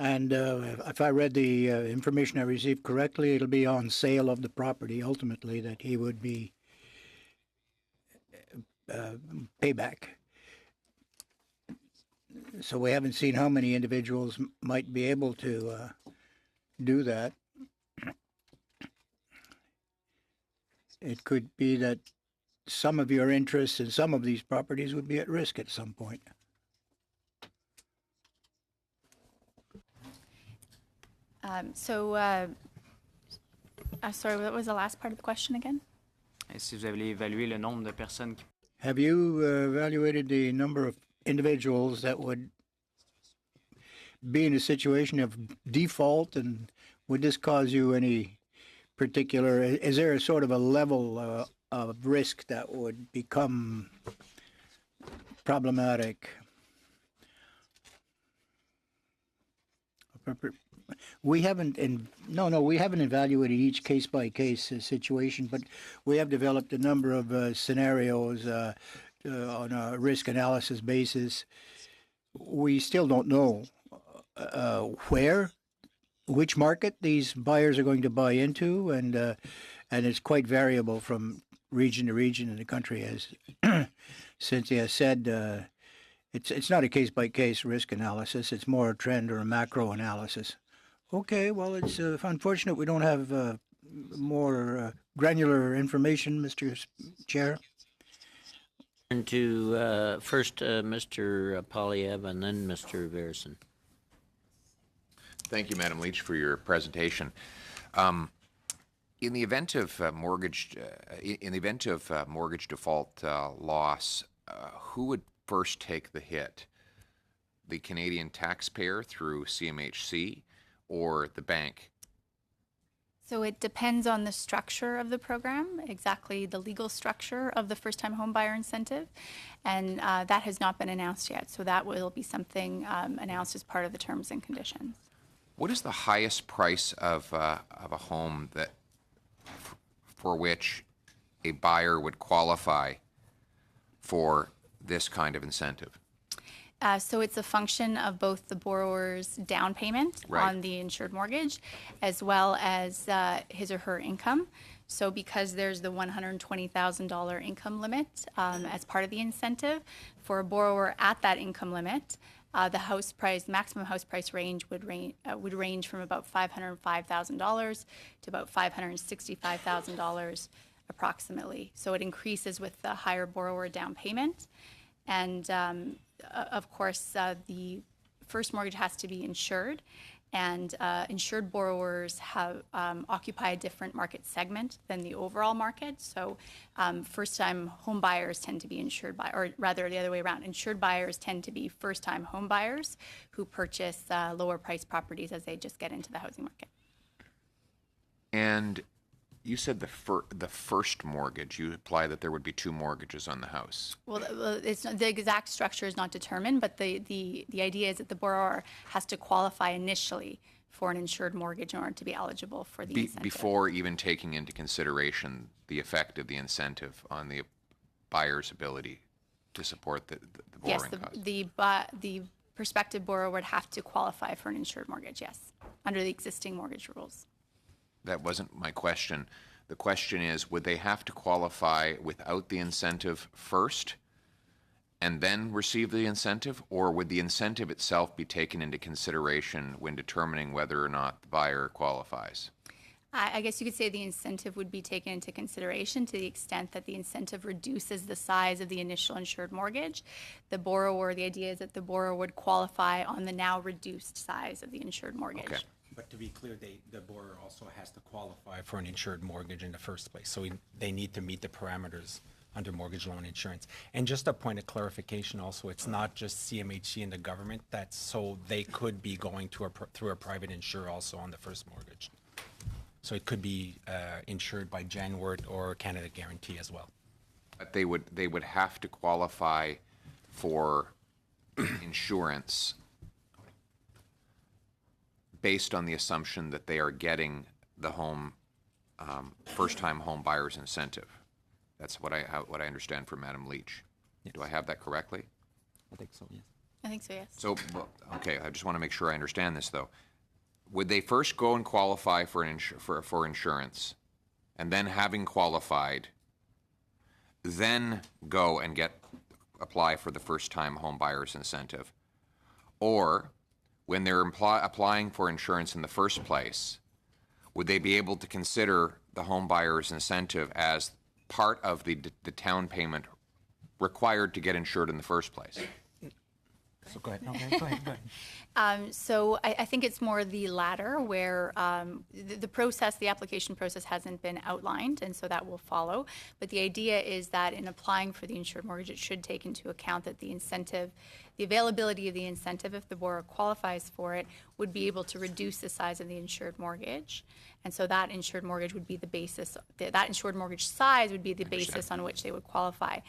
Speaker 3: And if I read the information I received correctly, it'll be on sale of the property ultimately that he would be payback. So we haven't seen how many individuals might be able to do that. It could be that some of your interests in some of these properties would be at risk at some point.
Speaker 23: Sorry, what was the last part of the question again?
Speaker 2: Et si vous avez évalué le nombre de personnes qui...
Speaker 3: Have you evaluated the number of individuals that would be in a situation of default, and would this cause you any particular, is there a sort of a level of risk that would become problematic? We haven't evaluated each case-by-case situation, but we have developed a number of scenarios on a risk analysis basis. We still don't know which market these buyers are going to buy into, and it's quite variable from region to region in the country, as Cynthia said. It's not a case-by-case risk analysis. It's more a trend or a macro analysis. Okay, well, it's unfortunate we don't have more granular information, Mr. Chair.
Speaker 1: Turn to first Mr. Polyev and then Mr. Verson.
Speaker 4: Thank you, Madam Leach, for your presentation. In the event of mortgage default loss, who would first take the hit? The Canadian taxpayer through CMHC or the bank?
Speaker 23: So it depends on the structure of the program, exactly the legal structure of the first-time homebuyer incentive, and that has not been announced yet. So that will be something announced as part of the terms and conditions.
Speaker 4: What is the highest price of a home that for which a buyer would qualify for this kind of incentive?
Speaker 23: So it's a function of both the borrower's down payment on the insured mortgage as well as his or her income. So because there's the $120,000 income limit as part of the incentive, for a borrower at that income limit, the maximum house price range would range from about $505,000 to about $565,000 approximately. So it increases with the higher borrower down payment. And of course, the first mortgage has to be insured, and insured borrowers have occupy a different market segment than the overall market. So first-time home buyers tend to be insured by, or rather the other way around, insured buyers tend to be first-time home buyers who purchase lower-priced properties as they just get into the housing market.
Speaker 4: And you said the first mortgage, you imply that there would be two mortgages on the house.
Speaker 23: Well, it's not, the exact structure is not determined, but the idea is that the borrower has to qualify initially for an insured mortgage in order to be eligible for the incentive.
Speaker 4: Before even taking into consideration the effect of the incentive on the buyer's ability to support the borrowing costs.
Speaker 23: The prospective borrower would have to qualify for an insured mortgage, yes, under the existing mortgage rules.
Speaker 4: That wasn't my question. The question is, would they have to qualify without the incentive first and then receive the incentive, or would the incentive itself be taken into consideration when determining whether or not the buyer qualifies?
Speaker 23: I guess you could say the incentive would be taken into consideration to the extent that the incentive reduces the size of the initial insured mortgage. The idea is that the borrower would qualify on the now reduced size of the insured mortgage.
Speaker 4: Okay.
Speaker 9: But to be clear, the borrower also has to qualify for an insured mortgage in the first place. So they need to meet the parameters under mortgage loan insurance. And just a point of clarification also, it's not just CMHC and the government, so they could be going through a private insurer also on the first mortgage. So it could be insured by Genworth or Canada Guarantee as well.
Speaker 4: But they would have to qualify for insurance based on the assumption that they are getting the first-time home buyer's incentive. That's what I understand from Madam Leach. Yes. Do I have that correctly?
Speaker 9: I think so, yes.
Speaker 23: I think so, yes.
Speaker 4: So, okay, I just want to make sure I understand this, though. Would they first go and qualify for insurance, and then having qualified, then go and apply for the first-time home buyer's incentive? Or, when they're applying for insurance in the first place, would they be able to consider the home buyer's incentive as part of the down payment required to get insured in the first place?
Speaker 9: So go ahead. Okay, go ahead.
Speaker 23: So I think it's more the latter, where the application process hasn't been outlined, and so that will follow. But the idea is that in applying for the insured mortgage, it should take into account that the availability of the incentive, if the borrower qualifies for it, would be able to reduce the size of the insured mortgage. And so that insured mortgage would be the basis, that insured mortgage size would be the basis on which they would qualify.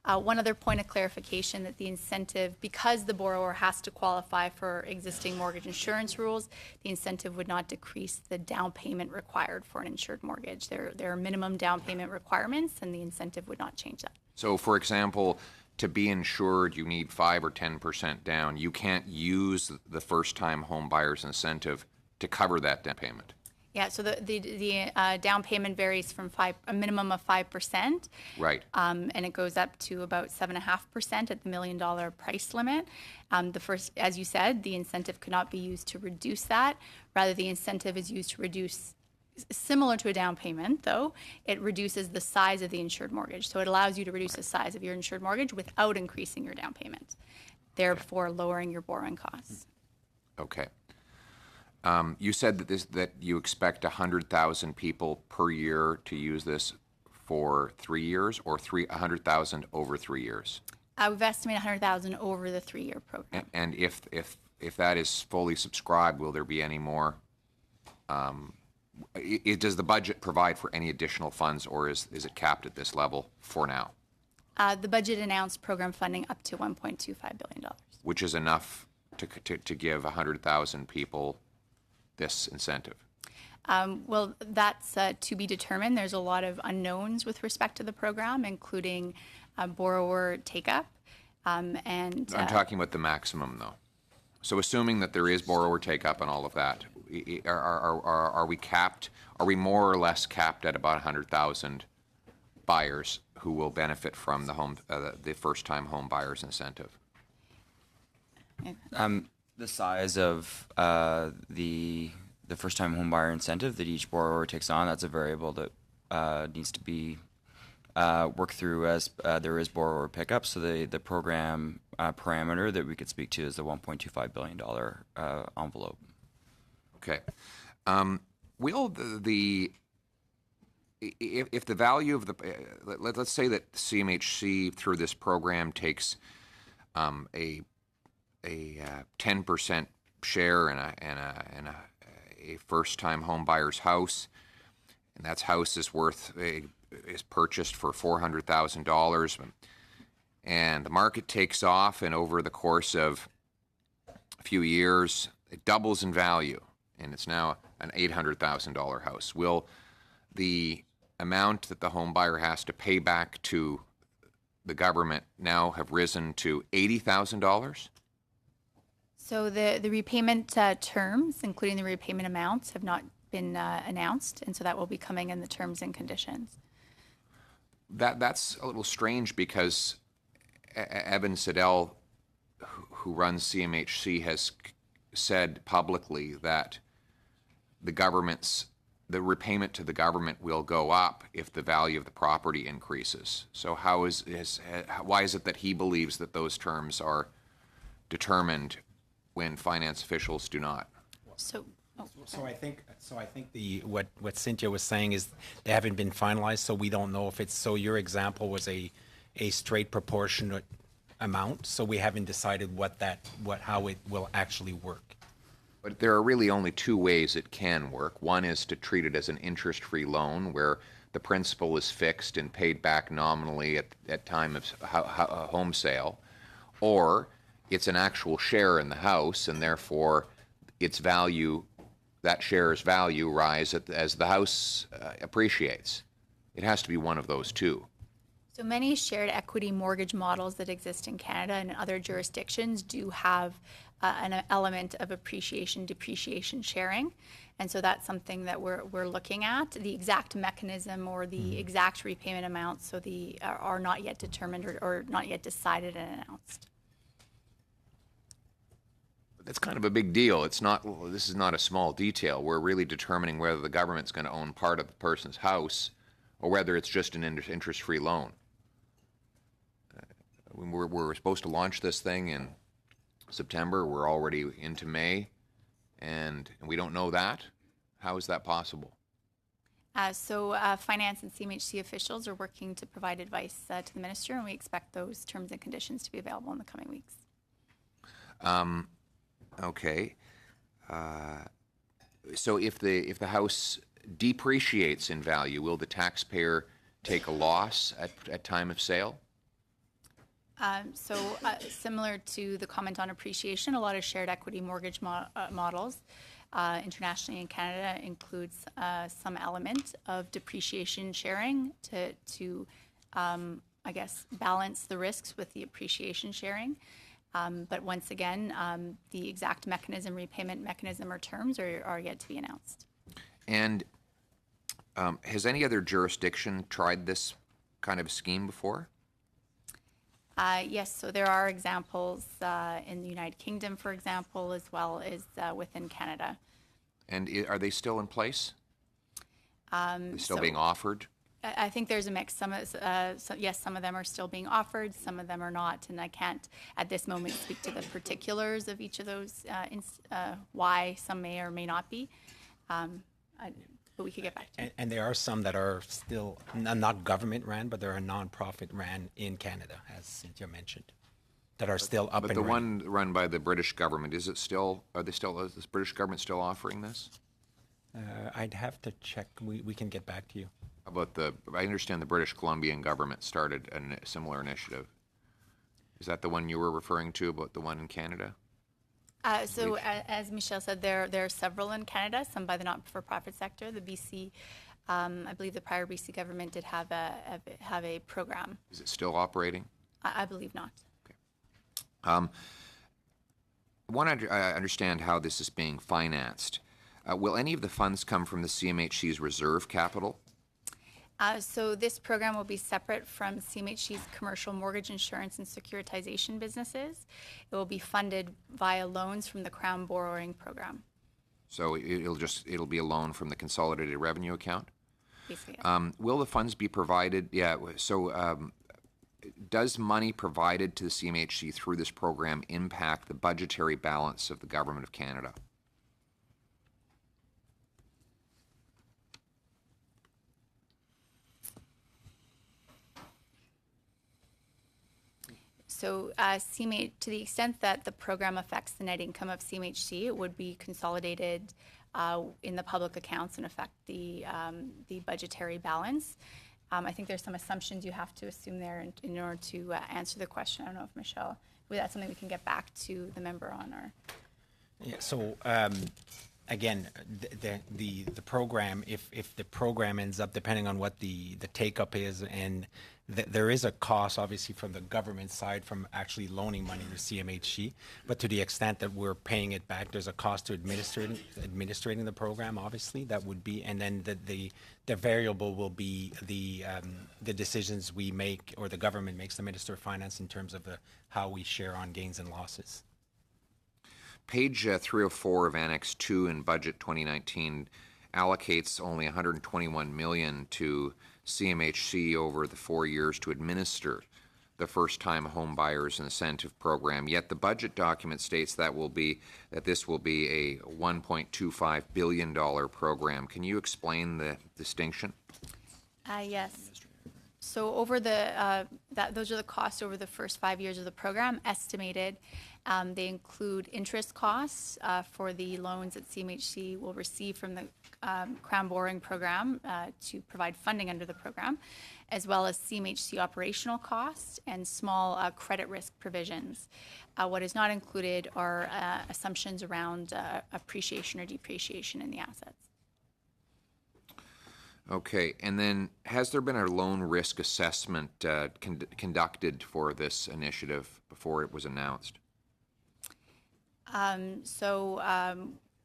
Speaker 23: One other point of clarification, that the incentive, because the borrower has to qualify for existing mortgage insurance rules, the incentive would not decrease the down payment required for an insured mortgage. There are minimum down payment requirements, and the incentive would not change that.
Speaker 4: So, for example, to be insured, you need 5 or 10% down. You can't use the first-time home buyer's incentive to cover that down payment.
Speaker 23: Yeah, so the down payment varies from a minimum of 5%.
Speaker 4: Right.
Speaker 23: And it goes up to about 7.5% at the $1 million price limit. As you said, the incentive could not be used to reduce that. Rather, the incentive is used to reduce, similar to a down payment, though, it reduces the size of the insured mortgage. So it allows you to reduce the size of your insured mortgage without increasing your down payment, therefore lowering your borrowing costs.
Speaker 4: Okay. You said that you expect 100,000 people per year to use this for 3 years, or 100,000 over 3 years?
Speaker 23: We've estimated 100,000 over the 3-year program.
Speaker 4: And if that is fully subscribed, will there be any more? Does the budget provide for any additional funds, or is it capped at this level for now?
Speaker 23: The budget announced program funding up to $1.25 billion.
Speaker 4: Which is enough to give 100,000 people this incentive?
Speaker 23: Well, that's to be determined. There's a lot of unknowns with respect to the program, including borrower take-up. And
Speaker 4: I'm talking about the maximum, though. So assuming that there is borrower take-up and all of that, are we capped? Are we more or less capped at about 100,000 buyers who will benefit from the first-time home buyer's incentive?
Speaker 24: The size of the first-time home buyer incentive that each borrower takes on, that's a variable that needs to be worked through as there is borrower pickup. So the program parameter that we could speak to is the $1.25 billion envelope.
Speaker 4: Okay. Will if the value of let's say that CMHC through this program takes a 10% share in a first-time home buyer's house, and that house is purchased for $400,000, and the market takes off, and over the course of a few years, it doubles in value, and it's now an $800,000 house. Will the amount that the home buyer has to pay back to the government now have risen to $80,000?
Speaker 23: So the repayment terms, including the repayment amounts, have not been announced, and so that will be coming in the terms and conditions.
Speaker 4: That's a little strange because Evan Siddell, who runs CMHC, has said publicly that the repayment to the government will go up if the value of the property increases. So why is it that he believes that those terms are determined when finance officials do not?
Speaker 23: So
Speaker 9: I think what Cynthia was saying is they haven't been finalized, so we don't know if it's, so your example was a straight proportionate amount, so we haven't decided how it will actually work.
Speaker 4: But there are really only two ways it can work. One is to treat it as an interest-free loan where the principal is fixed and paid back nominally at time of home sale, or it's an actual share in the house, and therefore its value, that share's value, rise as the house appreciates. It has to be one of those two.
Speaker 23: So many shared equity mortgage models that exist in Canada and in other jurisdictions do have an element of appreciation, depreciation sharing. And so that's something that we're looking at. The exact mechanism or the exact repayment amounts are not yet determined or not yet decided and announced.
Speaker 4: That's kind of a big deal. This is not a small detail. We're really determining whether the government's going to own part of the person's house or whether it's just an interest-free loan. We're supposed to launch this thing in September. We're already into May, and we don't know that. How is that possible?
Speaker 23: So finance and CMHC officials are working to provide advice to the minister, and we expect those terms and conditions to be available in the coming weeks.
Speaker 4: Okay. So if the house depreciates in value, will the taxpayer take a loss at time of sale?
Speaker 23: Similar to the comment on appreciation, a lot of shared equity mortgage models internationally in Canada includes some element of depreciation sharing to I guess, balance the risks with the appreciation sharing. But once again, the exact mechanism, repayment mechanism or terms are yet to be announced.
Speaker 4: And has any other jurisdiction tried this kind of scheme before?
Speaker 23: Yes, so there are examples in the United Kingdom, for example, as well as within Canada.
Speaker 4: And are they still in place? Are they still being offered?
Speaker 23: I think there's a mix. Yes, some of them are still being offered, some of them are not, and I can't at this moment speak to the particulars of each of those, why some may or may not be, but we could get back to you.
Speaker 9: And there are some that are still not government ran, but they're a non-profit ran in Canada, as Cynthia mentioned, that are still up and running.
Speaker 4: But the one run by the British government, is the British government still offering this?
Speaker 9: I'd have to check. We can get back to you.
Speaker 4: I understand the British Columbian government started a similar initiative. Is that the one you were referring to, about the one in Canada?
Speaker 23: As Michelle said, there are several in Canada, some by the not-for-profit sector. The BC, I believe the prior BC government did have a program.
Speaker 4: Is it still operating?
Speaker 23: I believe not.
Speaker 4: Okay. I want to understand how this is being financed. Will any of the funds come from the CMHC's reserve capital?
Speaker 23: So this program will be separate from CMHC's commercial mortgage insurance and securitization businesses. It will be funded via loans from the Crown Borrowing Program.
Speaker 4: So it'll be a loan from the consolidated revenue account?
Speaker 23: Basically, yes.
Speaker 4: Will the funds be provided? Yeah. So does money provided to the CMHC through this program impact the budgetary balance of the Government of Canada?
Speaker 23: So to the extent that the program affects the net income of CMHC, it would be consolidated in the public accounts and affect the budgetary balance. I think there's some assumptions you have to assume there in order to answer the question. I don't know if Michelle, that's something we can get back to the member on.
Speaker 9: Yeah, so again, the program, if the program ends up, depending on what the take-up is, and there is a cost, obviously, from the government side from actually loaning money to CMHC, but to the extent that we're paying it back, there's a cost to administrating the program, obviously, that would be, and then the variable will be the decisions we make, or the government makes, the Minister of Finance, in terms of how we share on gains and losses.
Speaker 4: Page 304 of Annex 2 in Budget 2019 allocates only $121 million to CMHC over the 4 years to administer the first-time home buyers incentive program. Yet the budget document states that this will be a $1.25 billion program. Can you explain the distinction?
Speaker 23: Yes. So over those are the costs over the first 5 years of the program, estimated. They include interest costs for the loans that CMHC will receive from the Crown Borrowing Program to provide funding under the program, as well as CMHC operational costs and small credit risk provisions. What is not included are assumptions around appreciation or depreciation in the assets.
Speaker 4: Okay, and then has there been a loan risk assessment conducted for this initiative before it was announced?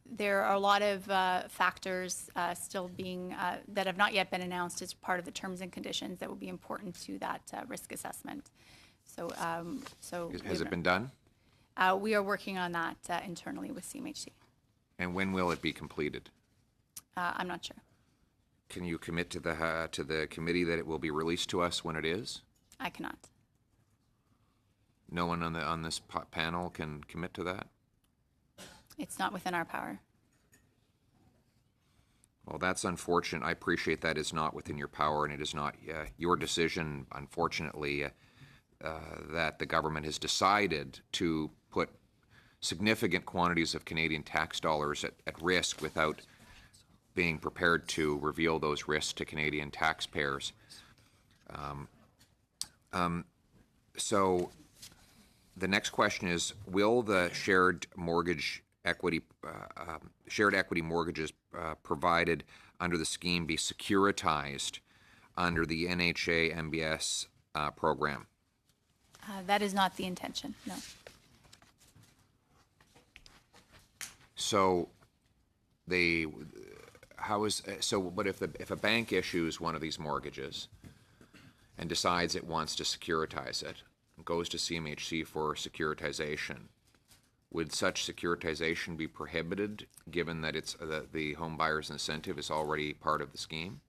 Speaker 23: There are a lot of factors still being that have not yet been announced as part of the terms and conditions that will be important to that risk assessment.
Speaker 4: Has it been done?
Speaker 23: We are working on that internally with CMHC.
Speaker 4: And when will it be completed?
Speaker 23: I'm not sure.
Speaker 4: Can you commit to the committee that it will be released to us when it is?
Speaker 23: I cannot.
Speaker 4: No one on this panel can commit to that?
Speaker 23: It's not within our power.
Speaker 4: Well, that's unfortunate. I appreciate that is not within your power, and it is not your decision, unfortunately, that the government has decided to put significant quantities of Canadian tax dollars at risk without being prepared to reveal those risks to Canadian taxpayers. So the next question is, will the shared equity mortgages provided under the scheme be securitized under the NHA MBS program?
Speaker 23: That is not the intention, no.
Speaker 4: So but if a bank issues one of these mortgages and decides it wants to securitize it, and goes to CMHC for securitization, would such securitization be prohibited, given that the home buyer's incentive is already part of the scheme?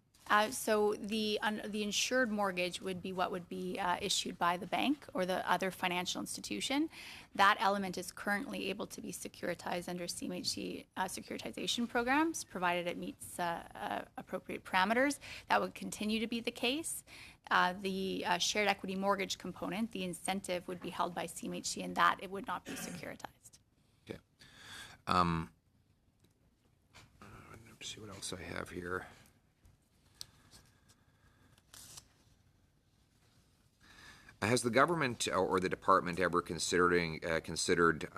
Speaker 23: So the insured mortgage would be what would be issued by the bank or the other financial institution. That element is currently able to be securitized under CMHC securitization programs, provided it meets appropriate parameters. That would continue to be the case. The shared equity mortgage component, the incentive, would be held by CMHC, and that it would not be securitized.
Speaker 4: Okay. Let's see what else I have here. Has the government or the department ever considered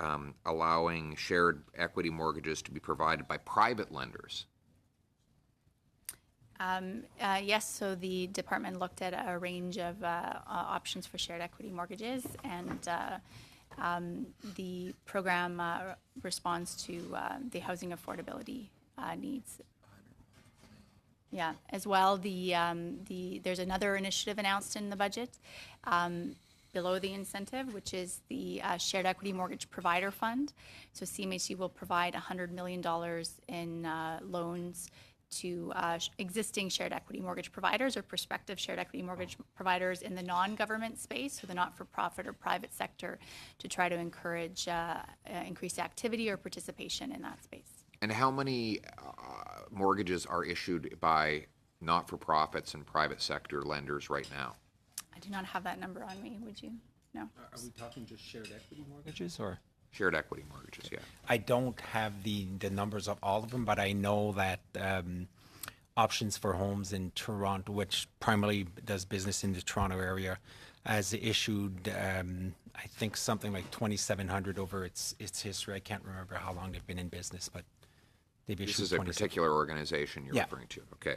Speaker 4: allowing shared equity mortgages to be provided by private lenders?
Speaker 23: Yes, so the department looked at a range of options for shared equity mortgages, and the program responds to the housing affordability needs. Yeah, as well, there's another initiative announced in the budget below the incentive, which is the Shared Equity Mortgage Provider Fund. So CMHC will provide $100 million in loans to existing shared equity mortgage providers or prospective shared equity mortgage providers in the non-government space, so the not-for-profit or private sector, to try to encourage increased activity or participation in that space.
Speaker 4: And how many mortgages are issued by not-for-profits and private sector lenders right now?
Speaker 23: I do not have that number on me. Would you? No.
Speaker 9: Are we talking just shared equity mortgages, or?
Speaker 4: Shared equity mortgages, yeah.
Speaker 9: I don't have the numbers of all of them, but I know that Options for Homes in Toronto, which primarily does business in the Toronto area, has issued, I think, something like 2,700 over its history. I can't remember how long they've been in business, but They've
Speaker 4: This
Speaker 9: issued
Speaker 4: is a
Speaker 9: 26.
Speaker 4: particular organization you're
Speaker 9: Yeah.
Speaker 4: referring to. Okay.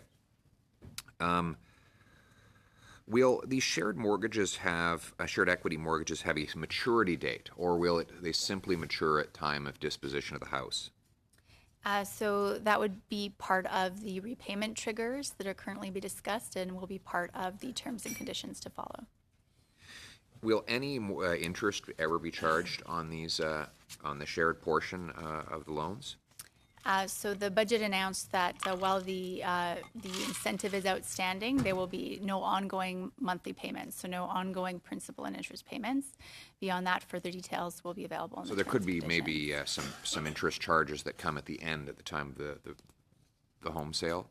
Speaker 4: Will these shared mortgages have, shared equity mortgages have a maturity date, or will they simply mature at time of disposition of the house?
Speaker 23: So that would be part of the repayment triggers that are currently being discussed and will be part of the terms and conditions to follow.
Speaker 4: Will any interest ever be charged on these, on the shared portion of the loans?
Speaker 23: So the budget announced that while the incentive is outstanding, there will be no ongoing monthly payments, so no ongoing principal and interest payments. Beyond that, further details will be available. In
Speaker 4: So
Speaker 23: the
Speaker 4: there could
Speaker 23: terms
Speaker 4: be
Speaker 23: and
Speaker 4: maybe some interest charges that come at the end, at the time of the home sale?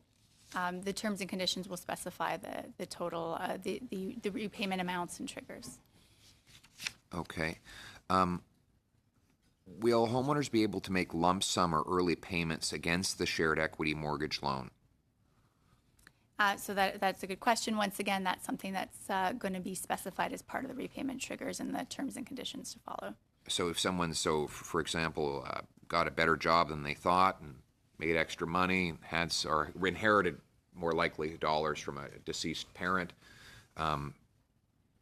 Speaker 23: The terms and conditions will specify the total, the repayment amounts and triggers.
Speaker 4: Okay. Will homeowners be able to make lump sum or early payments against the shared equity mortgage loan?
Speaker 23: So that's a good question. Once again, that's something that's going to be specified as part of the repayment triggers and the terms and conditions to follow.
Speaker 4: So if someone, for example, got a better job than they thought and made extra money, or inherited more likely dollars from a deceased parent,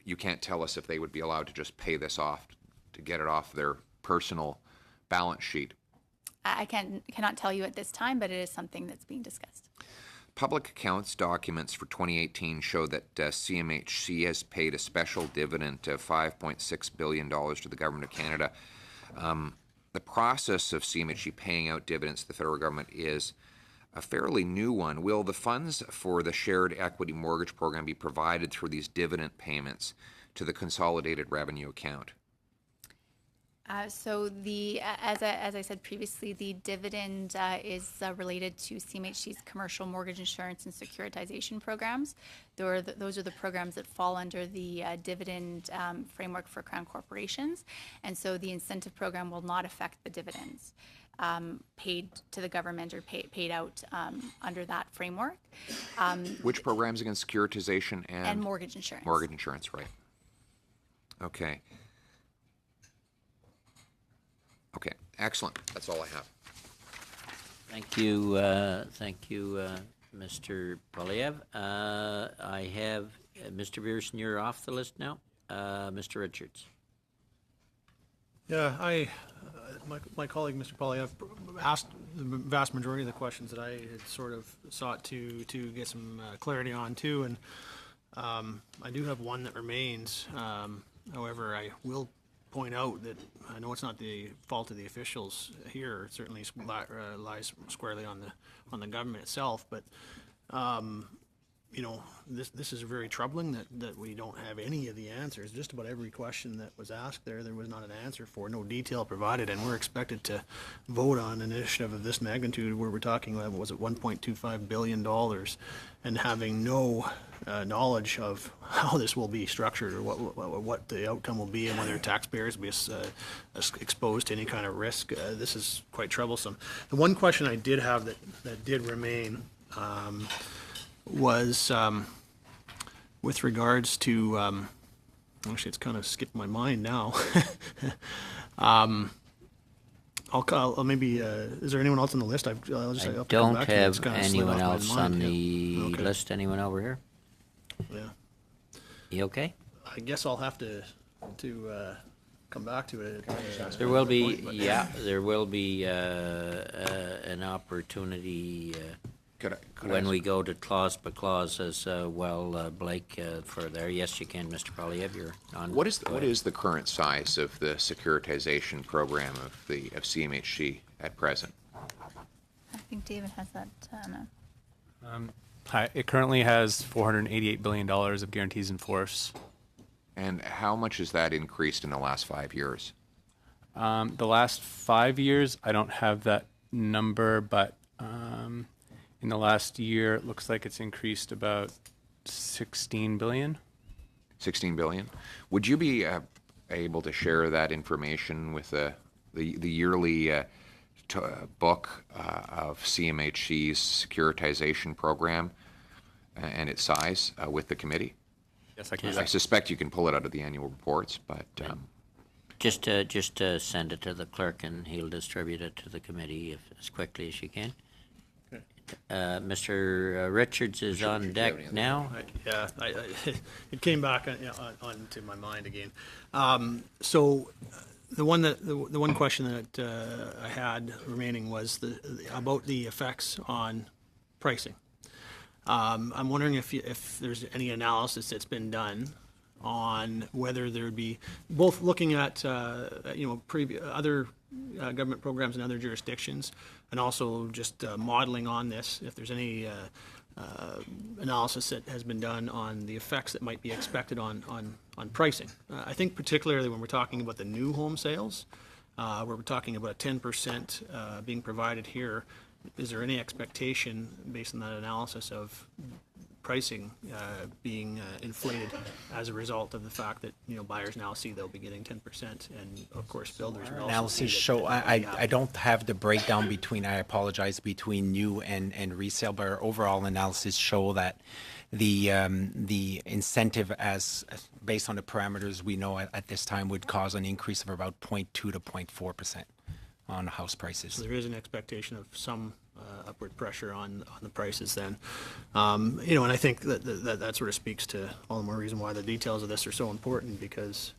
Speaker 4: you can't tell us if they would be allowed to just pay this off to get it off their personal balance sheet.
Speaker 23: I cannot tell you at this time, but it is something that's being discussed.
Speaker 4: Public accounts documents for 2018 show that CMHC has paid a special dividend of $5.6 billion to the Government of Canada. The process of CMHC paying out dividends to the federal government is a fairly new one. Will the funds for the shared equity mortgage program be provided through these dividend payments to the consolidated revenue account?
Speaker 23: So as I said previously, the dividend is related to CMHC's commercial mortgage insurance and securitization programs. Those are the programs that fall under the dividend framework for Crown corporations, and so the incentive program will not affect the dividends paid to the government or paid out under that framework.
Speaker 4: Which programs again? Securitization
Speaker 23: and mortgage insurance.
Speaker 4: Mortgage insurance, right. Okay. Okay, excellent. That's all I have.
Speaker 1: Thank you, Mr. Polyev. I have Mr. Pearson. You're off the list now. Mr. Richards.
Speaker 14: Yeah, my colleague, Mr. Polyev, asked the vast majority of the questions that I had sort of sought to get some clarity on too, and I do have one that remains. However, I will point out that I know it's not the fault of the officials here. It certainly lies squarely on the government itself. But you know, this is very troubling that we don't have any of the answers. Just about every question that was asked there was not an answer for, no detail provided, and we're expected to vote on an initiative of this magnitude where we're talking about, what was it, $1.25 billion, and having no knowledge of how this will be structured or what the outcome will be and whether taxpayers will be exposed to any kind of risk. This is quite troublesome. The one question I did have that did remain was with regards to, actually it's kind of skipped my mind now. I'll maybe, is there anyone else on the list?
Speaker 1: I don't have anyone else on the
Speaker 14: Okay.
Speaker 1: list. Anyone over here?
Speaker 14: Yeah.
Speaker 1: You okay?
Speaker 14: I guess I'll have to come back to it.
Speaker 1: There will be, there will be an opportunity when we go to clause by clause as well, Blake, for there. Yes, you can, Mr. Polyev, you're on.
Speaker 4: What is the current size of the securitization program of CMHC at present?
Speaker 23: I think David has that now.
Speaker 25: It currently has $488 billion of guarantees in force.
Speaker 4: And how much has that increased in the last 5 years?
Speaker 25: The last 5 years, I don't have that number, but in the last year, it looks like it's increased about $16 billion.
Speaker 4: 16 billion. Would you be able to share that information with the yearly book of CMHC's securitization program and its size with the committee?
Speaker 25: Yes, I can.
Speaker 4: I suspect you can pull it out of the annual reports, but
Speaker 1: Just send it to the clerk and he'll distribute it to the committee as quickly as you can. Mr. Richards is on deck now.
Speaker 14: It came back onto my mind again. So the one question that I had remaining was about the effects on pricing. I'm wondering if there's any analysis that's been done on whether there would be, both looking at other government programs in other jurisdictions, and also just modeling on this, if there's any analysis that has been done on the effects that might be expected on pricing. I think particularly when we're talking about the new home sales, where we're talking about 10% being provided here, is there any expectation based on that analysis of pricing being inflated as a result of the fact that buyers now see they'll be getting 10%, and of course builders will also
Speaker 9: Analysis
Speaker 14: see that
Speaker 9: show, I don't have the breakdown between new and resale, but our overall analysis show that the incentive as based on the parameters we know at this time would cause an increase of about 0.2 to 0.4% on house prices.
Speaker 14: So there is an expectation of some upward pressure on the prices then. And I think that sort of speaks to all the more reason why the details of this are so important, because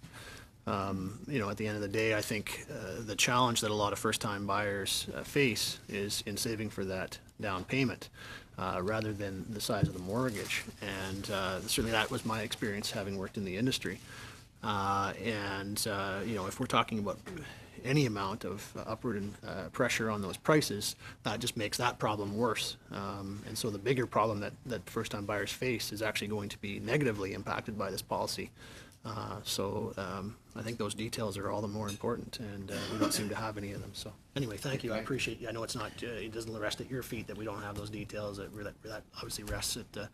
Speaker 14: at the end of the day, I think the challenge that a lot of first-time buyers face is in saving for that down payment rather than the size of the mortgage. And certainly that was my experience having worked in the industry. If we're talking about any amount of upward pressure on those prices, that just makes that problem worse. And so the bigger problem that first-time buyers face is actually going to be negatively impacted by this policy. I think those details are all the more important, and we don't seem to have any of them. So anyway, thank you. I appreciate you. I know it's not, it doesn't rest at your feet that we don't have those details. That obviously rests at the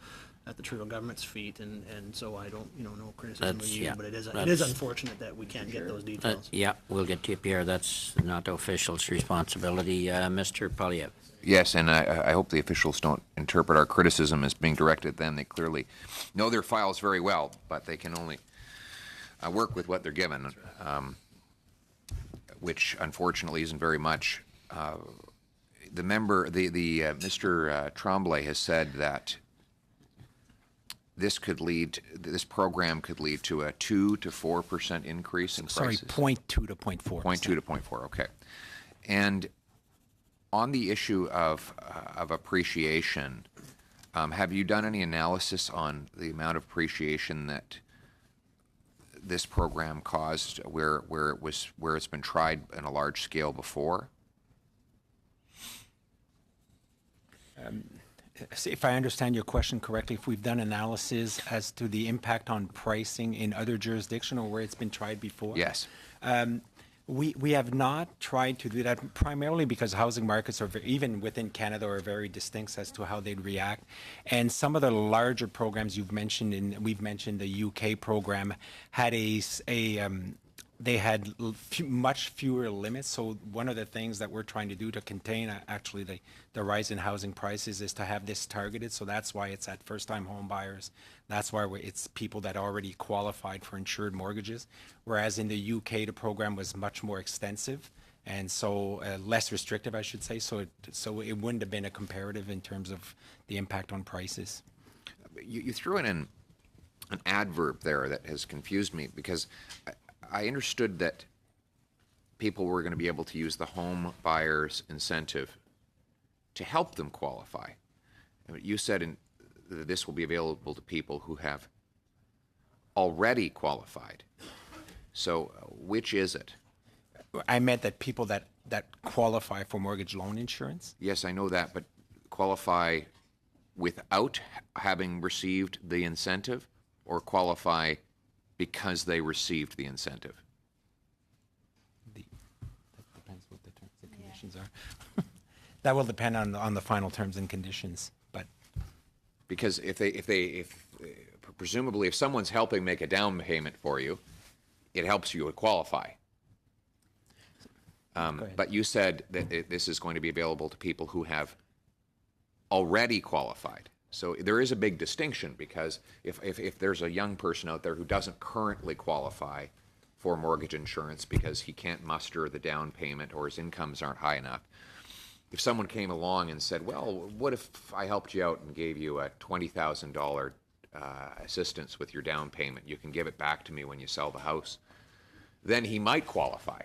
Speaker 14: Trudeau government's feet, and so I don't, no criticism of you, but it is unfortunate that we can't get those details.
Speaker 1: We'll get to you, Pierre. That's not the official's responsibility. Mr. Polyev.
Speaker 4: Yes, and I hope the officials don't interpret our criticism as being directed at them. They clearly know their files very well, but they can only work with what they're given, which unfortunately isn't very much. Mr. Tremblay has said that this program could lead to a 2 to 4% increase in prices.
Speaker 9: 0.2 to 0.4.
Speaker 4: 0.2 to 0.4, okay. And on the issue of appreciation, have you done any analysis on the amount of appreciation that this program caused where it's been tried on a large scale before?
Speaker 9: If I understand your question correctly, if we've done analysis as to the impact on pricing in other jurisdictions or where it's been tried before?
Speaker 4: Yes.
Speaker 9: We have not tried to do that, primarily because housing markets are even within Canada are very distinct as to how they'd react. And some of the larger programs we've mentioned, the UK program had they had much fewer limits. So one of the things that we're trying to do to contain actually the rise in housing prices is to have this targeted. So that's why it's at first-time home buyers. That's why it's people that already qualified for insured mortgages. Whereas in the UK, the program was much more extensive and so less restrictive, I should say. So it wouldn't have been a comparative in terms of the impact on prices.
Speaker 4: You threw in an adverb there that has confused me, because I understood that people were going to be able to use the home buyer's incentive to help them qualify. You said this will be available to people who have already qualified. So which is it?
Speaker 9: I meant that people that qualify for mortgage loan insurance.
Speaker 4: Yes, I know that, but qualify without having received the incentive, or qualify because they received the incentive?
Speaker 9: That depends what the terms and conditions are. That will depend on the final terms and conditions, but
Speaker 4: because if presumably if someone's helping make a down payment for you, it helps you qualify. But you said that this is going to be available to people who have already qualified. So there is a big distinction, because if there's a young person out there who doesn't currently qualify, for mortgage insurance because he can't muster the down payment or his incomes aren't high enough. If someone came along and said, well, what if I helped you out and gave you a $20,000 assistance with your down payment? You can give it back to me when you sell the house. Then he might qualify.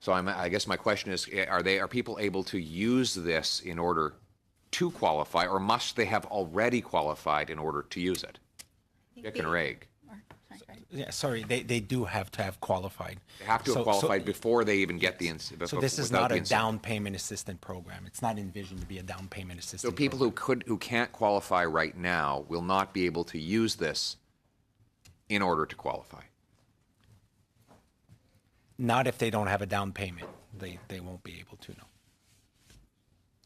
Speaker 4: So I guess my question is, are people able to use this in order to qualify, or must they have already qualified in order to use it? Dick and Reg.
Speaker 9: Yeah, sorry, they do have to have qualified.
Speaker 4: They have to have qualified before they even get the
Speaker 9: So this is not a down payment assistant program. It's not envisioned to be a down payment assistance.
Speaker 4: So people who can't qualify right now will not be able to use this in order to qualify.
Speaker 9: Not if they don't have a down payment. They won't be able to, no.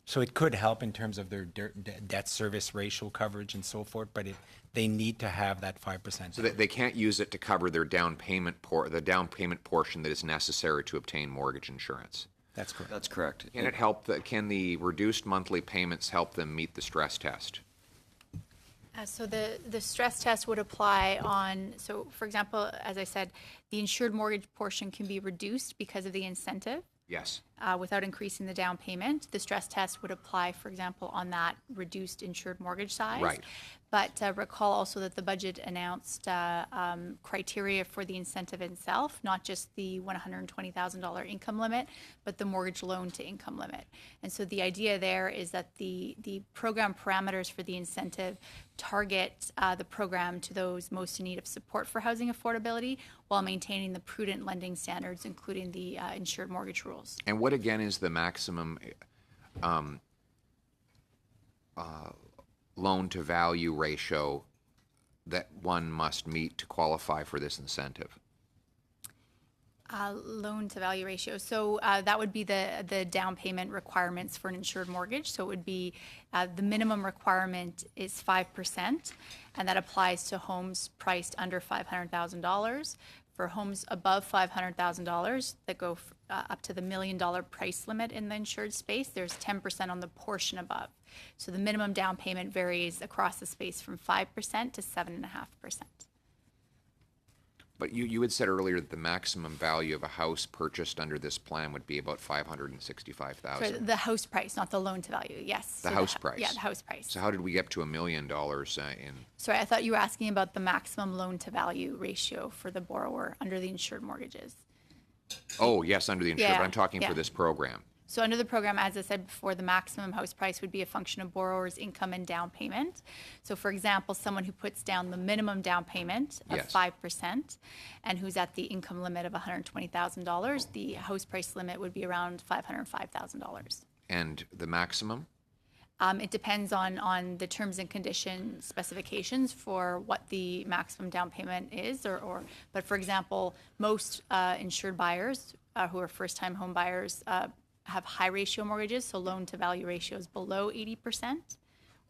Speaker 9: So it could help in terms of their debt service ratio coverage and so forth, but they need to have that 5%.
Speaker 4: So they can't use it to cover their down payment the down payment portion that is necessary to obtain mortgage insurance.
Speaker 9: That's correct.
Speaker 24: That's correct.
Speaker 4: Can it help? Can the reduced monthly payments help them meet the stress test?
Speaker 23: So the stress test would apply on, so for example, as I said, the insured mortgage portion can be reduced because of the incentive.
Speaker 4: Yes.
Speaker 23: Without increasing the down payment. The stress test would apply, for example, on that reduced insured mortgage size.
Speaker 4: Right.
Speaker 23: But recall also that the budget announced criteria for the incentive itself, not just the $120,000 income limit, but the mortgage loan to income limit. And so the idea there is that the program parameters for the incentive target the program to those most in need of support for housing affordability while maintaining the prudent lending standards, including the insured mortgage rules.
Speaker 4: And what again is the maximum loan-to-value ratio that one must meet to qualify for this incentive?
Speaker 23: Loan to value ratio. So that would be the down payment requirements for an insured mortgage. So it would be the minimum requirement is 5%, and that applies to homes priced under $500,000. For homes above $500,000 that go up to the $1 million price limit in the insured space, there's 10% on the portion above. So the minimum down payment varies across the space from 5% to 7.5%.
Speaker 4: But you had said earlier that the maximum value of a house purchased under this plan would be about $565,000.
Speaker 23: So the house price, not the loan to value. Yes.
Speaker 4: The
Speaker 23: So
Speaker 4: house price.
Speaker 23: Yeah, the house price.
Speaker 4: So how did we get to $1 million in?
Speaker 23: Sorry, I thought you were asking about the maximum loan to value ratio for the borrower under the insured mortgages.
Speaker 4: Oh, yes, under the insured, but
Speaker 23: Yeah,
Speaker 4: I'm talking for
Speaker 23: yeah.
Speaker 4: this program.
Speaker 23: So under the program, as I said before, the maximum house price would be a function of borrower's income and down payment. So for example, someone who puts down the minimum down payment of
Speaker 4: Yes.
Speaker 23: 5% and who's at the income limit of $120,000, the house price limit would be around $505,000.
Speaker 4: And the maximum?
Speaker 23: It depends on the terms and condition specifications for what the maximum down payment is, but for example, most insured buyers who are first-time home buyers have high ratio mortgages, so loan to value ratio is below 80%,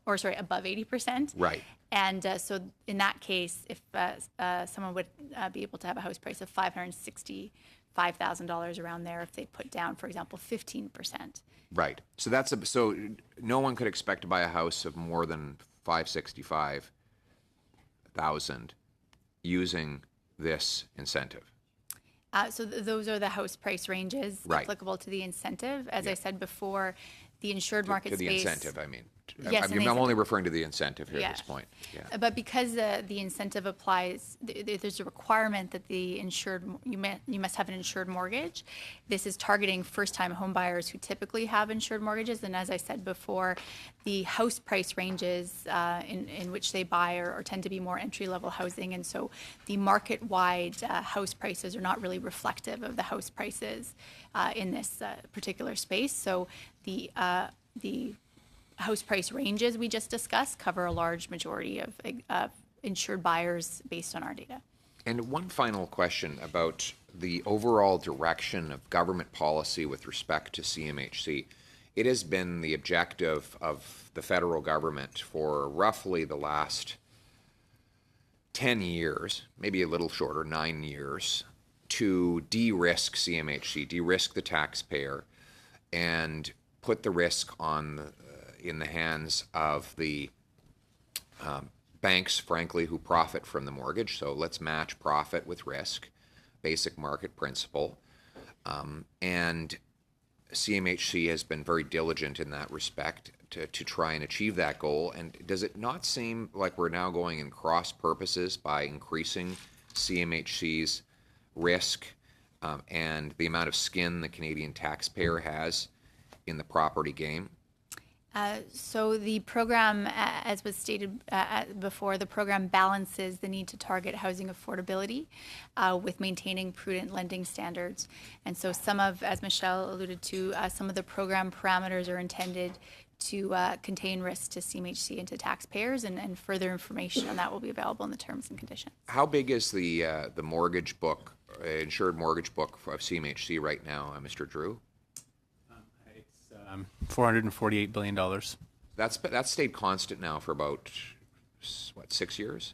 Speaker 23: or sorry, above 80%.
Speaker 4: Right.
Speaker 23: And so in that case, if someone would be able to have a house price of $565,000 around there, if they put down, for example, 15%.
Speaker 4: Right. So so no one could expect to buy a house of more than $565,000 using this incentive.
Speaker 23: So those are the house price ranges
Speaker 4: Right.
Speaker 23: applicable to the incentive. As I said before, the insured market
Speaker 4: To the
Speaker 23: space.
Speaker 4: incentive, I mean.
Speaker 23: Yes, and the
Speaker 4: I'm only referring to the incentive here
Speaker 23: Yeah.
Speaker 4: at this point. Yeah.
Speaker 23: But because the incentive applies, there's a requirement that the insured, you must have an insured mortgage. This is targeting first-time home buyers who typically have insured mortgages. And as I said before, the house price ranges in which they buy or tend to be more entry-level housing. And so the market-wide house prices are not really reflective of the house prices in this particular space. So the house price ranges we just discussed cover a large majority of insured buyers based on our data.
Speaker 4: And one final question about the overall direction of government policy with respect to CMHC. It has been the objective of the federal government for roughly the last 10 years, maybe a little shorter, 9 years, to de-risk CMHC, de-risk the taxpayer, and put the risk in the hands of the banks, frankly, who profit from the mortgage. So let's match profit with risk. basic market principle. And CMHC has been very diligent in that respect to try and achieve that goal. And does it not seem like we're now going in cross purposes by increasing CMHC's risk and the amount of skin the Canadian taxpayer has in the property game?
Speaker 23: So the program, as was stated before, the program balances the need to target housing affordability with maintaining prudent lending standards. And so some of, as Michelle alluded to, some of the program parameters are intended to contain risks to CMHC and to taxpayers, and further information on that will be available in the terms and conditions.
Speaker 4: How big is the mortgage book, insured mortgage book of CMHC right now, Mr. Drew?
Speaker 25: $448 billion.
Speaker 4: That's stayed constant now for about, what, 6 years?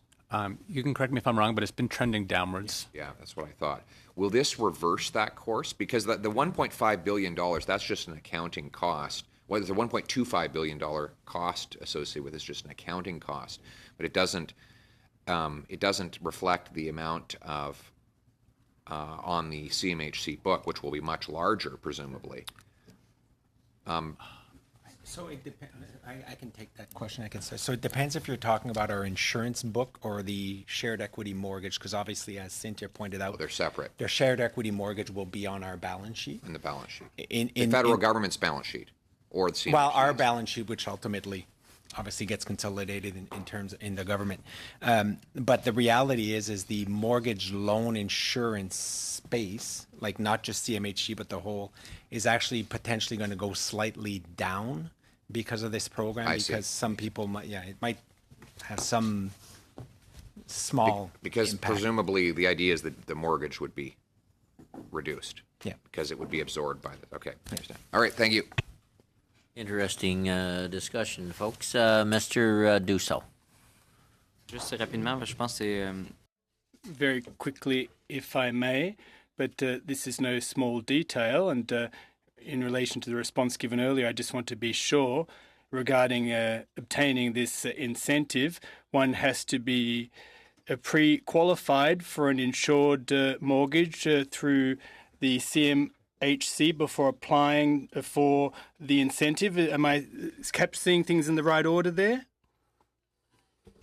Speaker 25: You can correct me if I'm wrong, but it's been trending downwards.
Speaker 4: Yeah, that's what I thought. Will this reverse that course? Because the $1.5 billion, that's just an accounting cost. Well, there's a $1.25 billion cost associated with it. It's just an accounting cost. But it doesn't reflect the amount of on the CMHC book, which will be much larger, presumably.
Speaker 9: So it depends. I can take that question. I can say so. It depends if you're talking about our insurance book or the shared equity mortgage, because obviously, as Cynthia pointed out,
Speaker 4: they're separate.
Speaker 9: Their shared equity mortgage will be on our balance sheet.
Speaker 4: In the balance sheet. In the federal government's balance sheet, or the CMHC.
Speaker 9: Well, our balance sheet, which ultimately, obviously, gets consolidated in terms in the government. But the reality is the mortgage loan insurance space, like not just CMHC but the whole, is actually potentially going to go slightly down because of this program. Because some people might, it might have some small
Speaker 4: because
Speaker 9: impact.
Speaker 4: Presumably the idea is that the mortgage would be reduced.
Speaker 9: Yeah.
Speaker 4: Because it would be absorbed by the. Okay, I understand. All right, thank you.
Speaker 1: Interesting discussion, folks. Mr. Dusso.
Speaker 2: Juste rapidement, je pense que c'est
Speaker 15: very quickly, if I may, but this is no small detail, and in relation to the response given earlier, I just want to be sure regarding obtaining this incentive, one has to be pre-qualified for an insured mortgage through the CMHC before applying for the incentive. Am I kept seeing things in the right order there?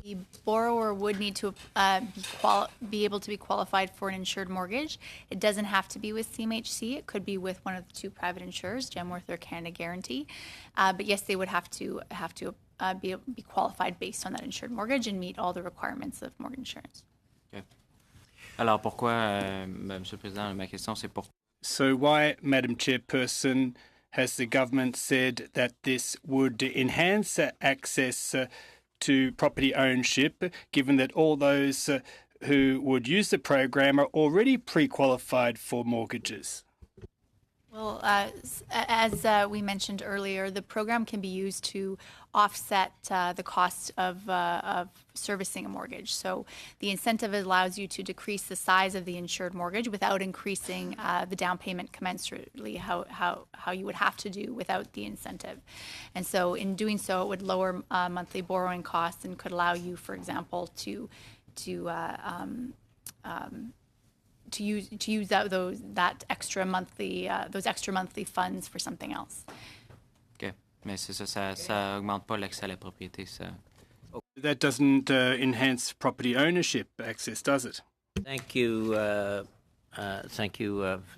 Speaker 23: The borrower would need to be able to be qualified for an insured mortgage. It doesn't have to be with CMHC. It could be with one of the two private insurers, Genworth or Canada Guarantee. But yes, they would have to be qualified based on that insured mortgage and meet all the requirements of mortgage insurance.
Speaker 2: Okay. Alors pourquoi, Monsieur le Président, ma question c'est pourquoi.
Speaker 15: So why, Madam Chairperson, has the government said that this would enhance access to property ownership, given that all those who would use the program are already pre-qualified for mortgages?
Speaker 23: Well, as we mentioned earlier, the program can be used to offset the cost of servicing a mortgage. So the incentive allows you to decrease the size of the insured mortgage without increasing the down payment commensurately, how you would have to do without the incentive. And so in doing so, it would lower monthly borrowing costs and could allow you, for example, to use those extra monthly funds for something else.
Speaker 2: OK. Mais c'est ça, ça augmente pas l'accès à la propriété, ça.
Speaker 15: That doesn't enhance property ownership access, does it?
Speaker 1: Thank you.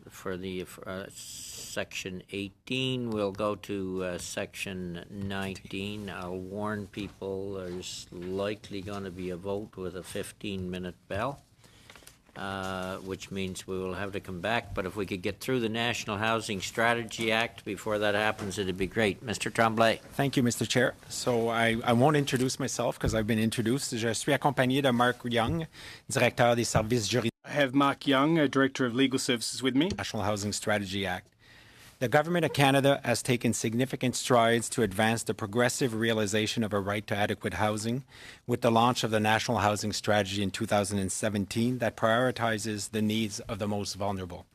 Speaker 1: For the section 18. We'll go to section 19. I'll warn people there's likely going to be a vote with a 15-minute bell. Which means we will have to come back. But if we could get through the National Housing Strategy Act before that happens, it'd be great. Mr. Tremblay.
Speaker 9: Thank you, Mr. Chair. So I won't introduce myself because I've been introduced. Je suis accompagné de Mark Young, directeur des services juridiques.
Speaker 15: I have Mark Young, Director of Legal Services, with me.
Speaker 9: National Housing Strategy Act. The Government of Canada has taken significant strides to advance the progressive realization of a right to adequate housing with the launch of the National Housing Strategy in 2017 that prioritizes the needs of the most vulnerable.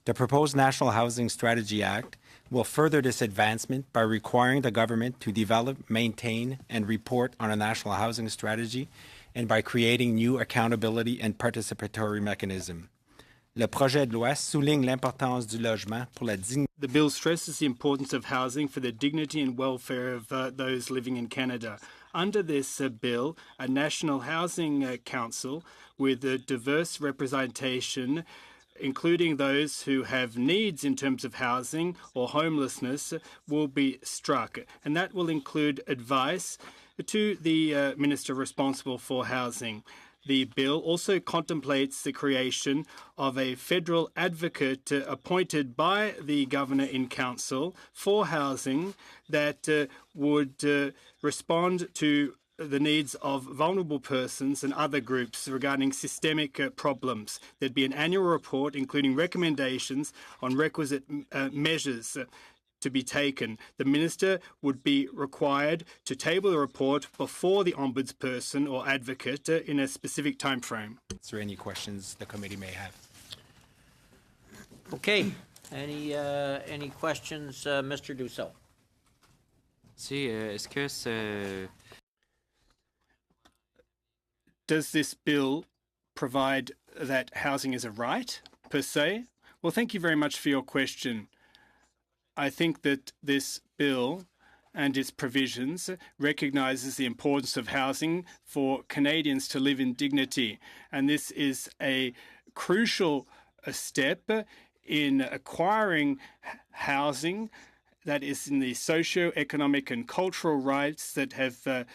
Speaker 9: The proposed National Housing Strategy Act will further this advancement by requiring the government to develop, maintain, and report on a national housing strategy and by creating new accountability and participatory mechanism. Le projet de loi souligne l'importance du logement pour la dignité.
Speaker 15: The bill stresses the importance of housing for the dignity and welfare of those living in Canada. Under this bill, a National Housing Council with a diverse representation, including those who have needs in terms of housing or homelessness, will be struck. And that will include advice to the Minister responsible for housing. The bill also contemplates the creation of a federal advocate appointed by the Governor in Council for housing that would respond to the needs of vulnerable persons and other groups regarding systemic problems. There'd be an annual report including recommendations on requisite measures to be taken. The Minister would be required to table the report before the ombudsperson or advocate in a specific time frame.
Speaker 9: Is there any questions the committee may have?
Speaker 1: Okay. Any questions, Mr. Dussault?
Speaker 2: Si, est-ce que
Speaker 15: Does this bill provide that housing is a right, per se? Well, thank you very much for your question. I think that this bill and its provisions recognises the importance of housing for Canadians to live in dignity. And this is a crucial step in acquiring housing that is in the socio-economic and cultural rights that have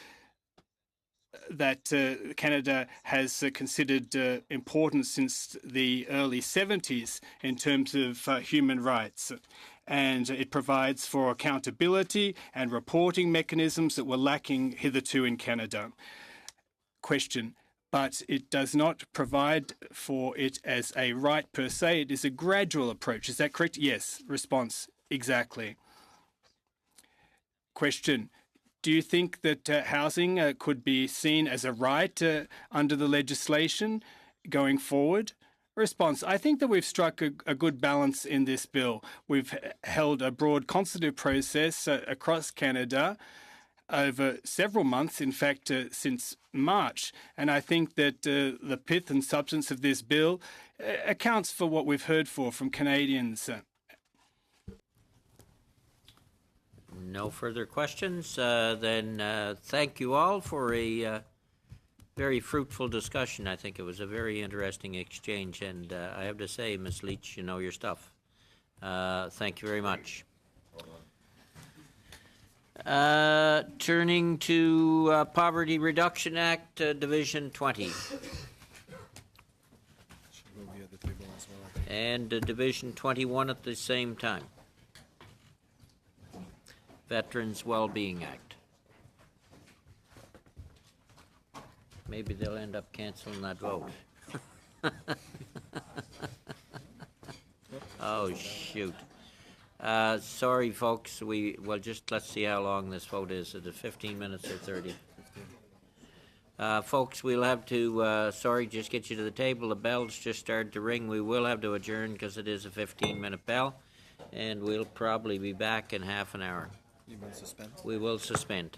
Speaker 15: Canada has considered important since the early 70s in terms of human rights. And it provides for accountability and reporting mechanisms that were lacking hitherto in Canada. Question. But it does not provide for it as a right per se. It is a gradual approach. Is that correct? Yes. Response. Exactly. Question. Do you think that housing could be seen as a right under the legislation going forward? Response. I think that we've struck a good balance in this bill. We've held a broad consultative process across Canada over several months, in fact, since March. And I think that the pith and substance of this bill accounts for what we've heard from Canadians.
Speaker 1: No further questions. Then thank you all for a very fruitful discussion. I think it was a very interesting exchange, and I have to say, Ms. Leach, you know your stuff. Thank you very much. Turning to Poverty Reduction Act, Division 20. And Division 21 at the same time. Veterans Wellbeing Act. Maybe they'll end up canceling that vote. Oh, shoot. Sorry, folks. Let's see how long this vote is. Is it 15 minutes or 30? Folks, we'll have to, just get you to the table. The bell's just started to ring. We will have to adjourn because it is a 15-minute bell, and we'll probably be back in half an hour.
Speaker 5: You want to suspend?
Speaker 1: We will suspend.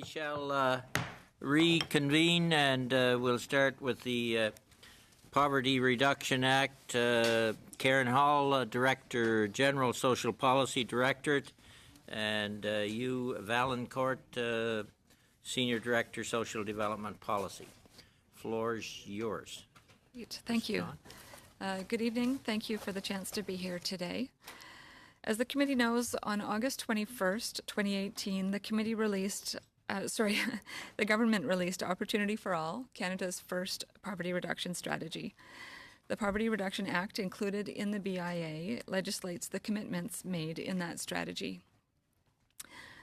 Speaker 1: shall reconvene, and we'll start with the Poverty Reduction Act. Karen Hall, Director General, Social Policy Directorate, and you, Valencourt, Senior Director, Social Development Policy. Floor's yours.
Speaker 5: Great. Thank you. Good evening. Thank you for the chance to be here today. As the committee knows, on August 21st, 2018, the committee released, the government released Opportunity for All, Canada's first poverty reduction strategy. The Poverty Reduction Act, included in the BIA, legislates the commitments made in that strategy.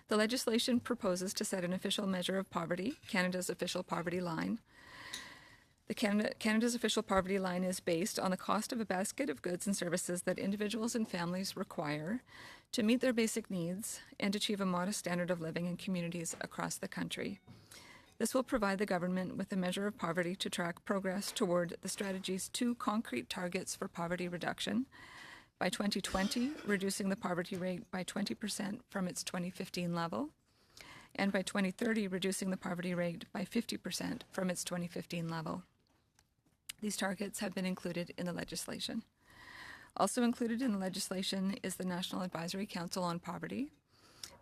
Speaker 5: The legislation proposes to set an official measure of poverty, Canada's official poverty line. Canada's official poverty line is based on the cost of a basket of goods and services that individuals and families require to meet their basic needs and achieve a modest standard of living in communities across the country. This will provide the government with a measure of poverty to track progress toward the strategy's 2 concrete targets for poverty reduction. By 2020, reducing the poverty rate by 20% from its 2015 level, and by 2030, reducing the poverty rate by 50% from its 2015 level. These targets have been included in the legislation. Also included in the legislation is the National Advisory Council on Poverty.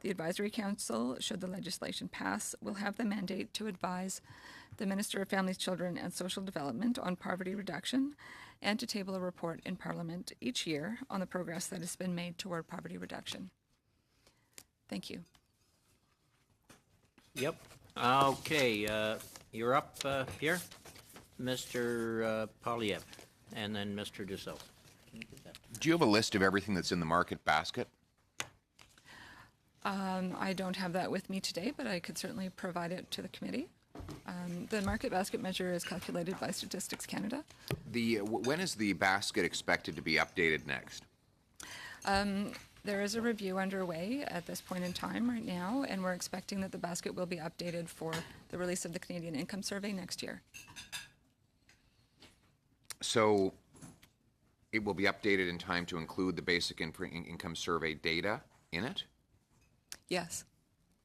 Speaker 5: The Advisory Council, should the legislation pass, will have the mandate to advise the Minister of Families, Children and Social Development on poverty reduction and to table a report in Parliament each year on the progress that has been made toward poverty reduction. Thank you.
Speaker 1: Yep. Okay, you're up, Pierre. Mr. Polyev, and then Mr. Dussault.
Speaker 4: Do you have a list of everything that's in the market basket?
Speaker 5: I don't have that with me today, but I could certainly provide it to the committee. The market basket measure is calculated by Statistics Canada.
Speaker 4: When is the basket expected to be updated next?
Speaker 5: There is a review underway at this point in time right now, and we're expecting that the basket will be updated for the release of the Canadian Income Survey next year.
Speaker 4: So it will be updated in time to include the basic income survey data in it?
Speaker 5: Yes.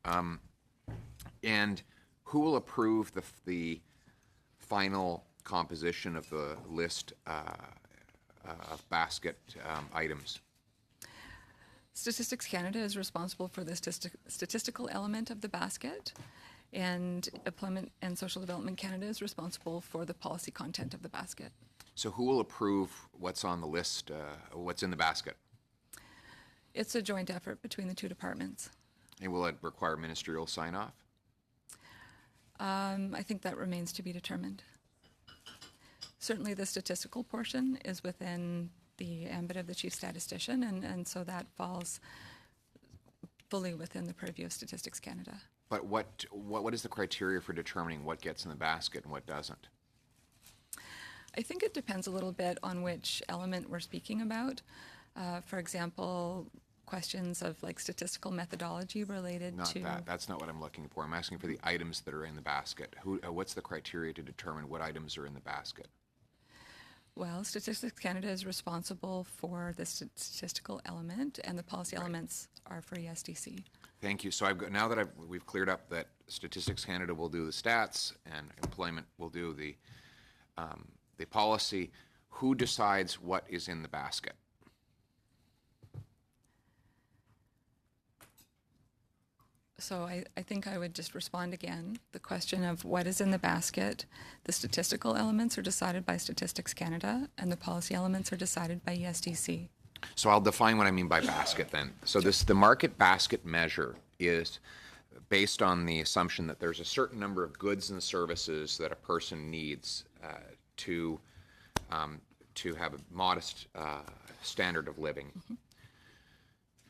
Speaker 4: And who will approve the final composition of the list of basket items?
Speaker 5: Statistics Canada is responsible for the statistical element of the basket, and Employment and Social Development Canada is responsible for the policy content of the basket.
Speaker 4: So who will approve what's on the list, what's in the basket?
Speaker 5: It's a joint effort between the 2 departments.
Speaker 4: And will it require ministerial sign-off?
Speaker 5: I think that remains to be determined. Certainly the statistical portion is within the ambit of the Chief Statistician, and so that falls fully within the purview of Statistics Canada.
Speaker 4: But what is the criteria for determining what gets in the basket and what doesn't?
Speaker 5: I think it depends a little bit on which element we're speaking about. For example, questions of like statistical methodology related to...
Speaker 4: That's not what I'm looking for. I'm asking for the items that are in the basket. What's the criteria to determine what items are in the basket?
Speaker 5: Well, Statistics Canada is responsible for the statistical element, and the policy elements are for ESDC.
Speaker 4: Thank you. So now that we've cleared up that Statistics Canada will do the stats and Employment will do the policy, who decides what is in the basket?
Speaker 5: So I think I would just respond again. The question of what is in the basket, the statistical elements are decided by Statistics Canada, and the policy elements are decided by ESDC.
Speaker 4: So I'll define what I mean by basket then. So the market basket measure is based on the assumption that there's a certain number of goods and services that a person needs to have a modest standard of living. Mm-hmm.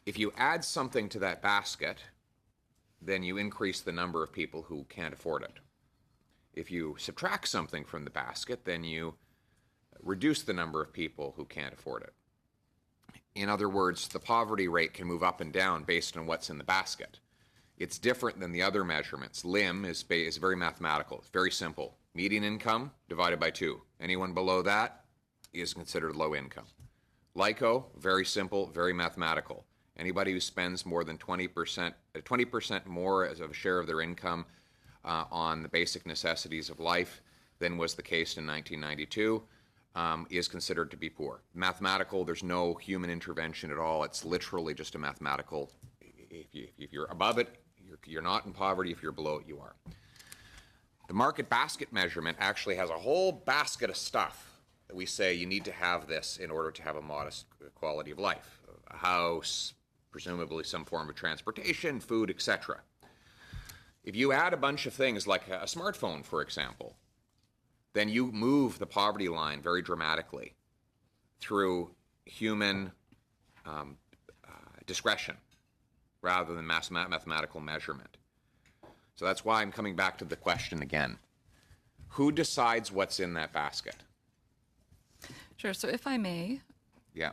Speaker 4: If you add something to that basket, then you increase the number of people who can't afford it. If you subtract something from the basket, then you reduce the number of people who can't afford it. In other words, the poverty rate can move up and down based on what's in the basket. It's different than the other measurements. LIM is very mathematical. It's very simple. Median income divided by 2. Anyone below that is considered low income. LICO, very simple, very mathematical. Anybody who spends more than 20% more as a share of their income on the basic necessities of life than was the case in 1992 is considered to be poor. Mathematical, there's no human intervention at all. It's literally just a mathematical, if you're above it, you're not in poverty. If you're below it, you are. The market basket measurement actually has a whole basket of stuff that we say you need to have this in order to have a modest quality of life. A house, presumably some form of transportation, food, etc. If you add a bunch of things like a smartphone, for example, then you move the poverty line very dramatically through human discretion rather than mathematical measurement. So that's why I'm coming back to the question again. Who decides what's in that basket?
Speaker 5: Sure. So if I may,
Speaker 4: Yeah,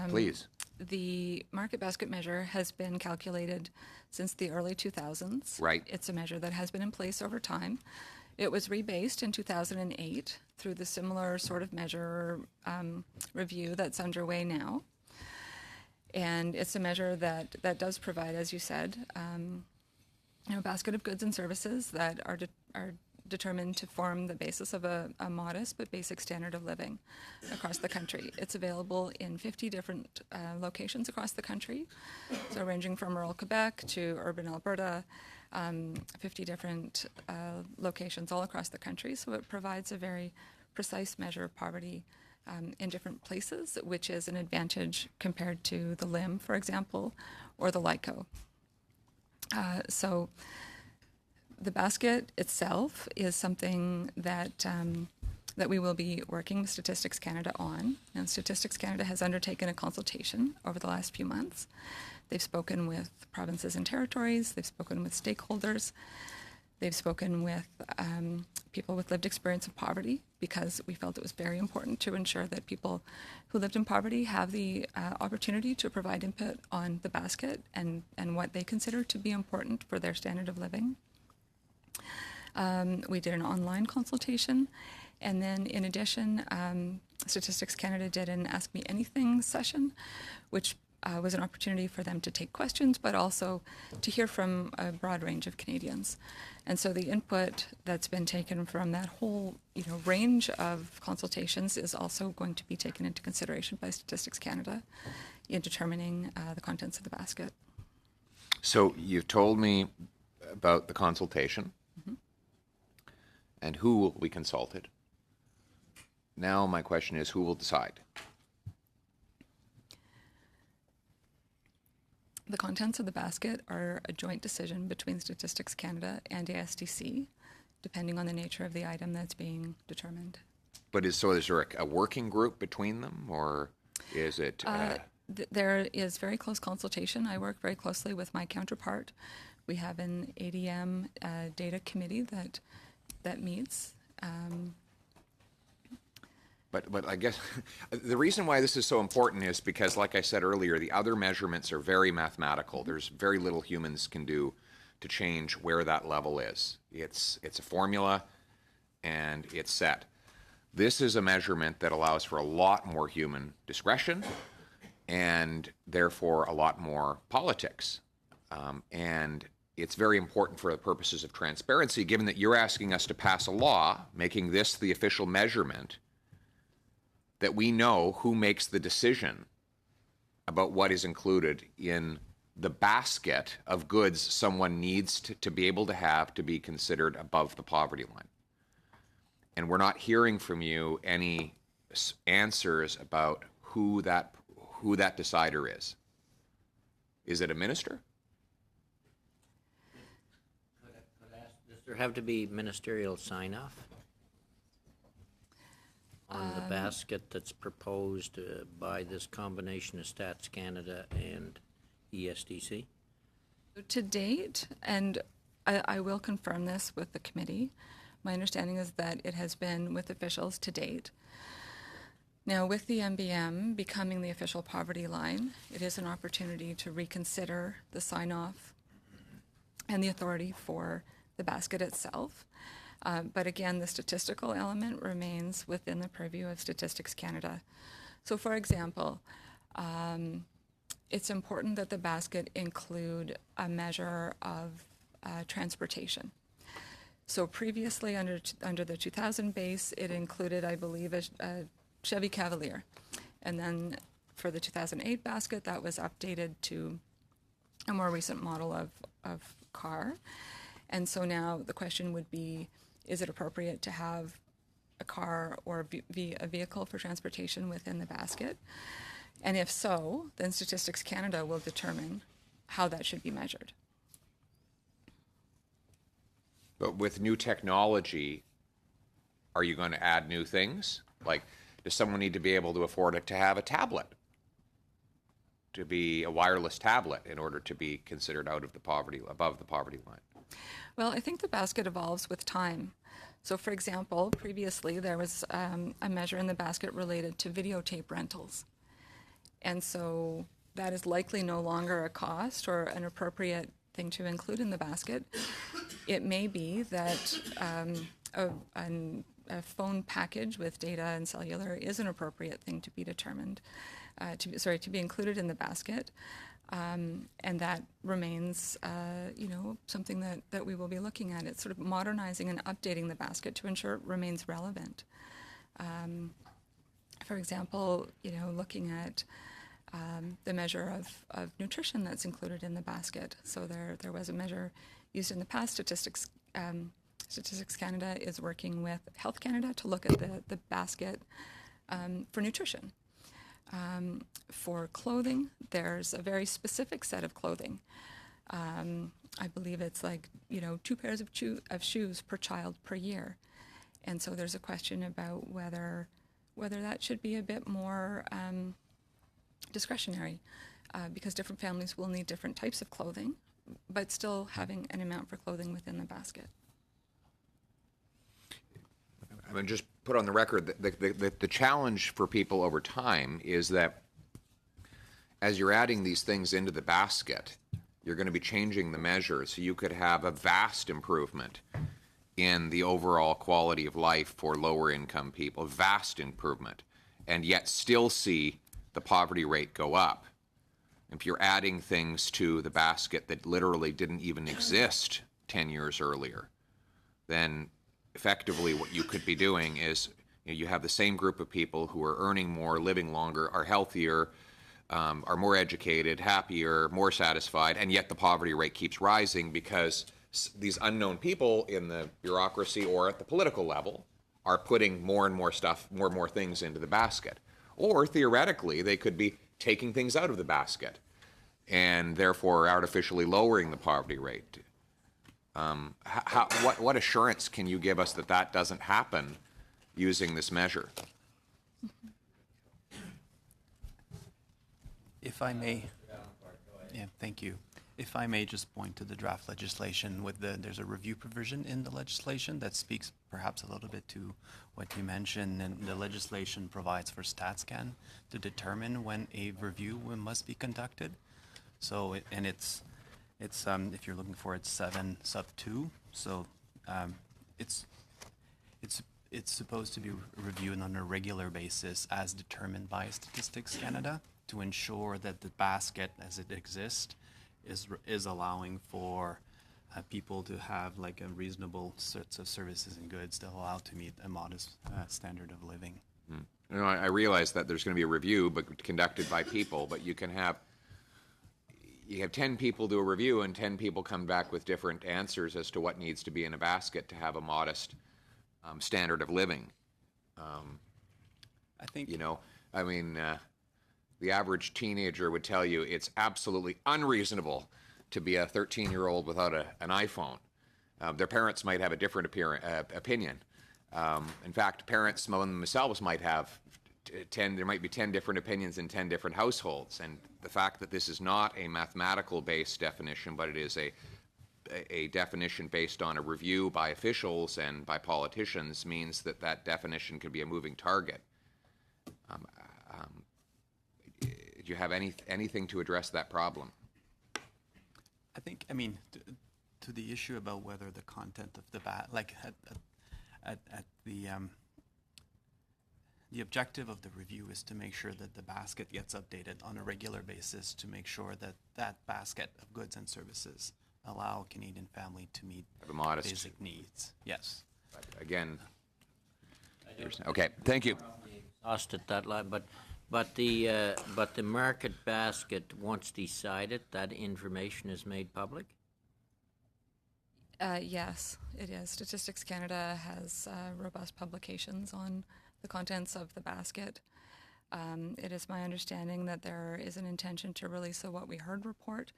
Speaker 4: please.
Speaker 5: the market basket measure has been calculated since the early 2000s.
Speaker 4: Right.
Speaker 5: It's a measure that has been in place over time. It was rebased in 2008 through the similar sort of measure review that's underway now. And it's a measure that does provide, as you said, a basket of goods and services that are determined to form the basis of a modest but basic standard of living across the country. It's available in 50 different locations across the country, so ranging from rural Quebec to urban Alberta, 50 different locations all across the country. So it provides a very precise measure of poverty in different places, which is an advantage compared to the LIM, for example, or the LICO. So the basket itself is something that that we will be working with Statistics Canada on. And Statistics Canada has undertaken a consultation over the last few months. They've spoken with provinces and territories. They've spoken with stakeholders. They've spoken with people with lived experience of poverty, because we felt it was very important to ensure that people who lived in poverty have the opportunity to provide input on the basket and what they consider to be important for their standard of living. We did an online consultation, and then in addition, Statistics Canada did an Ask Me Anything session, which was an opportunity for them to take questions, but also to hear from a broad range of Canadians. And so the input that's been taken from that whole range of consultations is also going to be taken into consideration by Statistics Canada in determining the contents of the basket.
Speaker 4: So you've told me about the consultation and who will be consulted. Now my question is, who will decide?
Speaker 5: The contents of the basket are a joint decision between Statistics Canada and ASDC, depending on the nature of the item that's being determined.
Speaker 4: But is there a working group between them, or is it?
Speaker 5: There is very close consultation. I work very closely with my counterpart. We have an ADM data committee that meets.
Speaker 4: But I guess the reason why this is so important is because, like I said earlier, the other measurements are very mathematical. There's very little humans can do to change where that level is. It's a formula, and it's set. This is a measurement that allows for a lot more human discretion, and therefore a lot more politics. And it's very important for the purposes of transparency, given that you're asking us to pass a law making this the official measurement, that we know who makes the decision about what is included in the basket of goods someone needs to be able to have to be considered above the poverty line. And we're not hearing from you any answers about who that decider is. Is it a minister?
Speaker 1: Does there have to be ministerial sign-off on the basket that's proposed by this combination of Stats Canada and ESDC?
Speaker 5: To date, and I will confirm this with the committee, my understanding is that it has been with officials to date. Now, with the MBM becoming the official poverty line, it is an opportunity to reconsider the sign-off and the authority for the basket itself. But again, the statistical element remains within the purview of Statistics Canada. So for example, it's important that the basket include a measure of transportation. So previously, under the 2000 base, it included, I believe, a Chevy Cavalier. And then for the 2008 basket, that was updated to a more recent model of car. And so now the question would be, is it appropriate to have a car or a vehicle for transportation within the basket? And if so, then Statistics Canada will determine how that should be measured.
Speaker 4: But with new technology, are you going to add new things? Like, does someone need to be able to afford it to have a tablet? To be a wireless tablet in order to be considered above the poverty line?
Speaker 5: Well, I think the basket evolves with time. So, for example, previously there was a measure in the basket related to videotape rentals. And so that is likely no longer a cost or an appropriate thing to include in the basket. It may be that a phone package with data and cellular is an appropriate thing to be determined, to be included in the basket. And that remains, something that we will be looking at. It's sort of modernizing and updating the basket to ensure it remains relevant. For example, looking at the measure of nutrition that's included in the basket. So there was a measure used in the past. Statistics Canada is working with Health Canada to look at the basket for nutrition. For clothing, there's a very specific set of clothing. I believe it's 2 pairs of shoes per child per year. And so there's a question about whether that should be a bit more discretionary, because different families will need different types of clothing, but still having an amount for clothing within the basket.
Speaker 4: I mean, just put on the record that the challenge for people over time is that as you're adding these things into the basket, you're going to be changing the measure. So you could have a vast improvement in the overall quality of life for lower income people, vast improvement, and yet still see the poverty rate go up. If you're adding things to the basket that literally didn't even exist 10 years earlier, then effectively what you could be doing is you have the same group of people who are earning more, living longer, are healthier, are more educated, happier, more satisfied, and yet the poverty rate keeps rising because these unknown people in the bureaucracy or at the political level are putting more and more stuff, more and more things into the basket. Or theoretically, they could be taking things out of the basket and therefore artificially lowering the poverty rate. What assurance can you give us that that doesn't happen using this measure?
Speaker 6: If I may, yeah, thank you. If I may just point to the draft legislation there's a review provision in the legislation that speaks perhaps a little bit to what you mentioned, and the legislation provides for StatsCan to determine when a review must be conducted. So, it's if you're looking for it, 7 sub 2. So, it's supposed to be reviewed on a regular basis as determined by Statistics Canada to ensure that the basket as it exists is allowing for people to have like a reasonable sorts of services and goods that allow to meet a modest standard of living.
Speaker 4: I realize that there's going to be a review, but conducted by people. But you have 10 people do a review, and 10 people come back with different answers as to what needs to be in a basket to have a modest standard of living.
Speaker 6: I think
Speaker 4: the average teenager would tell you it's absolutely unreasonable to be a 13-year-old without an iPhone. Their parents might have a different opinion. In fact, parents themselves might have there might be 10 different opinions in 10 different households. And the fact that this is not a mathematical-based definition, but it is a definition based on a review by officials and by politicians means that definition could be a moving target. Do you have anything to address that problem?
Speaker 6: I think, to the issue about whether the content of the the objective of the review is to make sure that the basket gets updated on a regular basis to make sure that that basket of goods and services allow a Canadian family to meet
Speaker 4: Have a modest-
Speaker 6: basic needs. Yes.
Speaker 4: Again, okay, thank you.
Speaker 1: Exhausted that line, but the market basket, once decided, that information is made public?
Speaker 5: Yes, it is. Statistics Canada has robust publications on the contents of the basket. It is my understanding that there is an intention to release a What We Heard report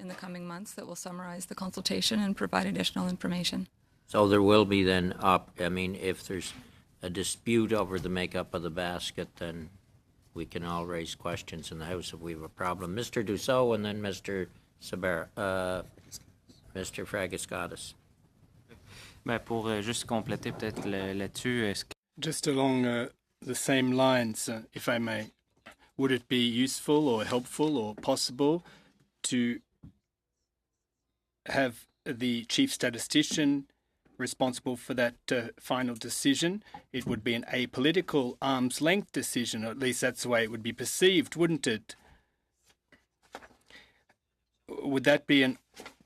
Speaker 5: in the coming months that will summarize the consultation and provide additional information.
Speaker 1: So there will be then if there's a dispute over the makeup of the basket, then we can all raise questions in the House if we have a problem. Mr. Dussault and then Mr. Sabera, Mr. Fragascatis.
Speaker 2: Ben, pour juste compléter peut-être là-dessus, est-ce que
Speaker 15: Just along the same lines, if I may, would it be useful or helpful or possible to have the chief statistician responsible for that final decision? It would be an apolitical arm's length decision, or at least that's the way it would be perceived, wouldn't it? Would that be a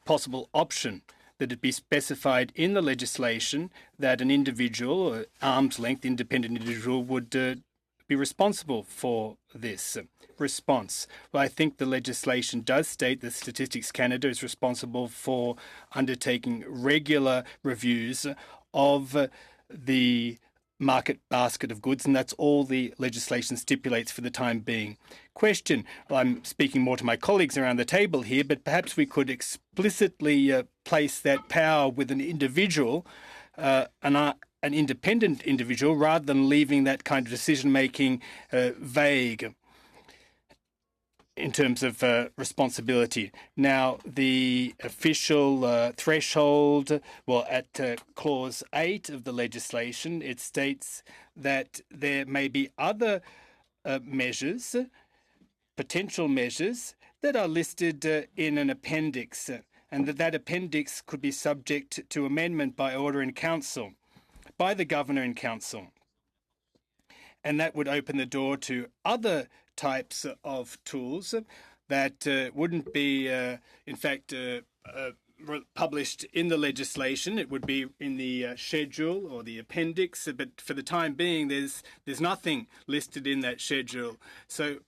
Speaker 15: possible option, that it be specified in the legislation that an individual, or arm's length independent individual, would be responsible for this response? Well, I think the legislation does state that Statistics Canada is responsible for undertaking regular reviews of the market basket of goods, and that's all the legislation stipulates for the time being. Question, well, I'm speaking more to my colleagues around the table here, but perhaps we could explicitly place that power with an individual, an independent individual, rather than leaving that kind of decision-making vague in terms of responsibility. Now, the official threshold, well, at Clause 8 of the legislation, it states that there may be other measures, potential measures, that are listed in an appendix, and that appendix could be subject to amendment by order in council, by the Governor in Council. And that would open the door to other types of tools that wouldn't be, in fact, published in the legislation. It would be in the schedule or the appendix, but for the time being, there's nothing listed in that schedule. So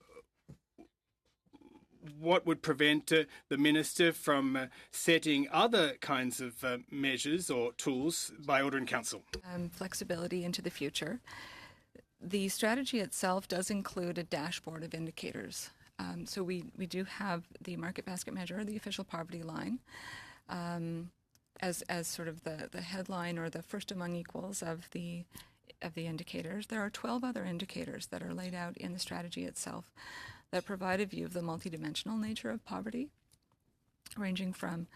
Speaker 15: what would prevent the minister from setting other kinds of measures or tools by order in council?
Speaker 5: Flexibility into the future. The strategy itself does include a dashboard of indicators. So we do have the market basket measure, the official poverty line, as sort of the headline or the first among equals of the indicators. There are 12 other indicators that are laid out in the strategy itself that provide a view of the multidimensional nature of poverty, ranging from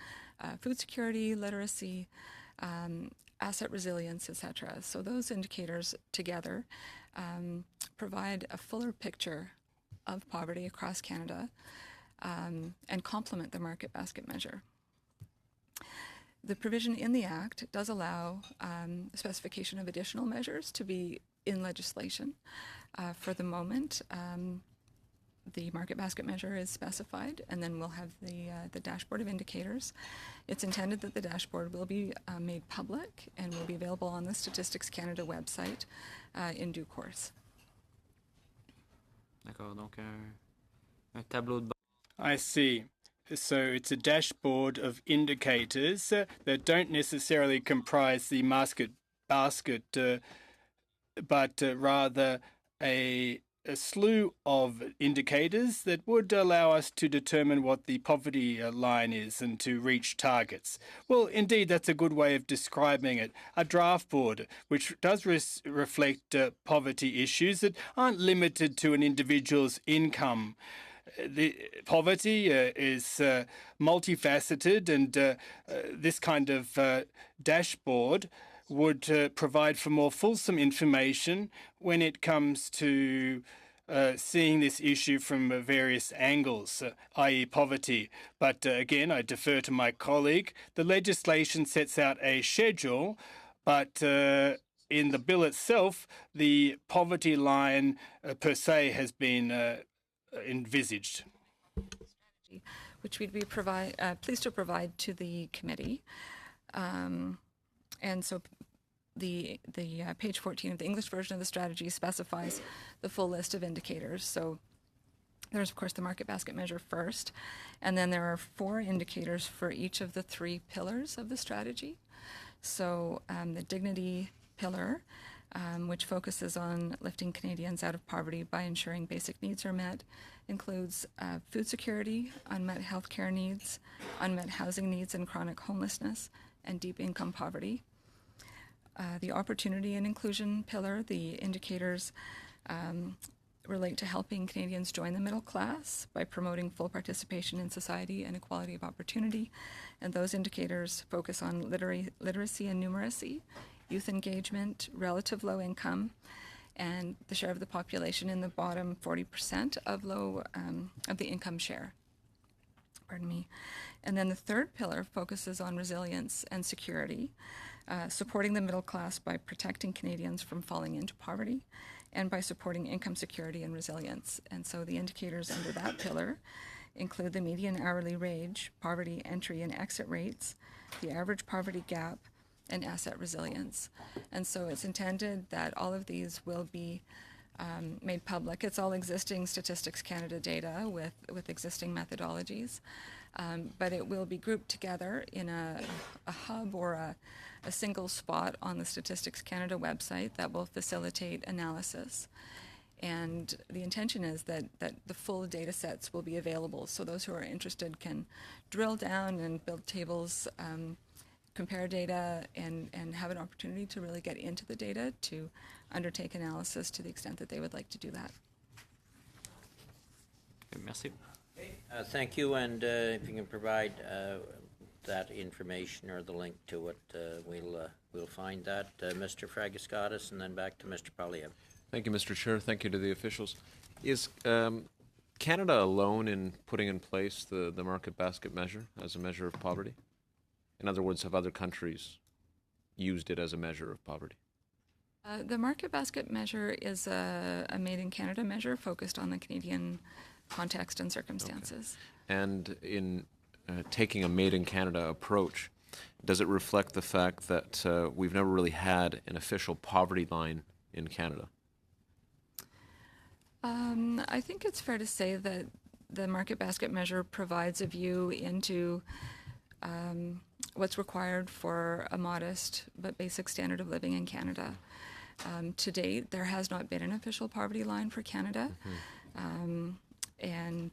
Speaker 5: food security, literacy, asset resilience, etc. So those indicators together provide a fuller picture of poverty across Canada and complement the market basket measure. The provision in the Act does allow specification of additional measures to be in legislation. For the moment, the market basket measure is specified, and then we'll have the dashboard of indicators. It's intended that the dashboard will be made public and will be available on the Statistics Canada website in due course.
Speaker 2: D'accord, donc un tableau de bord.
Speaker 15: I see. So it's a dashboard of indicators that don't necessarily comprise the market basket, but rather a slew of indicators that would allow us to determine what the poverty line is and to reach targets. Well, indeed, that's a good way of describing it. A draft board, which does reflect poverty issues that aren't limited to an individual's income. The poverty is multifaceted, and this kind of dashboard would provide for more fulsome information when it comes to seeing this issue from various angles, i.e. poverty. But again, I defer to my colleague. The legislation sets out a schedule, but in the bill itself, the poverty line per se has been envisaged.
Speaker 5: which we'd be pleased to provide to the committee. And so the page 14 of the English version of the strategy specifies the full list of indicators. So there's, of course, the market basket measure first, and then there are 4 indicators for each of the 3 pillars of the strategy. So the dignity pillar, which focuses on lifting Canadians out of poverty by ensuring basic needs are met, includes food security, unmet healthcare needs, unmet housing needs and chronic homelessness, and deep income poverty. The opportunity and inclusion pillar, the indicators relate to helping Canadians join the middle class by promoting full participation in society and equality of opportunity. And those indicators focus on literacy and numeracy, youth engagement, relative low income, and the share of the population in the bottom 40% of the income share. Pardon me. And then the third pillar focuses on resilience and security, supporting the middle class by protecting Canadians from falling into poverty, and by supporting income security and resilience. And so the indicators under that pillar include the median hourly wage, poverty entry and exit rates, the average poverty gap, and asset resilience. And so it's intended that all of these will be made public. It's all existing Statistics Canada data with existing methodologies, but it will be grouped together in a hub or a single spot on the Statistics Canada website that will facilitate analysis. And the intention is that the full data sets will be available, so those who are interested can drill down and build tables, compare data, and have an opportunity to really get into the data to undertake analysis to the extent that they would like to do that.
Speaker 2: Okay, merci.
Speaker 1: Thank you, and if you can provide that information or the link to it, we'll find that. Mr. Fragiskatis, and then back to Mr. Polyev.
Speaker 16: Thank you, Mr. Chair. Thank you to the officials. Is Canada alone in putting in place the market basket measure as a measure of poverty? In other words, have other countries used it as a measure of poverty?
Speaker 5: The market basket measure is a Made in Canada measure focused on the Canadian context and circumstances.
Speaker 16: Okay. And in taking a Made in Canada approach, does it reflect the fact that we've never really had an official poverty line in Canada?
Speaker 5: I think it's fair to say that the market basket measure provides a view into what's required for a modest but basic standard of living in Canada. To date, there has not been an official poverty line for Canada. And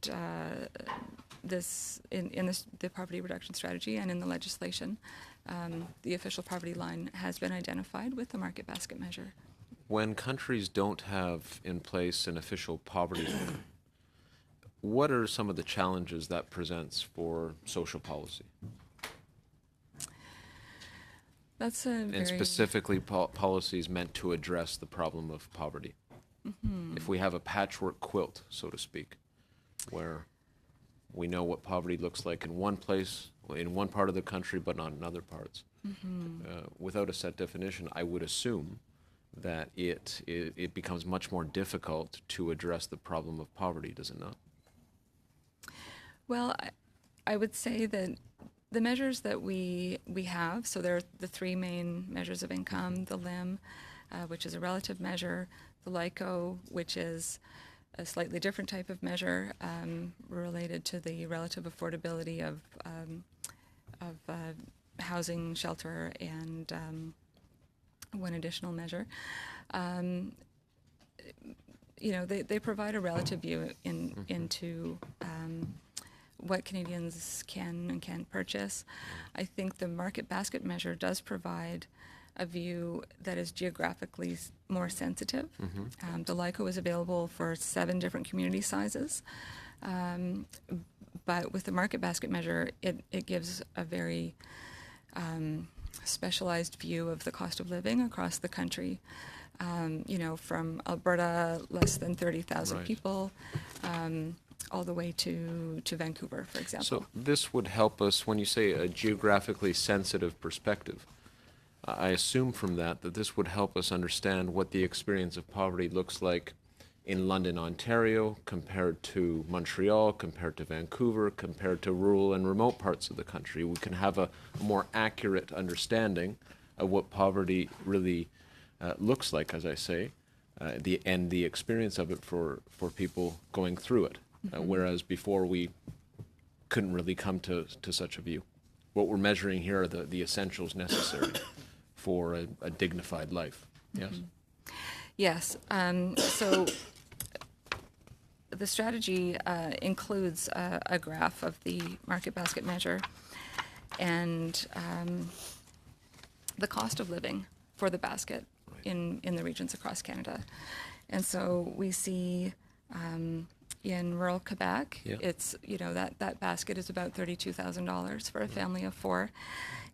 Speaker 5: this in the poverty reduction strategy and in the legislation, the official poverty line has been identified with the market basket measure.
Speaker 16: When countries don't have in place an official poverty line, what are some of the challenges that presents for social policy?
Speaker 5: That's a
Speaker 16: and specifically policies meant to address the problem of poverty. If we have a patchwork quilt, so to speak, where we know what poverty looks like in one place, in one part of the country, but not in other parts, without a set definition, I would assume that it becomes much more difficult to address the problem of poverty, does it not?
Speaker 5: Well, I would say that the measures that we have, so there are the 3 main measures of income, the LIM, which is a relative measure, the LICO, which is a slightly different type of measure related to the relative affordability of housing, shelter, and one additional measure. They provide a relative view into what Canadians can and can't purchase. I think the market basket measure does provide a view that is geographically more sensitive. The LICO is available for 7 different community sizes, but with the market basket measure, it gives a very specialized view of the cost of living across the country. From Alberta, less than 30,000 people, all the way to Vancouver, for example.
Speaker 16: So this would help us when you say a geographically sensitive perspective. I assume from that this would help us understand what the experience of poverty looks like in London, Ontario, compared to Montreal, compared to Vancouver, compared to rural and remote parts of the country. We can have a more accurate understanding of what poverty really looks like, as I say, and the experience of it for people going through it, whereas before we couldn't really come to such a view. What we're measuring here are the essentials necessary for a dignified life. Yes?
Speaker 5: Yes. So the strategy includes a graph of the market basket measure and the cost of living for the basket in the regions across Canada. And so we see in rural Quebec, it's, that basket is about $32,000 for a family of four.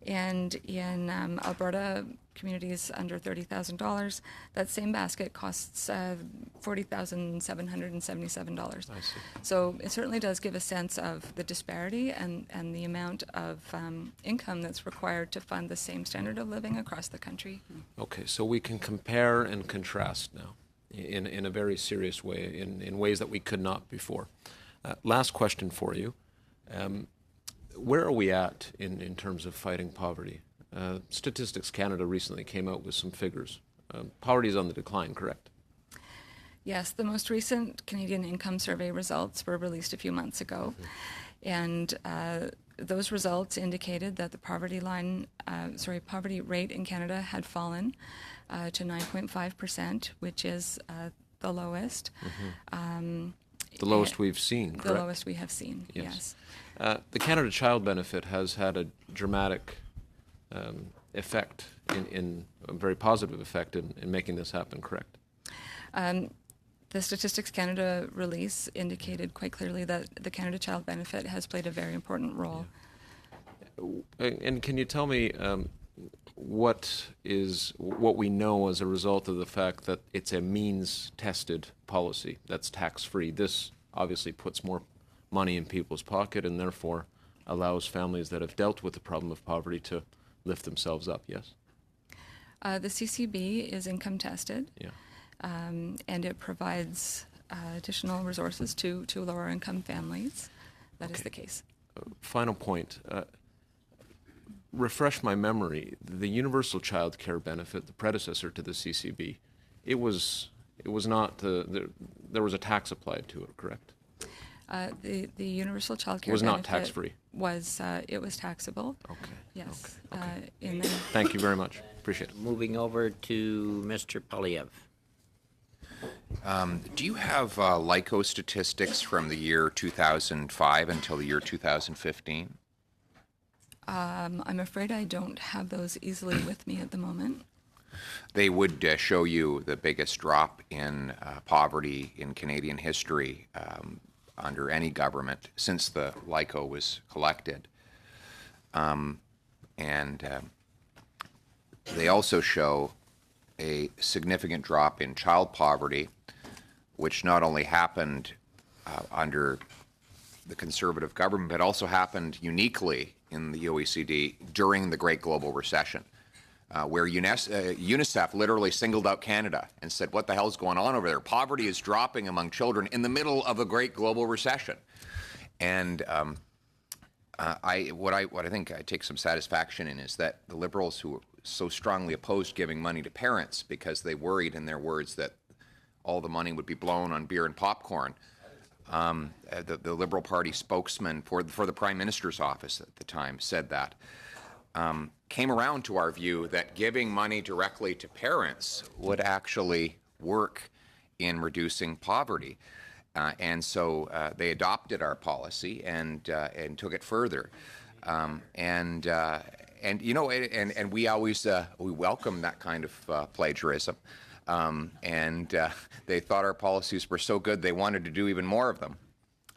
Speaker 5: And in Alberta, communities under $30,000, that same basket costs $40,777.
Speaker 16: I see.
Speaker 5: So it certainly does give a sense of the disparity and the amount of income that's required to fund the same standard of living across the country.
Speaker 16: Okay, so we can compare and contrast now in a very serious way, in ways that we could not before. Last question for you. Where are we at in terms of fighting poverty? Statistics Canada recently came out with some figures. Poverty is on the decline, correct?
Speaker 5: Yes, the most recent Canadian Income Survey results were released a few months ago. And those results indicated that the poverty rate in Canada had fallen to 9.5%, which is the lowest.
Speaker 16: The lowest we've seen, correct?
Speaker 5: The lowest we have seen, yes.
Speaker 16: The Canada Child Benefit has had a dramatic effect, in a very positive effect in making this happen, correct?
Speaker 5: The Statistics Canada release indicated quite clearly that the Canada Child Benefit has played a very important role.
Speaker 16: And can you tell me what we know as a result of the fact that it's a means-tested policy that's tax-free? This obviously puts more money in people's pocket and therefore allows families that have dealt with the problem of poverty to lift themselves up, yes?
Speaker 5: The CCB is income tested, and it provides additional resources to lower income families. That is the case.
Speaker 16: Final point. Refresh my memory. The Universal Child Care Benefit, the predecessor to the CCB, it was not there was a tax applied to it, correct?
Speaker 5: The Universal Child Care
Speaker 16: was
Speaker 5: Benefit
Speaker 16: not tax-free.
Speaker 5: It was taxable.
Speaker 16: Okay.
Speaker 5: Yes.
Speaker 16: Okay. Thank you very much. Appreciate it.
Speaker 1: Moving over to Mr. Polyev.
Speaker 4: Do you have LICO statistics from the year 2005 until the year 2015?
Speaker 5: I'm afraid I don't have those easily with me at the moment.
Speaker 4: They would show you the biggest drop in poverty in Canadian history under any government since the LICO was collected. They also show a significant drop in child poverty, which not only happened under the Conservative government, but also happened uniquely in the OECD during the Great Global Recession, where UNICEF literally singled out Canada and said, what the hell is going on over there? Poverty is dropping among children in the middle of a Great Global Recession. And what I think I take some satisfaction in is that the Liberals, who so strongly opposed giving money to parents because they worried, in their words, that all the money would be blown on beer and popcorn, the Liberal Party spokesman for the Prime Minister's office at the time said that, came around to our view that giving money directly to parents would actually work in reducing poverty. And so they adopted our policy and took it further. And we always we welcome that kind of plagiarism. They thought our policies were so good they wanted to do even more of them.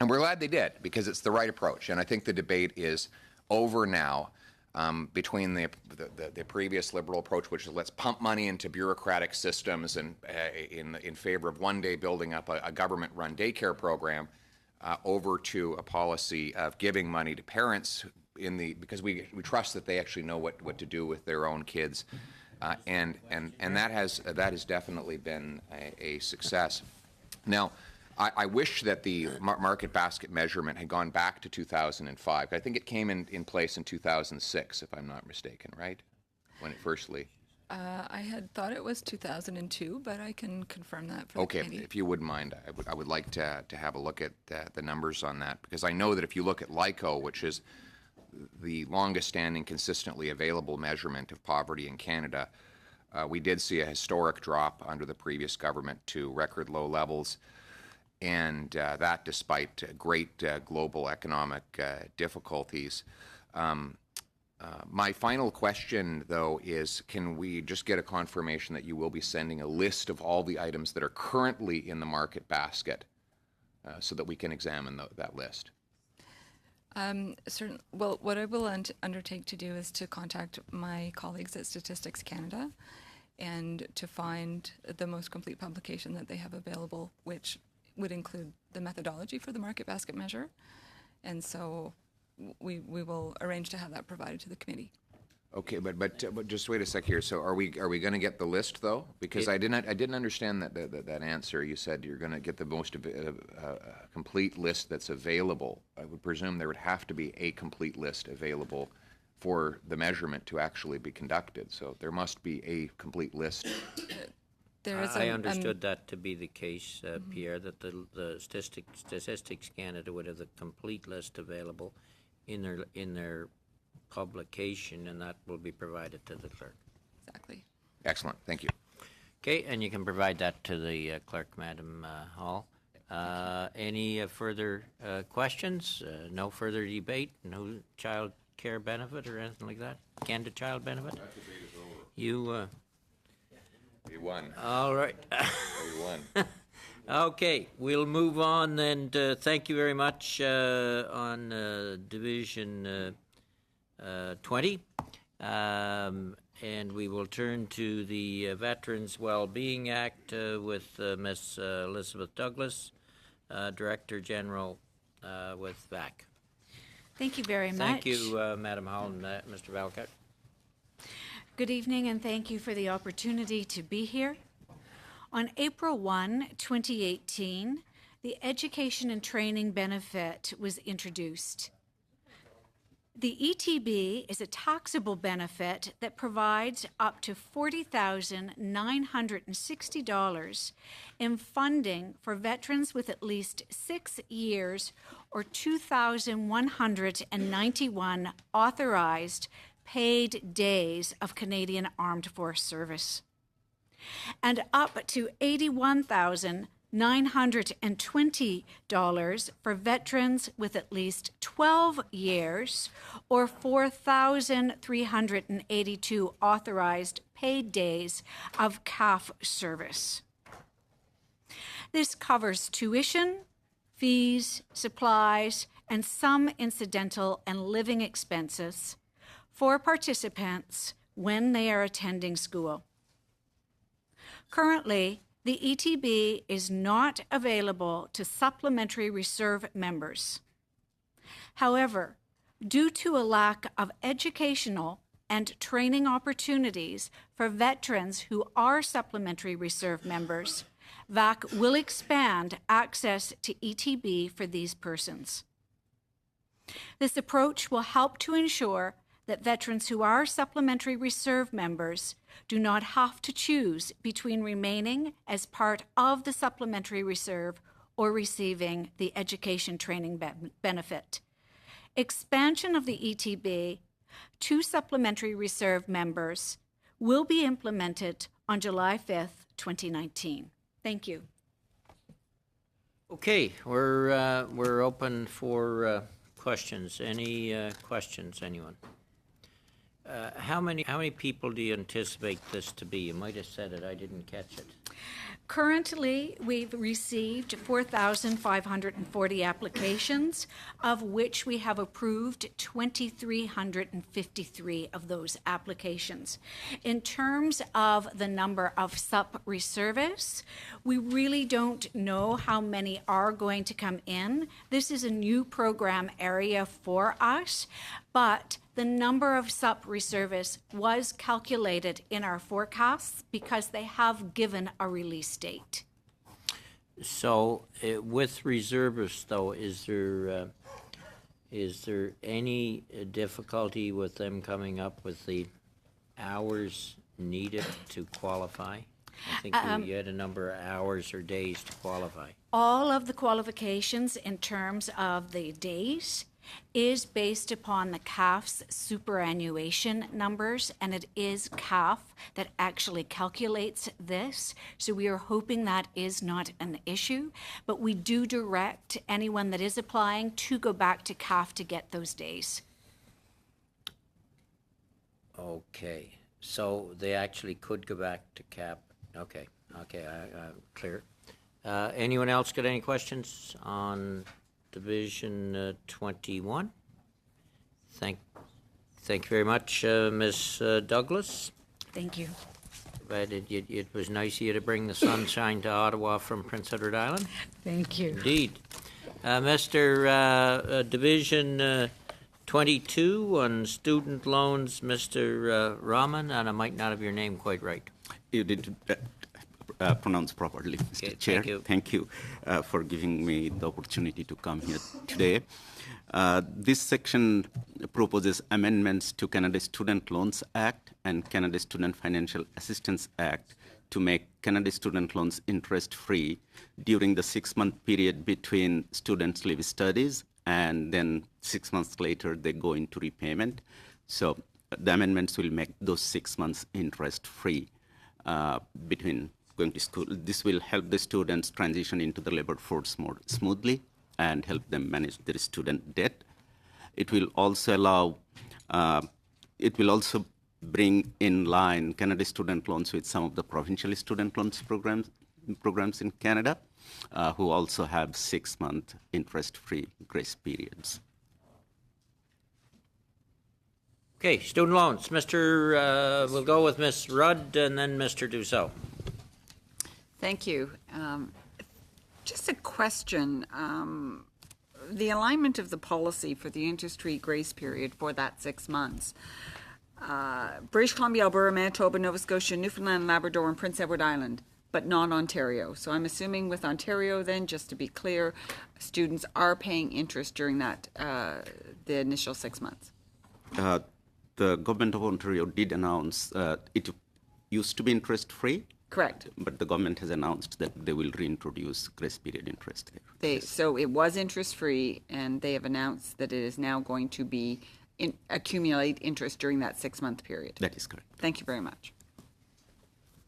Speaker 4: And we're glad they did, because it's the right approach. And I think the debate is over now between the previous Liberal approach, which is let's pump money into bureaucratic systems and in favor of one day building up a government-run daycare program, over to a policy of giving money to parents because we trust that they actually know what to do with their own kids. And that has definitely been a success. Now, I wish that the market basket measurement had gone back to 2005. I think it came in place in 2006, if I'm not mistaken, right? When it firstly.
Speaker 5: I had thought it was 2002, but I can confirm that for
Speaker 4: Okay,
Speaker 5: the committee.
Speaker 4: if you wouldn't mind, I would like to have a look at the numbers on that, because I know that if you look at LICO, which is the longest standing consistently available measurement of poverty in Canada, we did see a historic drop under the previous government to record low levels, and that despite great global economic difficulties. My final question, though, is can we just get a confirmation that you will be sending a list of all the items that are currently in the market basket so that we can examine that list?
Speaker 5: Well, what I will undertake to do is to contact my colleagues at Statistics Canada and to find the most complete publication that they have available, which would include the methodology for the market basket measure. And so we will arrange to have that provided to the committee.
Speaker 4: Okay, but just wait a sec here. So are we going to get the list though? Because I didn't understand that answer. You said you're going to get the most complete list that's available. I would presume there would have to be a complete list available for the measurement to actually be conducted. So there must be a complete list.
Speaker 1: I understood that to be the case, Pierre, that the Statistics Canada would have the complete list available in their publication, and that will be provided to the clerk.
Speaker 5: Exactly.
Speaker 4: Excellent. Thank you.
Speaker 1: Okay, and you can provide that to the clerk, Madam Hall. Any further questions? No further debate? No child care benefit or anything like that? Canada Child Benefit?
Speaker 4: That debate is over.
Speaker 1: You
Speaker 4: won.
Speaker 1: All right.
Speaker 4: You won.
Speaker 1: Okay, we'll move on then. Thank you very much on Division 20. And we will turn to the Veterans Wellbeing Act with Ms. Elizabeth Douglas, Director General with VAC.
Speaker 7: Thank you very much.
Speaker 1: Thank you, Madam Hall and Mr. Valcott.
Speaker 7: Good evening, and thank you for the opportunity to be here. On April 1, 2018, the Education and Training Benefit was introduced. The ETB is a taxable benefit that provides up to $40,960 in funding for veterans with at least 6 years or 2,191 authorized paid days of Canadian Armed Force service, and up to $81,920 for veterans with at least 12 years or 4,382 authorized paid days of CAF service. This covers tuition, fees, supplies, and some incidental and living expenses for participants when they are attending school. Currently, the ETB is not available to supplementary reserve members. However, due to a lack of educational and training opportunities for veterans who are supplementary reserve members, VAC will expand access to ETB for these persons. This approach will help to ensure that veterans who are supplementary reserve members do not have to choose between remaining as part of the supplementary reserve or receiving the education training benefit. Expansion of the ETB to supplementary reserve members will be implemented on July 5th, 2019. Thank you.
Speaker 1: Okay, we're open for questions. Any questions, anyone? How many people do you anticipate this to be? You might have said it, I didn't catch it.
Speaker 7: Currently, we've received 4,540 applications, of which we have approved 2,353 of those applications. In terms of the number of sup reservists, we really don't know how many are going to come in. This is a new program area for us, but the number of sup reservists was calculated in our forecasts because they have given a release date.
Speaker 1: So, with reservists, though, is there any difficulty with them coming up with the hours needed to qualify? I think you had a number of hours or days to qualify.
Speaker 7: All of the qualifications in terms of the days is based upon the CAF's superannuation numbers, and it is CAF that actually calculates this. So we are hoping that is not an issue, but we do direct anyone that is applying to go back to CAF to get those days.
Speaker 1: Okay, so they actually could go back to CAP. Okay, clear. Anyone else got any questions on Division 21? Thank you very much, Ms. Douglas.
Speaker 7: Thank you.
Speaker 1: But it was nice of you to bring the sunshine to Ottawa from Prince Edward Island.
Speaker 7: Thank you.
Speaker 1: Indeed. Mr. Division 22 on student loans, Mr. Rahman, and I might not have your name quite right.
Speaker 8: You did pronounce properly, Mr.
Speaker 1: Okay,
Speaker 8: Chair. Thank you for giving me the opportunity to come here today. This section proposes amendments to Canada Student Loans Act and Canada Student Financial Assistance Act to make Canada student loans interest-free during the 6-month period between students leave studies and then 6 months later they go into repayment. So the amendments will make those 6 months interest-free between going to school. This will help the students transition into the labor force more smoothly and help them manage their student debt. It will also allow, bring in line Canada student loans with some of the provincial student loans programs in Canada, who also have 6-month interest-free grace periods.
Speaker 1: Okay, student loans. We'll go with Ms. Rudd and then Mr. Dussault.
Speaker 19: Thank you. Just a question. The alignment of the policy for the interest-free grace period for that 6 months. British Columbia, Alberta, Manitoba, Nova Scotia, Newfoundland, Labrador, and Prince Edward Island, but not Ontario. So I'm assuming with Ontario then, just to be clear, students are paying interest during that, the initial 6 months.
Speaker 8: The government of Ontario did announce it used to be interest-free.
Speaker 19: Correct.
Speaker 8: But the government has announced that they will reintroduce grace period interest there.
Speaker 19: So it was interest-free, and they have announced that it is now going to be accumulate interest during that 6-month period.
Speaker 8: That is correct.
Speaker 19: Thank you very much.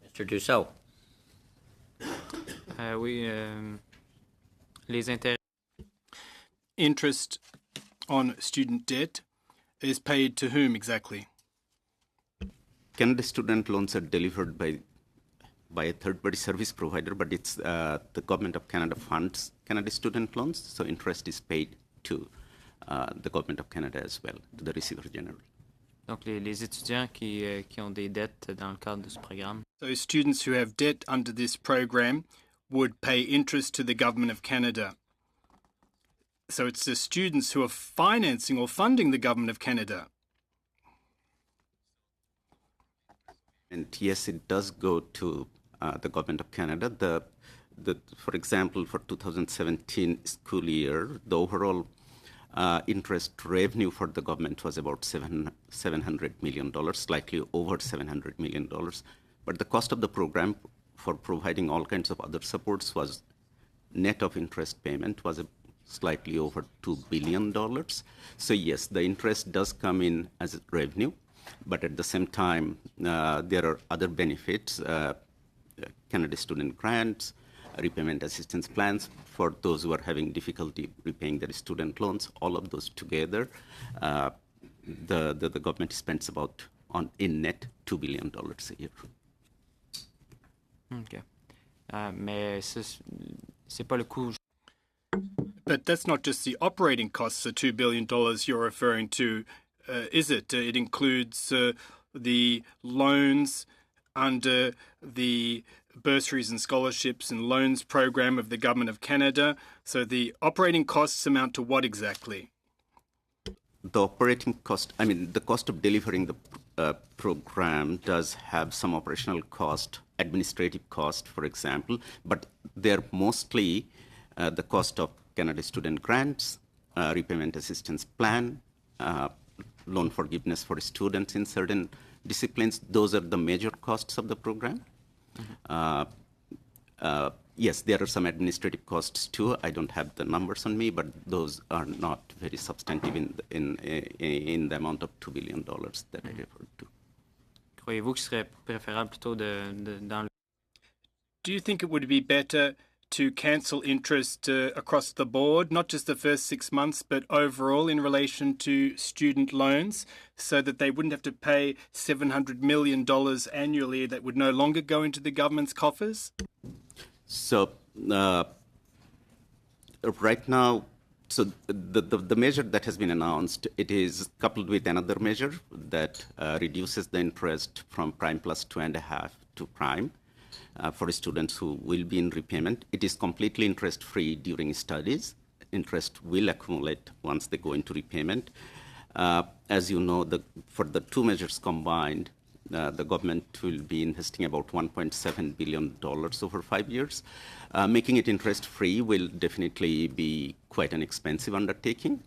Speaker 1: Mr. Dussault.
Speaker 2: Oui, les intérêts.
Speaker 15: Interest on student debt is paid to whom exactly?
Speaker 8: Canada student loans are delivered by a third-party service provider, but it's the Government of Canada funds Canada student loans, so interest is paid to the Government of Canada as well, to the Receiver General.
Speaker 2: Donc les étudiants qui ont des dettes dans le cadre de ce programme.
Speaker 15: So students who have debt under this program would pay interest to the Government of Canada. So it's the students who are financing or funding the Government of Canada.
Speaker 8: And yes, it does go to the Government of Canada. For example, for 2017 school year, the overall interest revenue for the government was about $700 million, slightly over $700 million. But the cost of the program for providing all kinds of other supports was net of interest payment was slightly over $2 billion. So yes, the interest does come in as revenue, but at the same time, there are other benefits, Canada student grants, repayment assistance plans for those who are having difficulty repaying their student loans. All of those together, the government spends about, in net, $2 billion a year.
Speaker 2: Okay. Mais c'est pas le coût.
Speaker 15: But that's not just the operating costs, the $2 billion you're referring to, is it? It includes the loans under the bursaries and scholarships and loans program of the Government of Canada. So the operating costs amount to what exactly?
Speaker 8: The operating cost, the cost of delivering the program does have some operational cost administrative cost, for example, but they're mostly the cost of Canada Student Grants, repayment assistance plan, loan forgiveness for students in certain disciplines. Those are the major costs of the program. Yes, there are some administrative costs too. I don't have the numbers on me, but those are not very substantive in the amount of $2 billion that I referred to.
Speaker 2: Croyez-vous que ce serait préférable plutôt dans
Speaker 15: Do you think it would be better to cancel interest across the board, not just the first 6 months, but overall in relation to student loans, so that they wouldn't have to pay $700 million annually that would no longer go into the government's coffers?
Speaker 8: So right now, so the measure that has been announced, it is coupled with another measure that reduces the interest from prime plus 2.5 to prime for students who will be in repayment. It is completely interest-free during studies. Interest will accumulate once they go into repayment. As you know, for the two measures combined, the government will be investing about $1.7 billion over 5 years. Making it interest-free will definitely be quite an expensive undertaking.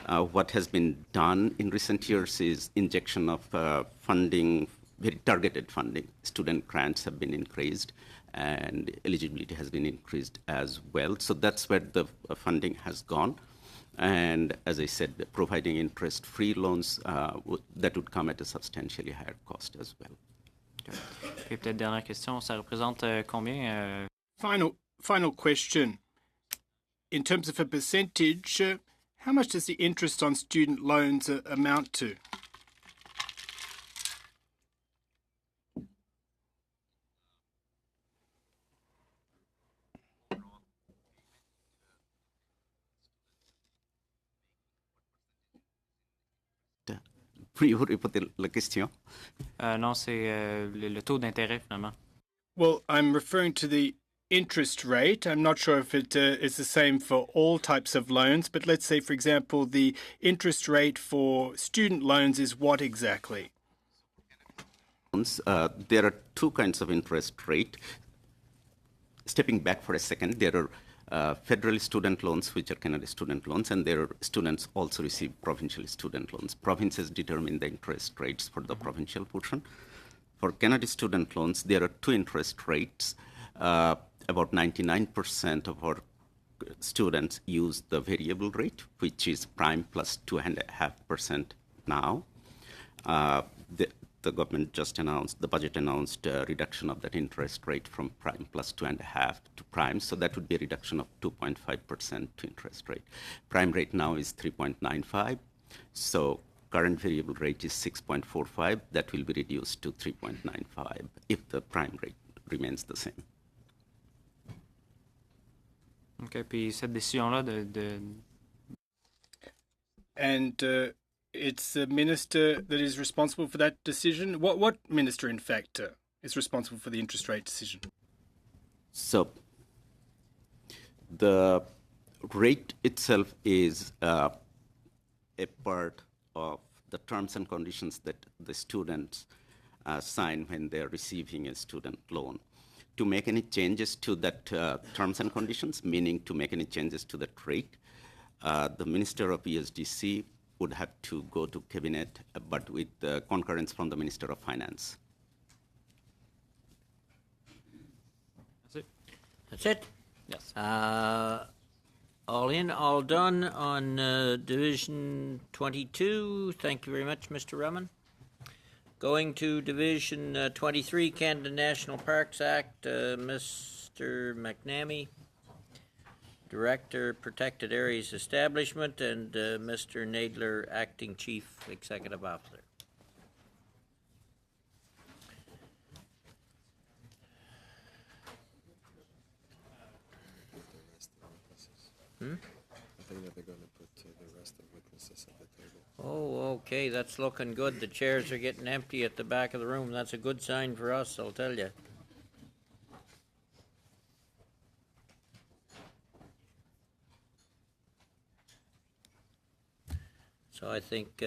Speaker 8: What has been done in recent years is injection of funding, very targeted funding. Student grants have been increased and eligibility has been increased as well. So that's where the funding has gone. And as I said, providing interest-free loans, that would come at a substantially higher cost as well.
Speaker 2: Et peut-être dernière question, ça représente combien?
Speaker 15: Final question. In terms of a percentage, how much does the interest on student loans amount to?
Speaker 8: Pourriez-vous répéter la question?
Speaker 2: Non, c'est le taux d'intérêt finalement.
Speaker 15: Well, I'm referring to the interest rate. I'm not sure if it is the same for all types of loans, but let's say, for example, the interest rate for student loans is what exactly?
Speaker 8: There are two kinds of interest rate. Stepping back for a second, there are federal student loans, which are Canada student loans, and their students also receive provincial student loans. Provinces determine the interest rates for the provincial portion. For Canada student loans, there are two interest rates. About 99% of our students use the variable rate, which is prime plus 2.5% now. The government just announced, the budget announced a reduction of that interest rate from prime plus 2.5 to prime. So that would be a reduction of 2.5% to interest rate. Prime rate now is 3.95. So current variable rate is 6.45. That will be reduced to 3.95 if the prime rate remains the same.
Speaker 2: OK, puis cette décision-là
Speaker 15: And it's the minister that is responsible for that decision. What minister, in fact, is responsible for the interest rate decision?
Speaker 8: So the rate itself is a part of the terms and conditions that the students sign when they're receiving a student loan. To make any changes to that terms and conditions, meaning to make any changes to that rate, the Minister of ESDC would have to go to cabinet, but with concurrence from the Minister of Finance.
Speaker 2: That's it.
Speaker 1: That's it?
Speaker 2: Yes.
Speaker 1: All in, all done on Division 22. Thank you very much, Mr. Rumman. Going to Division 23, Canada National Parks Act, Mr. McNamee, Director, Protected Areas Establishment, and Mr. Nadler, Acting Chief Executive Officer.
Speaker 16: I think that they're going to put the rest of witnesses at the table.
Speaker 1: Oh, okay, that's looking good. The chairs are getting empty at the back of the room. That's a good sign for us, I'll tell you. So I think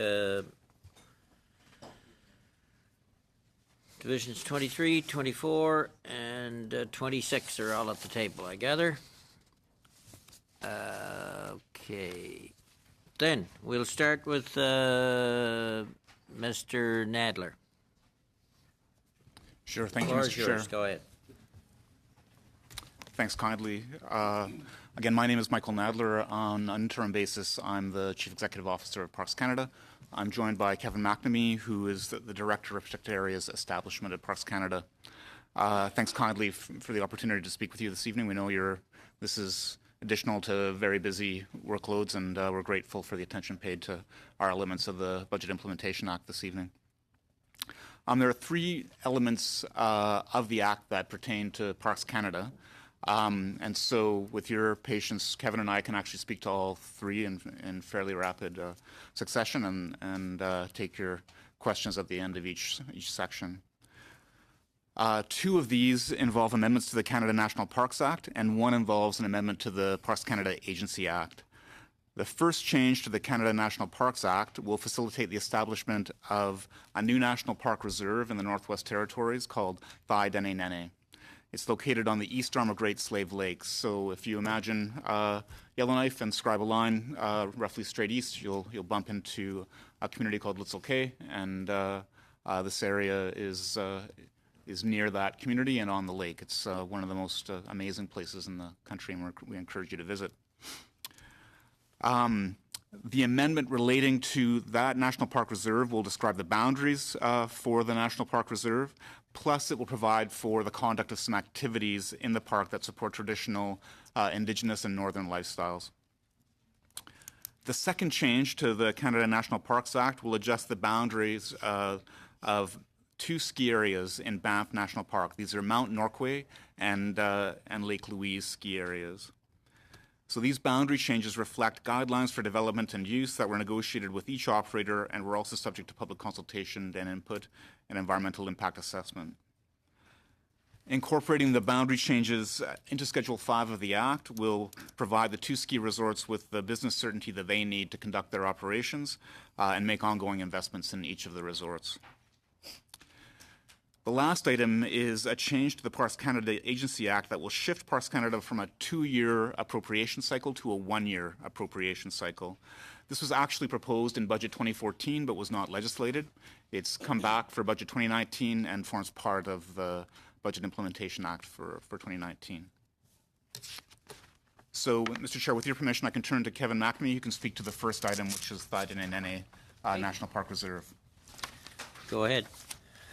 Speaker 1: Divisions 23, 24, and 26 are all at the table, I gather. Okay. Then we'll start with Mr. Nadler.
Speaker 10: Sure, thank you,
Speaker 1: Floor
Speaker 10: Mr.
Speaker 1: is
Speaker 10: Chair.
Speaker 1: yours. Go ahead.
Speaker 10: Thanks kindly. Again, my name is Michael Nadler. On an interim basis, I'm the Chief Executive Officer of Parks Canada. I'm joined by Kevin McNamee, who is the Director of Protected Areas Establishment at Parks Canada. Thanks kindly for the opportunity to speak with you this evening. We know this is additional to very busy workloads, and we're grateful for the attention paid to our elements of the Budget Implementation Act this evening. There are three elements of the Act that pertain to Parks Canada. And so with your patience, Kevin and I can actually speak to all three in fairly rapid succession and take your questions at the end of each section. Two of these involve amendments to the Canada National Parks Act, and one involves an amendment to the Parks Canada Agency Act. The first change to the Canada National Parks Act will facilitate the establishment of a new national park reserve in the Northwest Territories called Thai Dene Nene. It's located on the east arm of Great Slave Lake. So if you imagine Yellowknife and scribe a line roughly straight east, you'll bump into a community called Litzel Cay, and this area is near that community and on the lake. It's one of the most amazing places in the country, and we encourage you to visit. The amendment relating to that National Park Reserve will describe the boundaries for the National Park Reserve, plus it will provide for the conduct of some activities in the park that support traditional Indigenous and Northern lifestyles. The second change to the Canada National Parks Act will adjust the boundaries of two ski areas in Banff National Park. These are Mount Norquay and Lake Louise ski areas. So these boundary changes reflect guidelines for development and use that were negotiated with each operator and were also subject to public consultation and input and environmental impact assessment. Incorporating the boundary changes into Schedule 5 of the Act will provide the two ski resorts with the business certainty that they need to conduct their operations and make ongoing investments in each of the resorts. The last item is a change to the Parks Canada Agency Act that will shift Parks Canada from a 2-year appropriation cycle to a 1-year appropriation cycle. This was actually proposed in Budget 2014 but was not legislated. It's come back for Budget 2019 and forms part of the Budget Implementation Act for 2019. So, Mr. Chair, with your permission, I can turn to Kevin McNamee, who can speak to the first item, which is Thai Dene Nene National Park Reserve.
Speaker 1: Go ahead.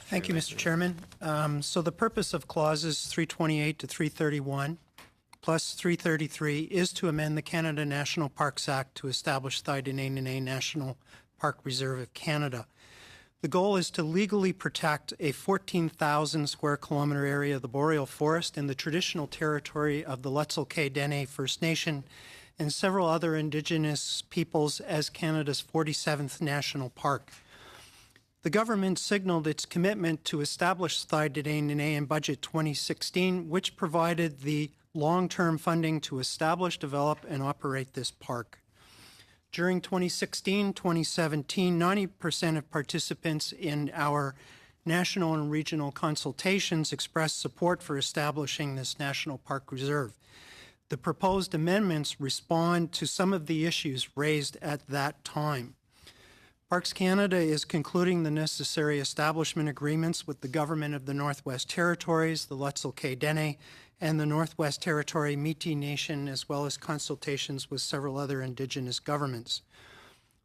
Speaker 12: Thank you, Mr. Chairman. So the purpose of clauses 328 to 331 plus 333 is to amend the Canada National Parks Act to establish Thai Dene Nene National Park Reserve of Canada. The goal is to legally protect a 14,000 square kilometer area of the boreal forest in the traditional territory of the Letzel Cay Dene First Nation and several other Indigenous peoples as Canada's 47th national park. The government signaled its commitment to establish Thai Dene Nene in Budget 2016, which provided the long-term funding to establish, develop, and operate this park. During 2016-2017, 90% of participants in our national and regional consultations expressed support for establishing this National Park Reserve. The proposed amendments respond to some of the issues raised at that time. Parks Canada is concluding the necessary establishment agreements with the Government of the Northwest Territories, the Letzel Cay Dene, and the Northwest Territory Métis Nation, as well as consultations with several other Indigenous governments.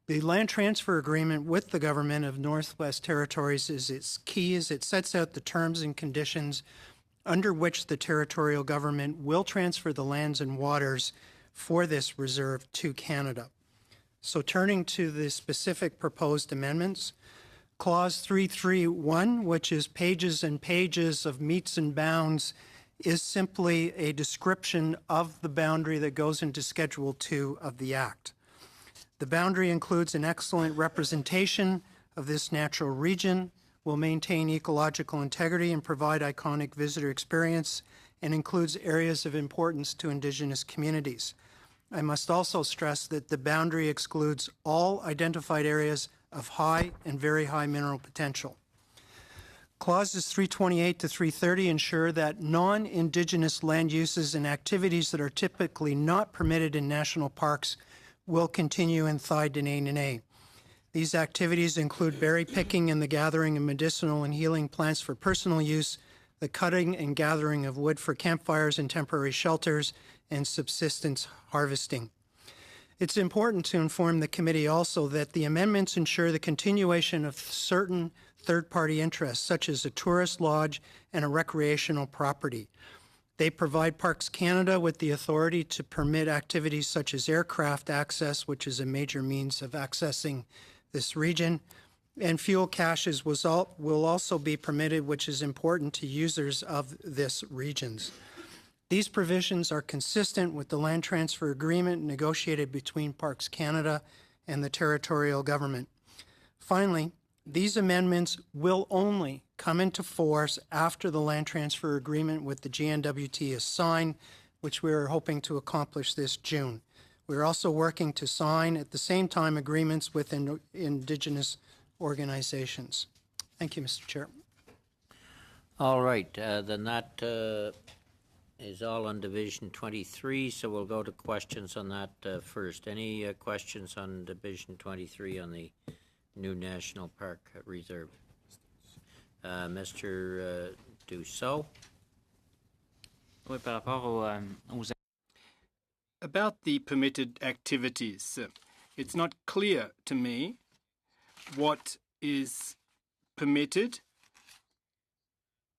Speaker 12: The land transfer agreement with the Government of Northwest Territories is its key as it sets out the terms and conditions under which the territorial government will transfer the lands and waters for this reserve to Canada. So turning to the specific proposed amendments, Clause 331, which is pages and pages of metes and bounds, is simply a description of the boundary that goes into Schedule 2 of the Act. The boundary includes an excellent representation of this natural region, will maintain ecological integrity and provide iconic visitor experience, and includes areas of importance to Indigenous communities. I must also stress that the boundary excludes all identified areas of high and very high mineral potential. Clauses 328 to 330 ensure that non-Indigenous land uses and activities that are typically not permitted in national parks will continue in Thai-Dene-Nene. These activities include berry picking and the gathering of medicinal and healing plants for personal use, the cutting and gathering of wood for campfires and temporary shelters, and subsistence harvesting. It's important to inform the committee also that the amendments ensure the continuation of certain third-party interests, such as a tourist lodge and a recreational property. They provide Parks Canada with the authority to permit activities such as aircraft access, which is a major means of accessing this region, and fuel caches will also be permitted, which is important to users of this regions. These provisions are consistent with the land transfer agreement negotiated between Parks Canada and the territorial government. Finally, these amendments will only come into force after the land transfer agreement with the GNWT is signed, which we are hoping to accomplish this June. We're also working to sign at the same time agreements with Indigenous organizations. Thank you, Mr. Chair.
Speaker 1: All right, then that is all on Division 23, so we'll go to questions on that first. Any questions on Division 23 on the new National Park Reserve? Mr. Dussault?
Speaker 2: Oui, par rapport aux
Speaker 15: About the permitted activities, it's not clear to me what is permitted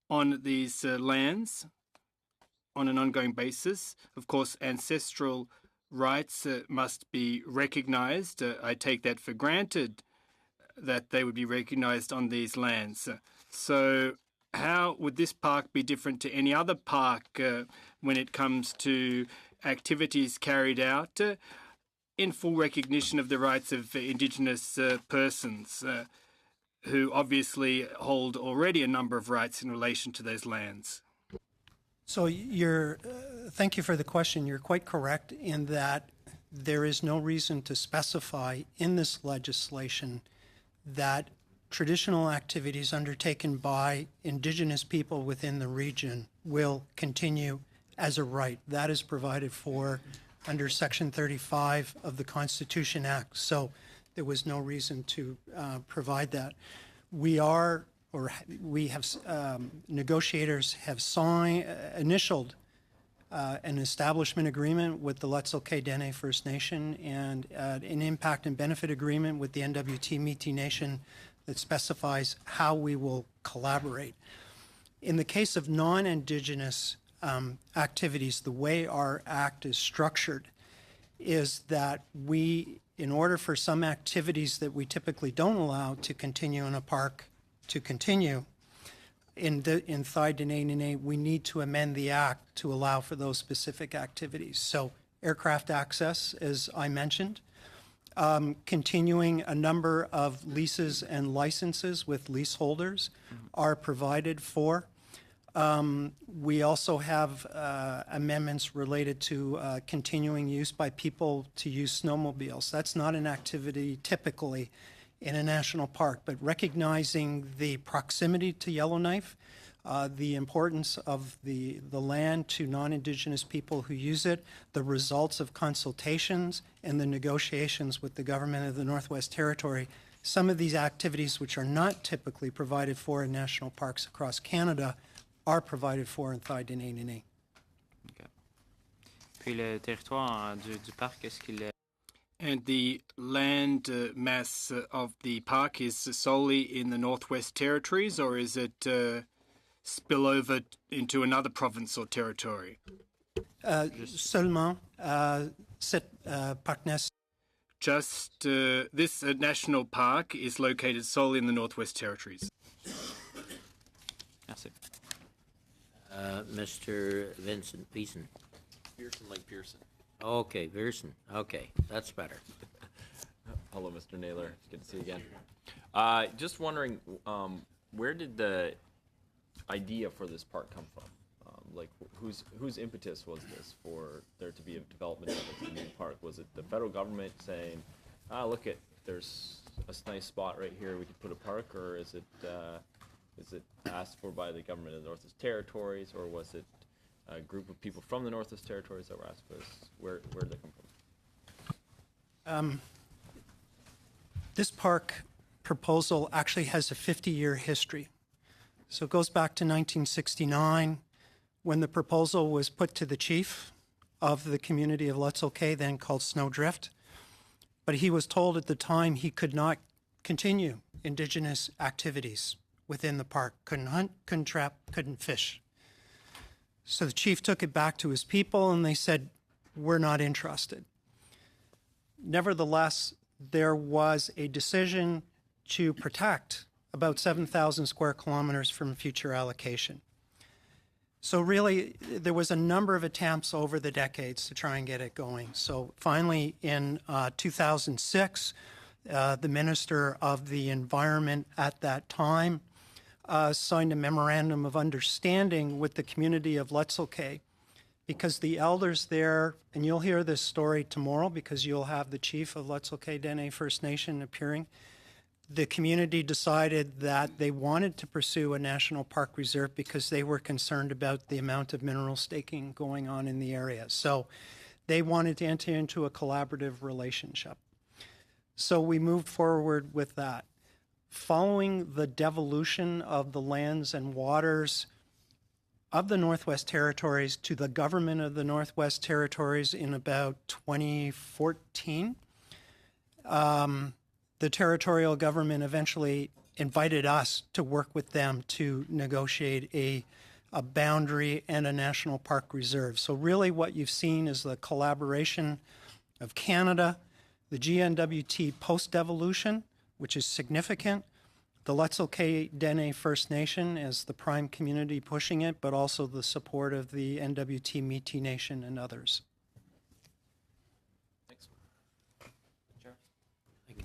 Speaker 15: on these lands on an ongoing basis. Of course, ancestral rights must be recognized. I take that for granted that they would be recognized on these lands. So how would this park be different to any other park when it comes to activities carried out in full recognition of the rights of Indigenous persons who obviously hold already a number of rights in relation to those lands?
Speaker 12: So thank you for the question. You're quite correct in that there is no reason to specify in this legislation that traditional activities undertaken by Indigenous people within the region will continue as a right. That is provided for under Section 35 of the Constitution Act. So there was no reason to provide that. Negotiators have initialed an establishment agreement with the Letzelkay Dene First Nation and an impact and benefit agreement with the NWT Métis Nation that specifies how we will collaborate. In the case of non-Indigenous activities, the way our act is structured is that in order for some activities that we typically don't allow to continue in a park to continue, in Thai-Dene-Nene, we need to amend the act to allow for those specific activities. So aircraft access, as I mentioned, continuing a number of leases and licenses with leaseholders are provided for. We also have amendments related to continuing use by people to use snowmobiles. That's not an activity typically in a national park, but recognizing the proximity to Yellowknife, the importance of the land to non-Indigenous people who use it, the results of consultations and the negotiations with the government of the Northwest Territory. Some of these activities which are not typically provided for in national parks across Canada are provided for in Thai-Dene-Nene.
Speaker 2: Okay. Puis le territoire du parc, est-ce qu'il est...
Speaker 15: And the land mass of the park is solely in the Northwest Territories, or is it spill over into another province or territory?
Speaker 12: Seulement cette parc national.
Speaker 15: Just this national park is located solely in the Northwest Territories.
Speaker 2: Merci.
Speaker 1: Mr. Vincent Pearson.
Speaker 16: Pearson Lake Pearson.
Speaker 1: Okay, Pearson. Okay, that's better.
Speaker 13: Hello, Mr. Naylor. It's good to see you again. Just wondering, where did the idea for this park come from? Like, whose impetus was this for there to be a development of a new park? Was it the federal government saying, look, there's a nice spot right here, we could put a park, or is it Is it asked for by the government of the Northwest Territories, or was it a group of people from the Northwest Territories that were asked for this? Where did they come from?
Speaker 12: This park proposal actually has a 50-year history. So it goes back to 1969 when the proposal was put to the chief of the community of Letzel Cay, then called Snowdrift. But he was told at the time he could not continue Indigenous activities within the park. Couldn't hunt, couldn't trap, couldn't fish. So the chief took it back to his people and they said, we're not interested. Nevertheless, there was a decision to protect about 7,000 square kilometers from future allocation. So really, there was a number of attempts over the decades to try and get it going. So finally, in 2006, the Minister of the Environment at that time signed a memorandum of understanding with the community of Letzel Cay, because the elders there, and you'll hear this story tomorrow because you'll have the chief of Letzel Cay Dene First Nation appearing. The community decided that they wanted to pursue a national park reserve because they were concerned about the amount of mineral staking going on in the area. So they wanted to enter into a collaborative relationship. So we moved forward with that. Following the devolution of the lands and waters of the Northwest Territories to the government of the Northwest Territories in about 2014, the territorial government eventually invited us to work with them to negotiate a boundary and a national park reserve. So really what you've seen is the collaboration of Canada, the GNWT post-devolution, which is significant, the Letzel Cay Dene First Nation as the prime community pushing it, but also the support of the NWT Métis Nation and others.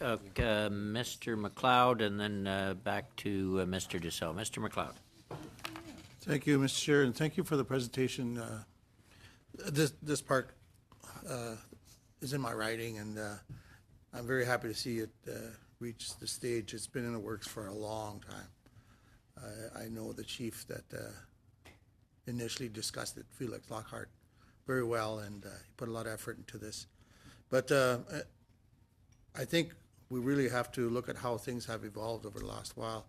Speaker 1: Mr. McLeod, and then back to Mr. DeSalle. Mr. McLeod.
Speaker 11: Thank you, Mr. Chair, and thank you for the presentation. This park is in my writing, and I'm very happy to see it reach the stage. It's been in the works for a long time. I know the chief that initially discussed it, Felix Lockhart, very well, and he put a lot of effort into this. But I think we really have to look at how things have evolved over the last while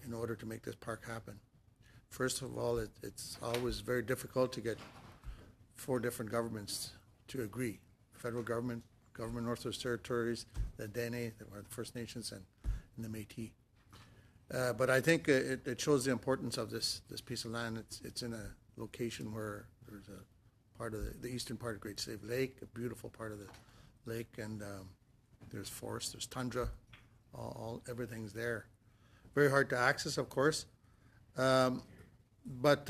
Speaker 11: in order to make this park happen. First of all, it's always very difficult to get 4 different governments to agree. Federal government, government Northwest Territories, the Dene, the First Nations, and the Métis. But I think it shows the importance of this piece of land. It's in a location where there's a part of the eastern part of Great Slave Lake, a beautiful part of the lake, and there's forest, there's tundra, everything's there. Very hard to access, of course, but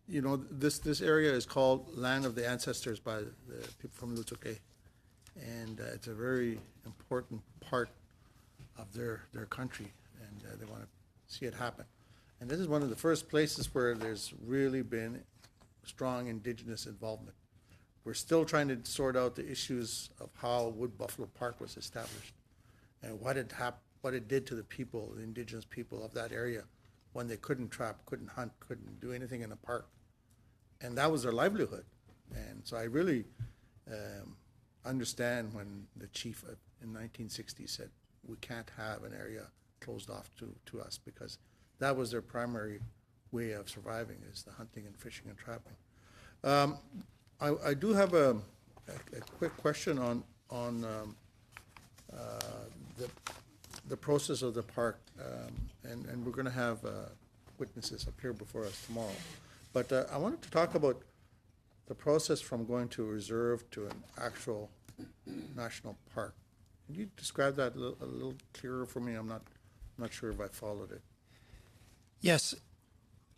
Speaker 11: you know, this area is called Land of the Ancestors by the people from Letzel Cay, and it's a very important part of their country, and they want to see it happen. And this is one of the first places where there's really been strong Indigenous involvement. We're still trying to sort out the issues of how Wood Buffalo Park was established and what it did to the people, the Indigenous people of that area, when they couldn't trap, couldn't hunt, couldn't do anything in the park. And that was their livelihood. And so I really understand when the chief in 1960 said, we can't have an area closed off to us, because that was their primary way of surviving, is the hunting and fishing and trapping. I do have a quick question on the process of the park, and we're going to have witnesses appear before us tomorrow. But I wanted to talk about the process from going to a reserve to an actual national park. Can you describe that a little clearer for me? I'm not sure if I followed it.
Speaker 12: Yes.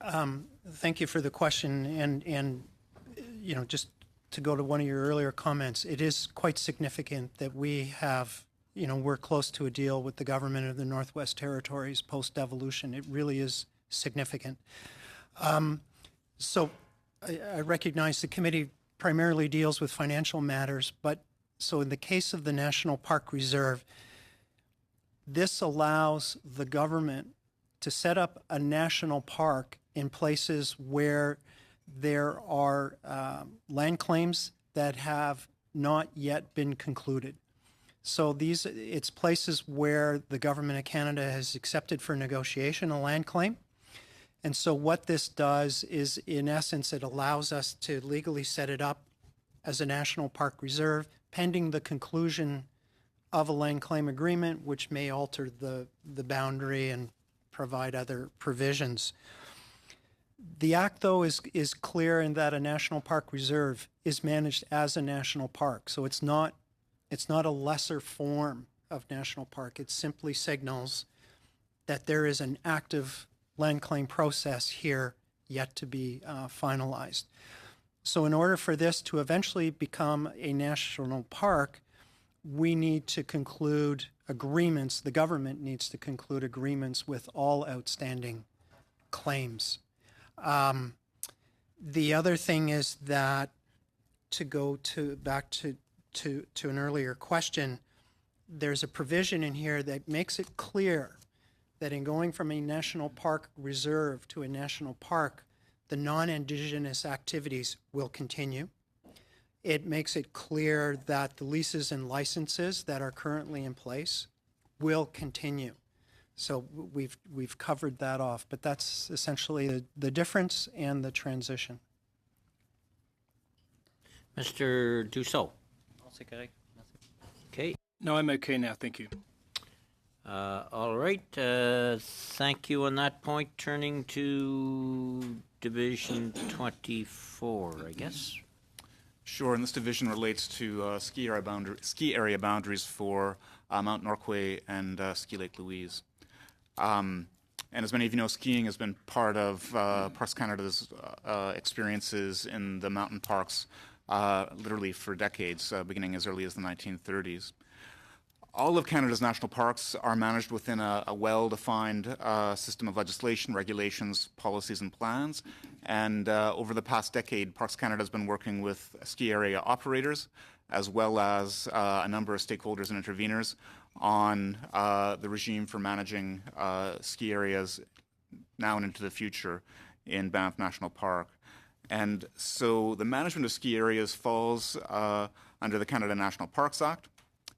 Speaker 12: Thank you for the question. And you know, just to go to one of your earlier comments, it is quite significant that we have, you know, we're close to a deal with the government of the Northwest Territories post-devolution. It really is significant. So I recognize the committee primarily deals with financial matters, but so in the case of the National Park Reserve, this allows the government to set up a national park in places where there are land claims that have not yet been concluded. So it's places where the Government of Canada has accepted for negotiation a land claim. And so what this does is, in essence, it allows us to legally set it up as a national park reserve pending the conclusion of a land claim agreement, which may alter the boundary and provide other provisions. The Act, though, is clear in that a national park reserve is managed as a national park. So it's not a lesser form of national park. It simply signals that there is an active land claim process here yet to be finalized. So in order for this to eventually become a national park, we need to conclude agreements, the government needs to conclude agreements with all outstanding claims. The other thing is that, to go back to an earlier question, there's a provision in here that makes it clear that in going from a national park reserve to a national park, the non-Indigenous activities will continue. It makes it clear that the leases and licenses that are currently in place will continue. So we've covered that off, but that's essentially the difference and the transition.
Speaker 1: Mr. Dussault.
Speaker 2: C'est correct.
Speaker 1: Okay.
Speaker 15: No, I'm okay now. Thank you.
Speaker 1: All right. Thank you on that point. Turning to Division 24, I guess.
Speaker 10: Sure, and this division relates to ski area boundaries for Mount Norquay and Ski Lake Louise. And as many of you know, skiing has been part of Parks Canada's experiences in the mountain parks literally for decades, beginning as early as the 1930s. All of Canada's national parks are managed within a well-defined system of legislation, regulations, policies, and plans. And over the past decade, Parks Canada has been working with ski area operators, as well as a number of stakeholders and interveners on the regime for managing ski areas now and into the future in Banff National Park. And so the management of ski areas falls under the Canada National Parks Act,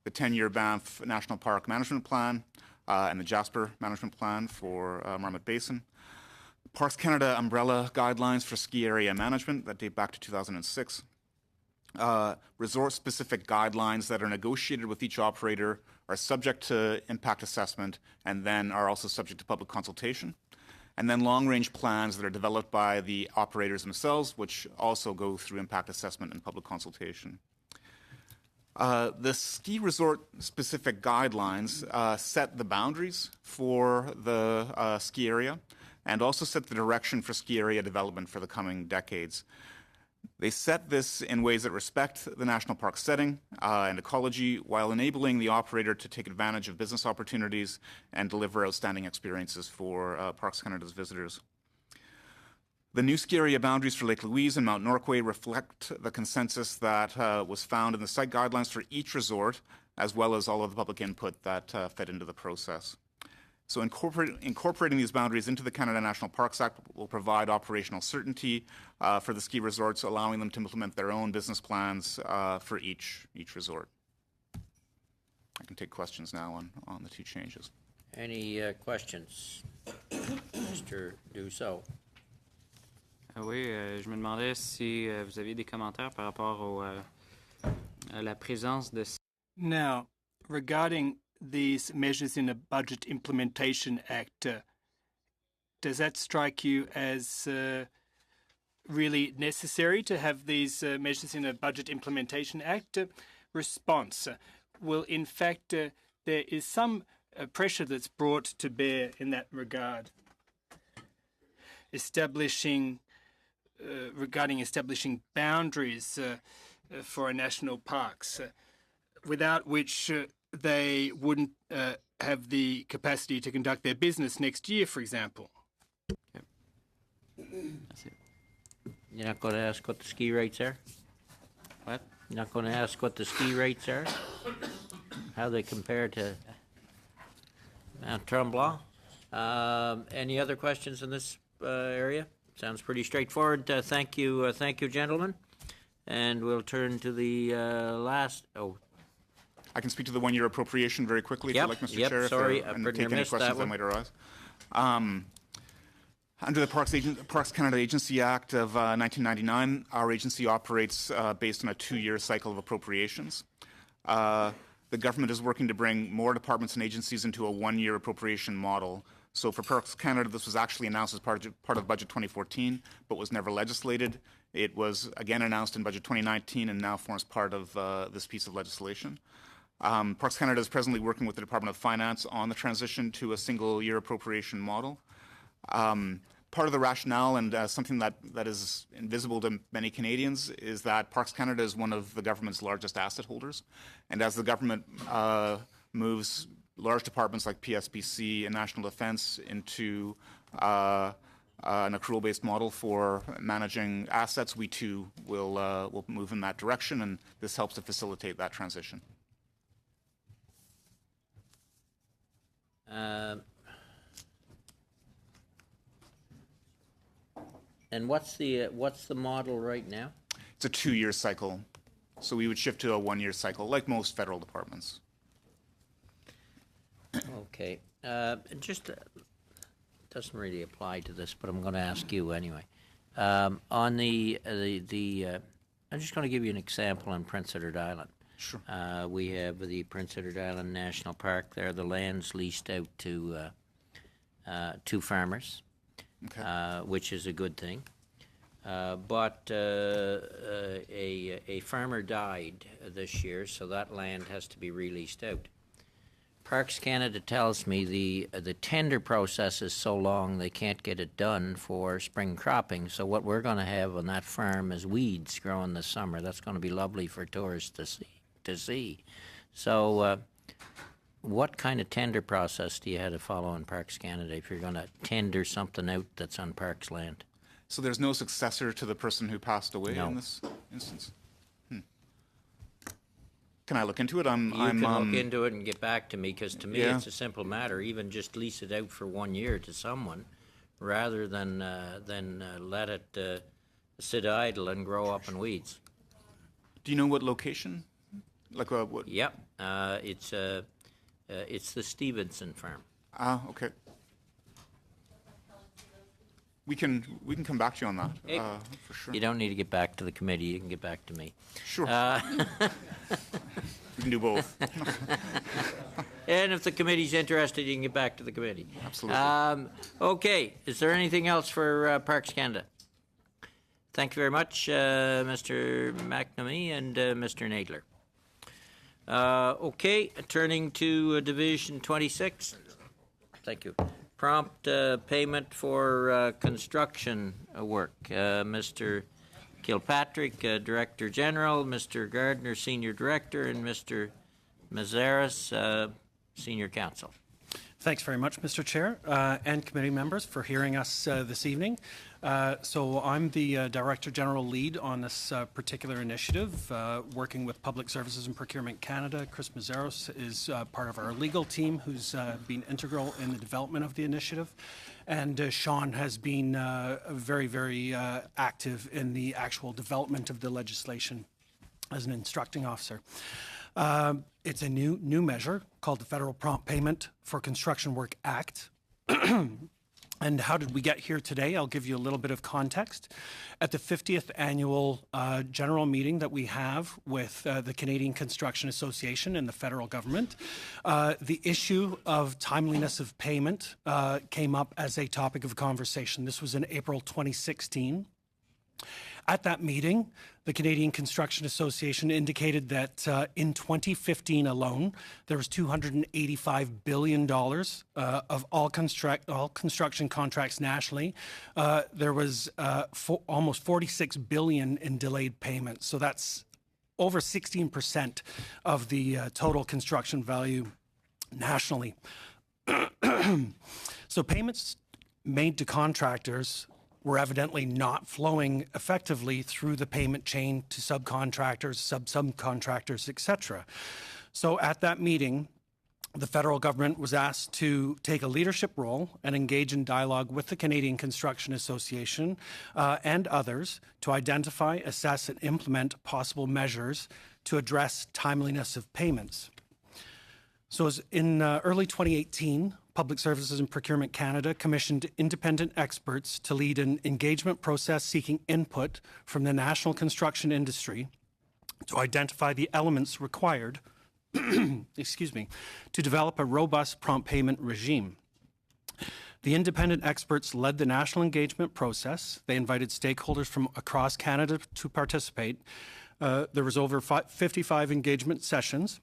Speaker 10: the 10-year Banff National Park Management Plan, and the Jasper Management Plan for Marmot Basin. Parks Canada umbrella guidelines for ski area management that date back to 2006. Resort-specific guidelines that are negotiated with each operator are subject to impact assessment and then are also subject to public consultation. And then long-range plans that are developed by the operators themselves, which also go through impact assessment and public consultation. The ski resort-specific guidelines set the boundaries for the ski area and also set the direction for ski area development for the coming decades. They set this in ways that respect the national park setting and ecology while enabling the operator to take advantage of business opportunities and deliver outstanding experiences for Parks Canada's visitors. The new ski area boundaries for Lake Louise and Mount Norquay reflect the consensus that was found in the site guidelines for each resort, as well as all of the public input that fed into the process. So incorporating these boundaries into the Canada National Parks Act will provide operational certainty for the ski resorts, allowing them to implement their own business plans for each resort. I can take questions now on the two changes.
Speaker 1: Any questions? Mr. Dussault.
Speaker 2: Oui, je me demandais si vous aviez des commentaires par rapport à la présence de...
Speaker 15: Now, regarding these measures in the Budget Implementation Act, does that strike you as really necessary to have these measures in a Budget Implementation Act? Response. Well, in fact, there is some pressure that's brought to bear in that regard. Regarding establishing boundaries for our national parks, without which they wouldn't have the capacity to conduct their business next year, for example.
Speaker 1: You're not going to ask what the ski rates are?
Speaker 2: What?
Speaker 1: You're not going to ask what the ski rates are? How they compare to... Tremblant. Any other questions in this area? Sounds pretty straightforward. Thank you, gentlemen. And we'll turn to the last. Oh,
Speaker 10: I can speak to the one-year appropriation very quickly, if you like, Mr. Chair.
Speaker 1: Sorry,
Speaker 10: and take any questions that might arise. Under the Parks Canada Agency Act of 1999, our agency operates based on a 2-year cycle of appropriations. The government is working to bring more departments and agencies into a 1-year appropriation model. So for Parks Canada, this was actually announced as part of Budget 2014, but was never legislated. It was again announced in Budget 2019 and now forms part of this piece of legislation. Parks Canada is presently working with the Department of Finance on the transition to a single-year appropriation model. Part of the rationale and something that is invisible to many Canadians is that Parks Canada is one of the government's largest asset holders. And as the government moves large departments like PSPC and National Defence into an accrual-based model for managing assets, we too will move in that direction, and this helps to facilitate that transition.
Speaker 1: And what's the model right now?
Speaker 10: It's a 2-year cycle, so we would shift to a 1-year cycle, like most federal departments.
Speaker 1: Okay, just doesn't really apply to this, but I'm going to ask you anyway. On I'm just going to give you an example on Prince Edward Island.
Speaker 10: Sure.
Speaker 1: We have the Prince Edward Island National Park there. The land's leased out to farmers. Okay. Which is a good thing. But a farmer died this year, so that land has to be released out. Parks Canada tells me the tender process is so long they can't get it done for spring cropping. So what we're going to have on that farm is weeds growing this summer. That's going to be lovely for tourists to see. So what kind of tender process do you have to follow in Parks Canada if you're going to tender something out that's on Parks land?
Speaker 10: So there's no successor to the person who passed away
Speaker 1: No.
Speaker 10: in this instance? Can I look into it?
Speaker 1: You can look into it and get back to me, because to me
Speaker 10: Yeah.
Speaker 1: it's a simple matter. Even just lease it out for 1 year to someone, rather than let it sit idle and grow up in weeds.
Speaker 10: Do you know what location? Like what?
Speaker 1: Yep, it's the Stevenson farm.
Speaker 10: Okay. We can come back to you on that, for sure.
Speaker 1: You don't need to get back to the committee. You can get back to me.
Speaker 10: Sure. We can do both.
Speaker 1: And if the committee's interested, you can get back to the committee.
Speaker 10: Absolutely.
Speaker 1: Okay. Is there anything else for Parks Canada? Thank you very much, Mr. McNamee and Mr. Nadler. Okay. Turning to Division 26. Thank you. Prompt payment for construction work. Mr. Kilpatrick, Director General, Mr. Gardner, Senior Director, and Mr. Mazaris, Senior Counsel.
Speaker 12: Thanks very much, Mr. Chair, and committee members for hearing us this evening. So I'm the Director General lead on this particular initiative, working with Public Services and Procurement Canada. Chris Mazaros is part of our legal team, who's been integral in the development of the initiative. And Sean has been very, very active in the actual development of the legislation as an instructing officer. It's a new measure called the Federal Prompt Payment for Construction Work Act. And how did we get here today? I'll give you a little bit of context. At the 50th annual general meeting that we have with the Canadian Construction Association and the federal government, the issue of timeliness of payment came up as a topic of conversation. This was in April 2016. At that meeting, the Canadian Construction Association indicated that in 2015 alone, there was $285 billion of all construction contracts nationally. There was almost $46 billion in delayed payments. So that's over 16% of the total construction value nationally. So payments made to contractors were evidently not flowing effectively through the payment chain to subcontractors, subcontractors, etc. So at that meeting, the federal government was asked to take a leadership role and engage in dialogue with the Canadian Construction Association and others to identify, assess, and implement possible measures to address timeliness of payments. So in early 2018, Public Services and Procurement Canada commissioned independent experts to lead an engagement process seeking input from the national construction industry to identify the elements required excuse me, to develop a robust prompt payment regime. The independent experts led the national engagement process. They invited stakeholders from across Canada to participate. There was over 55 engagement sessions,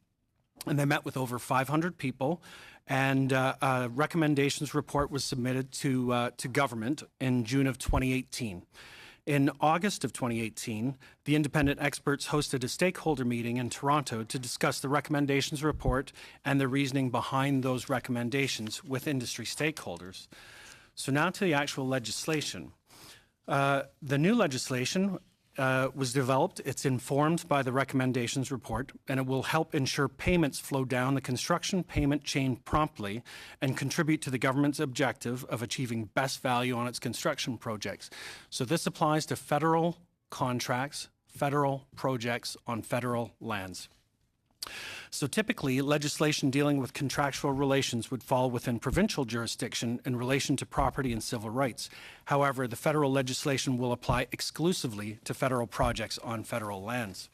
Speaker 12: and they met with over 500 people, and a recommendations report was submitted to government in June of 2018. In August of 2018, the independent experts hosted a stakeholder meeting in Toronto to discuss the recommendations report and the reasoning behind those recommendations with industry stakeholders. So now to the actual legislation. The new legislation was developed. It's informed by the recommendations report, and it will help ensure payments flow down the construction payment chain promptly and contribute to the government's objective of achieving best value on its construction projects. So this applies to federal contracts, federal projects on federal lands. So typically, legislation dealing with contractual relations would fall within provincial jurisdiction in relation to property and civil rights. However, the federal legislation will apply exclusively to federal projects on federal lands.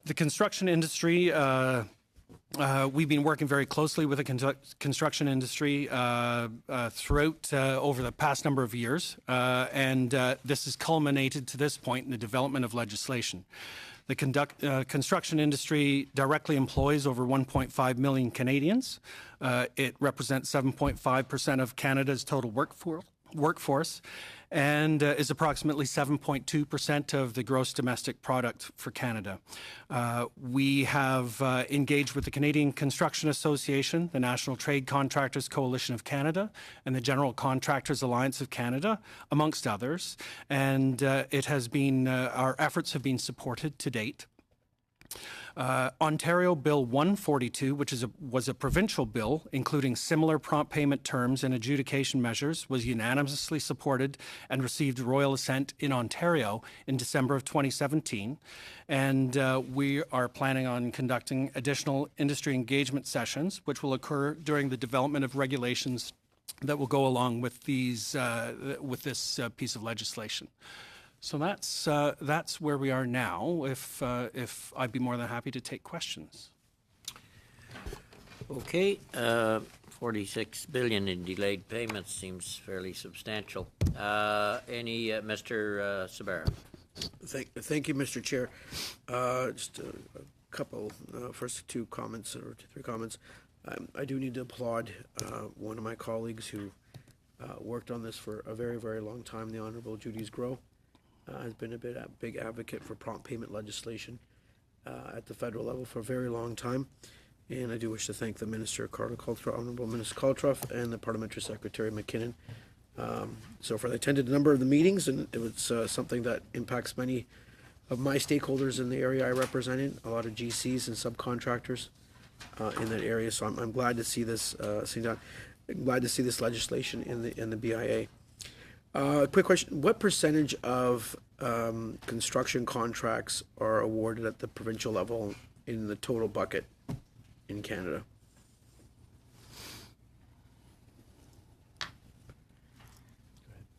Speaker 12: The construction industry, we've been working very closely with the construction industry throughout over the past number of years, and this has culminated to this point in the development of legislation. The construction industry directly employs over 1.5 million Canadians. It represents 7.5% of Canada's total workforce and is approximately 7.2% of the gross domestic product for Canada. We have engaged with the Canadian Construction Association, the National Trade Contractors Coalition of Canada, and the General Contractors Alliance of Canada, amongst others, and it has been, our efforts have been supported to date. Ontario Bill 142, which was a provincial bill including similar prompt payment terms and adjudication measures, was unanimously supported and received royal assent in Ontario in December of 2017. And we are planning on conducting additional industry engagement sessions, which will occur during the development of regulations that will go along with these with this piece of legislation. So that's where we are now. If I'd be more than happy to take questions.
Speaker 1: Okay, 46 billion in delayed payments seems fairly substantial. Any, Mr. Sabara?
Speaker 11: Thank you, Mr. Chair. Just a couple, first two comments or three comments. I do need to applaud one of my colleagues who worked on this for a very, very long time, the Honourable Judy Sgro. Has been a big advocate for prompt payment legislation at the federal level for a very long time. And I do wish to thank the Minister, Honourable Minister Caltroff, and the Parliamentary Secretary, McKinnon. So far, they attended a number of the meetings, and it was something that impacts many of my stakeholders in the area I represented, a lot of GCs and subcontractors in that area. So I'm glad to see this, glad to see this legislation in the BIA. Quick question, what percentage of construction contracts are awarded at the provincial level in the total bucket in Canada?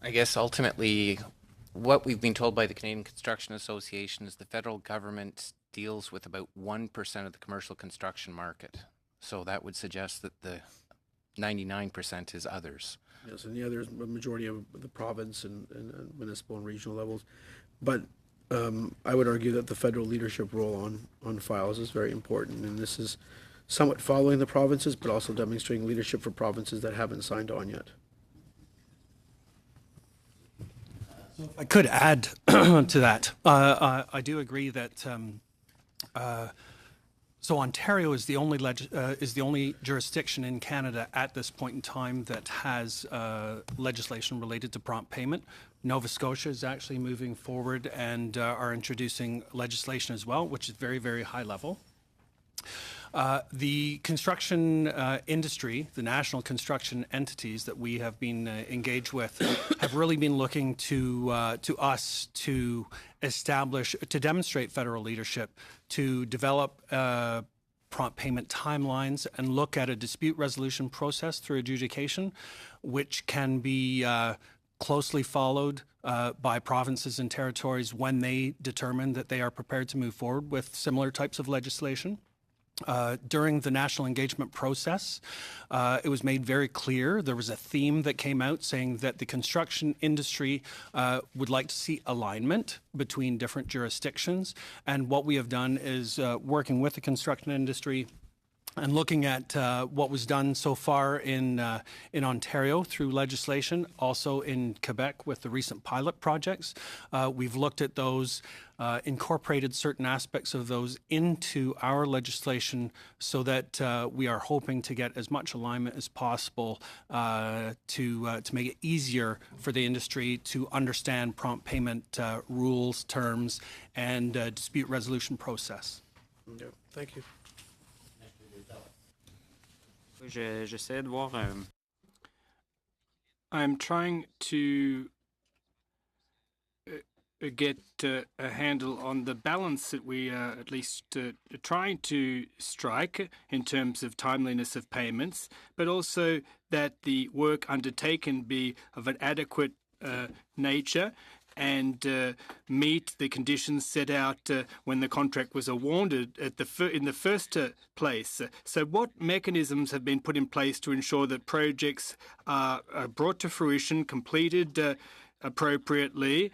Speaker 17: I guess ultimately what we've been told by the Canadian Construction Association is the federal government deals with about 1% of the commercial construction market. So that would suggest that the 99% is others.
Speaker 11: Yes, and the other is a majority of the province and municipal and regional levels. But I would argue that the federal leadership role on files is very important, and this is somewhat following the provinces, but also demonstrating leadership for provinces that haven't signed on yet.
Speaker 12: If I could add to that, I do agree that so Ontario is the only jurisdiction in Canada at this point in time that has legislation related to prompt payment. Nova Scotia is actually moving forward and are introducing legislation as well, which is very, very high level. The construction industry, the national construction entities that we have been engaged with, have really been looking to us to demonstrate federal leadership, to develop prompt payment timelines and look at a dispute resolution process through adjudication, which can be closely followed by provinces and territories when they determine that they are prepared to move forward with similar types of legislation. During the national engagement process, it was made very clear, there was a theme that came out saying that the construction industry would like to see alignment between different jurisdictions. And what we have done is working with the construction industry and looking at what was done so far in Ontario through legislation, also in Quebec with the recent pilot projects. We've looked at those, incorporated certain aspects of those into our legislation so that we are hoping to get as much alignment as possible to make it easier for the industry to understand prompt payment rules, terms, and dispute resolution process.
Speaker 14: Thank you.
Speaker 2: J'essaie de voir.
Speaker 15: I'm trying to get a handle on the balance that we are at least trying to strike in terms of timeliness of payments, but also that the work undertaken be of an adequate nature and meet the conditions set out when the contract was awarded in the first place. So what mechanisms have been put in place to ensure that projects are brought to fruition, completed appropriately?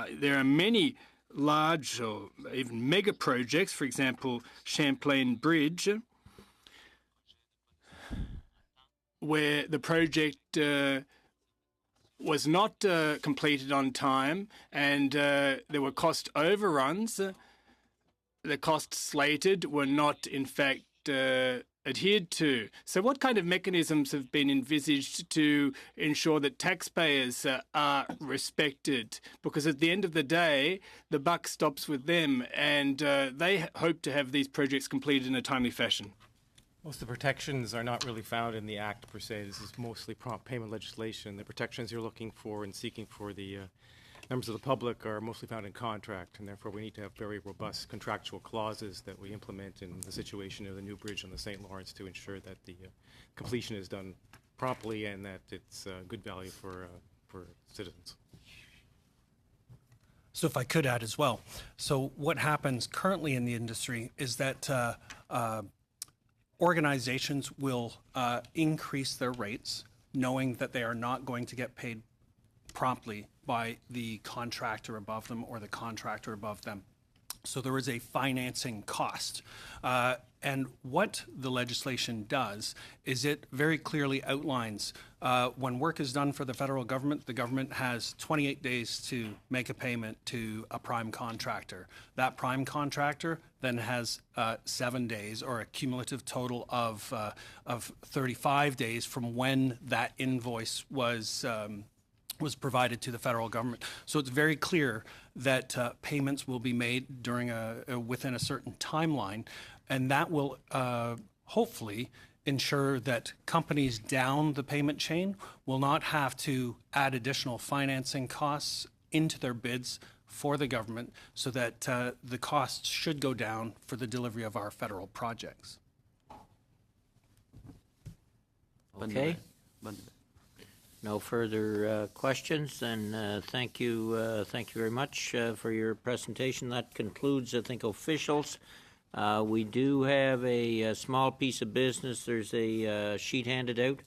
Speaker 15: There are many large or even mega projects, for example, Champlain Bridge, where the project was not completed on time, and there were cost overruns. The costs slated were not, in fact, adhered to. So what kind of mechanisms have been envisaged to ensure that taxpayers are respected? Because at the end of the day, the buck stops with them, and they hope to have these projects completed in a timely fashion.
Speaker 3: Most of the protections are not really found in the Act per se. This is mostly prompt payment legislation. The protections you're looking for and seeking for the members of the public are mostly found in contract, and therefore we need to have very robust contractual clauses that we implement in the situation of the new bridge on the St. Lawrence to ensure that the completion is done properly and that it's good value for citizens.
Speaker 12: So if I could add as well. So what happens currently in the industry is that organizations will increase their rates, knowing that they are not going to get paid promptly by the contractor above them or the contractor above them. So there is a financing cost. And what the legislation does is it very clearly outlines when work is done for the government has 28 days to make a payment to a prime contractor. That prime contractor then has 7 days, or a cumulative total of 35 days from when that invoice was provided to the federal government. So it's very clear that payments will be made during within a certain timeline, and that will hopefully ensure that companies down the payment chain will not have to add additional financing costs into their bids for the government, so that the costs should go down for the delivery of our federal projects.
Speaker 1: Okay. No further questions, then thank you very much for your presentation. That concludes, I think, officials. We do have a small piece of business. There's a sheet handed out.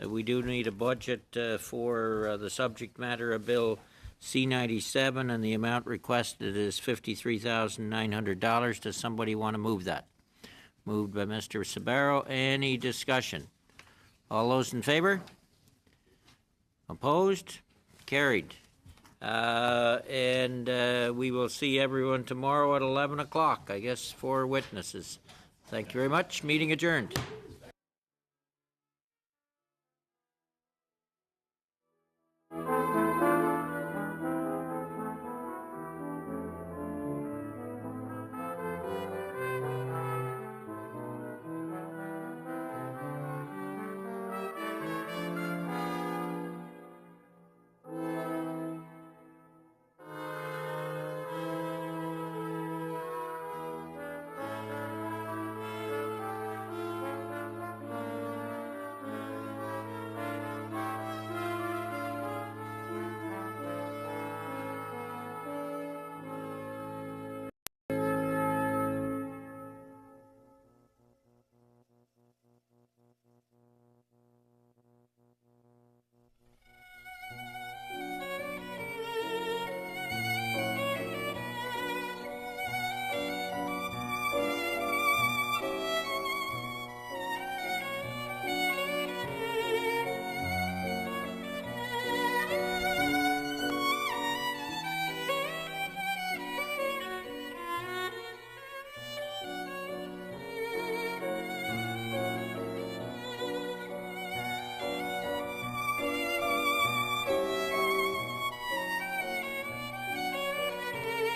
Speaker 1: We do need a budget for the subject matter of Bill C-97, and the amount requested is $53,900. Does somebody want to move that? Moved by Mr. Sabaro. Any discussion? All those in favor? Opposed? Carried. And we will see everyone tomorrow at 11 o'clock, I guess, for witnesses. Thank you very much. Meeting adjourned.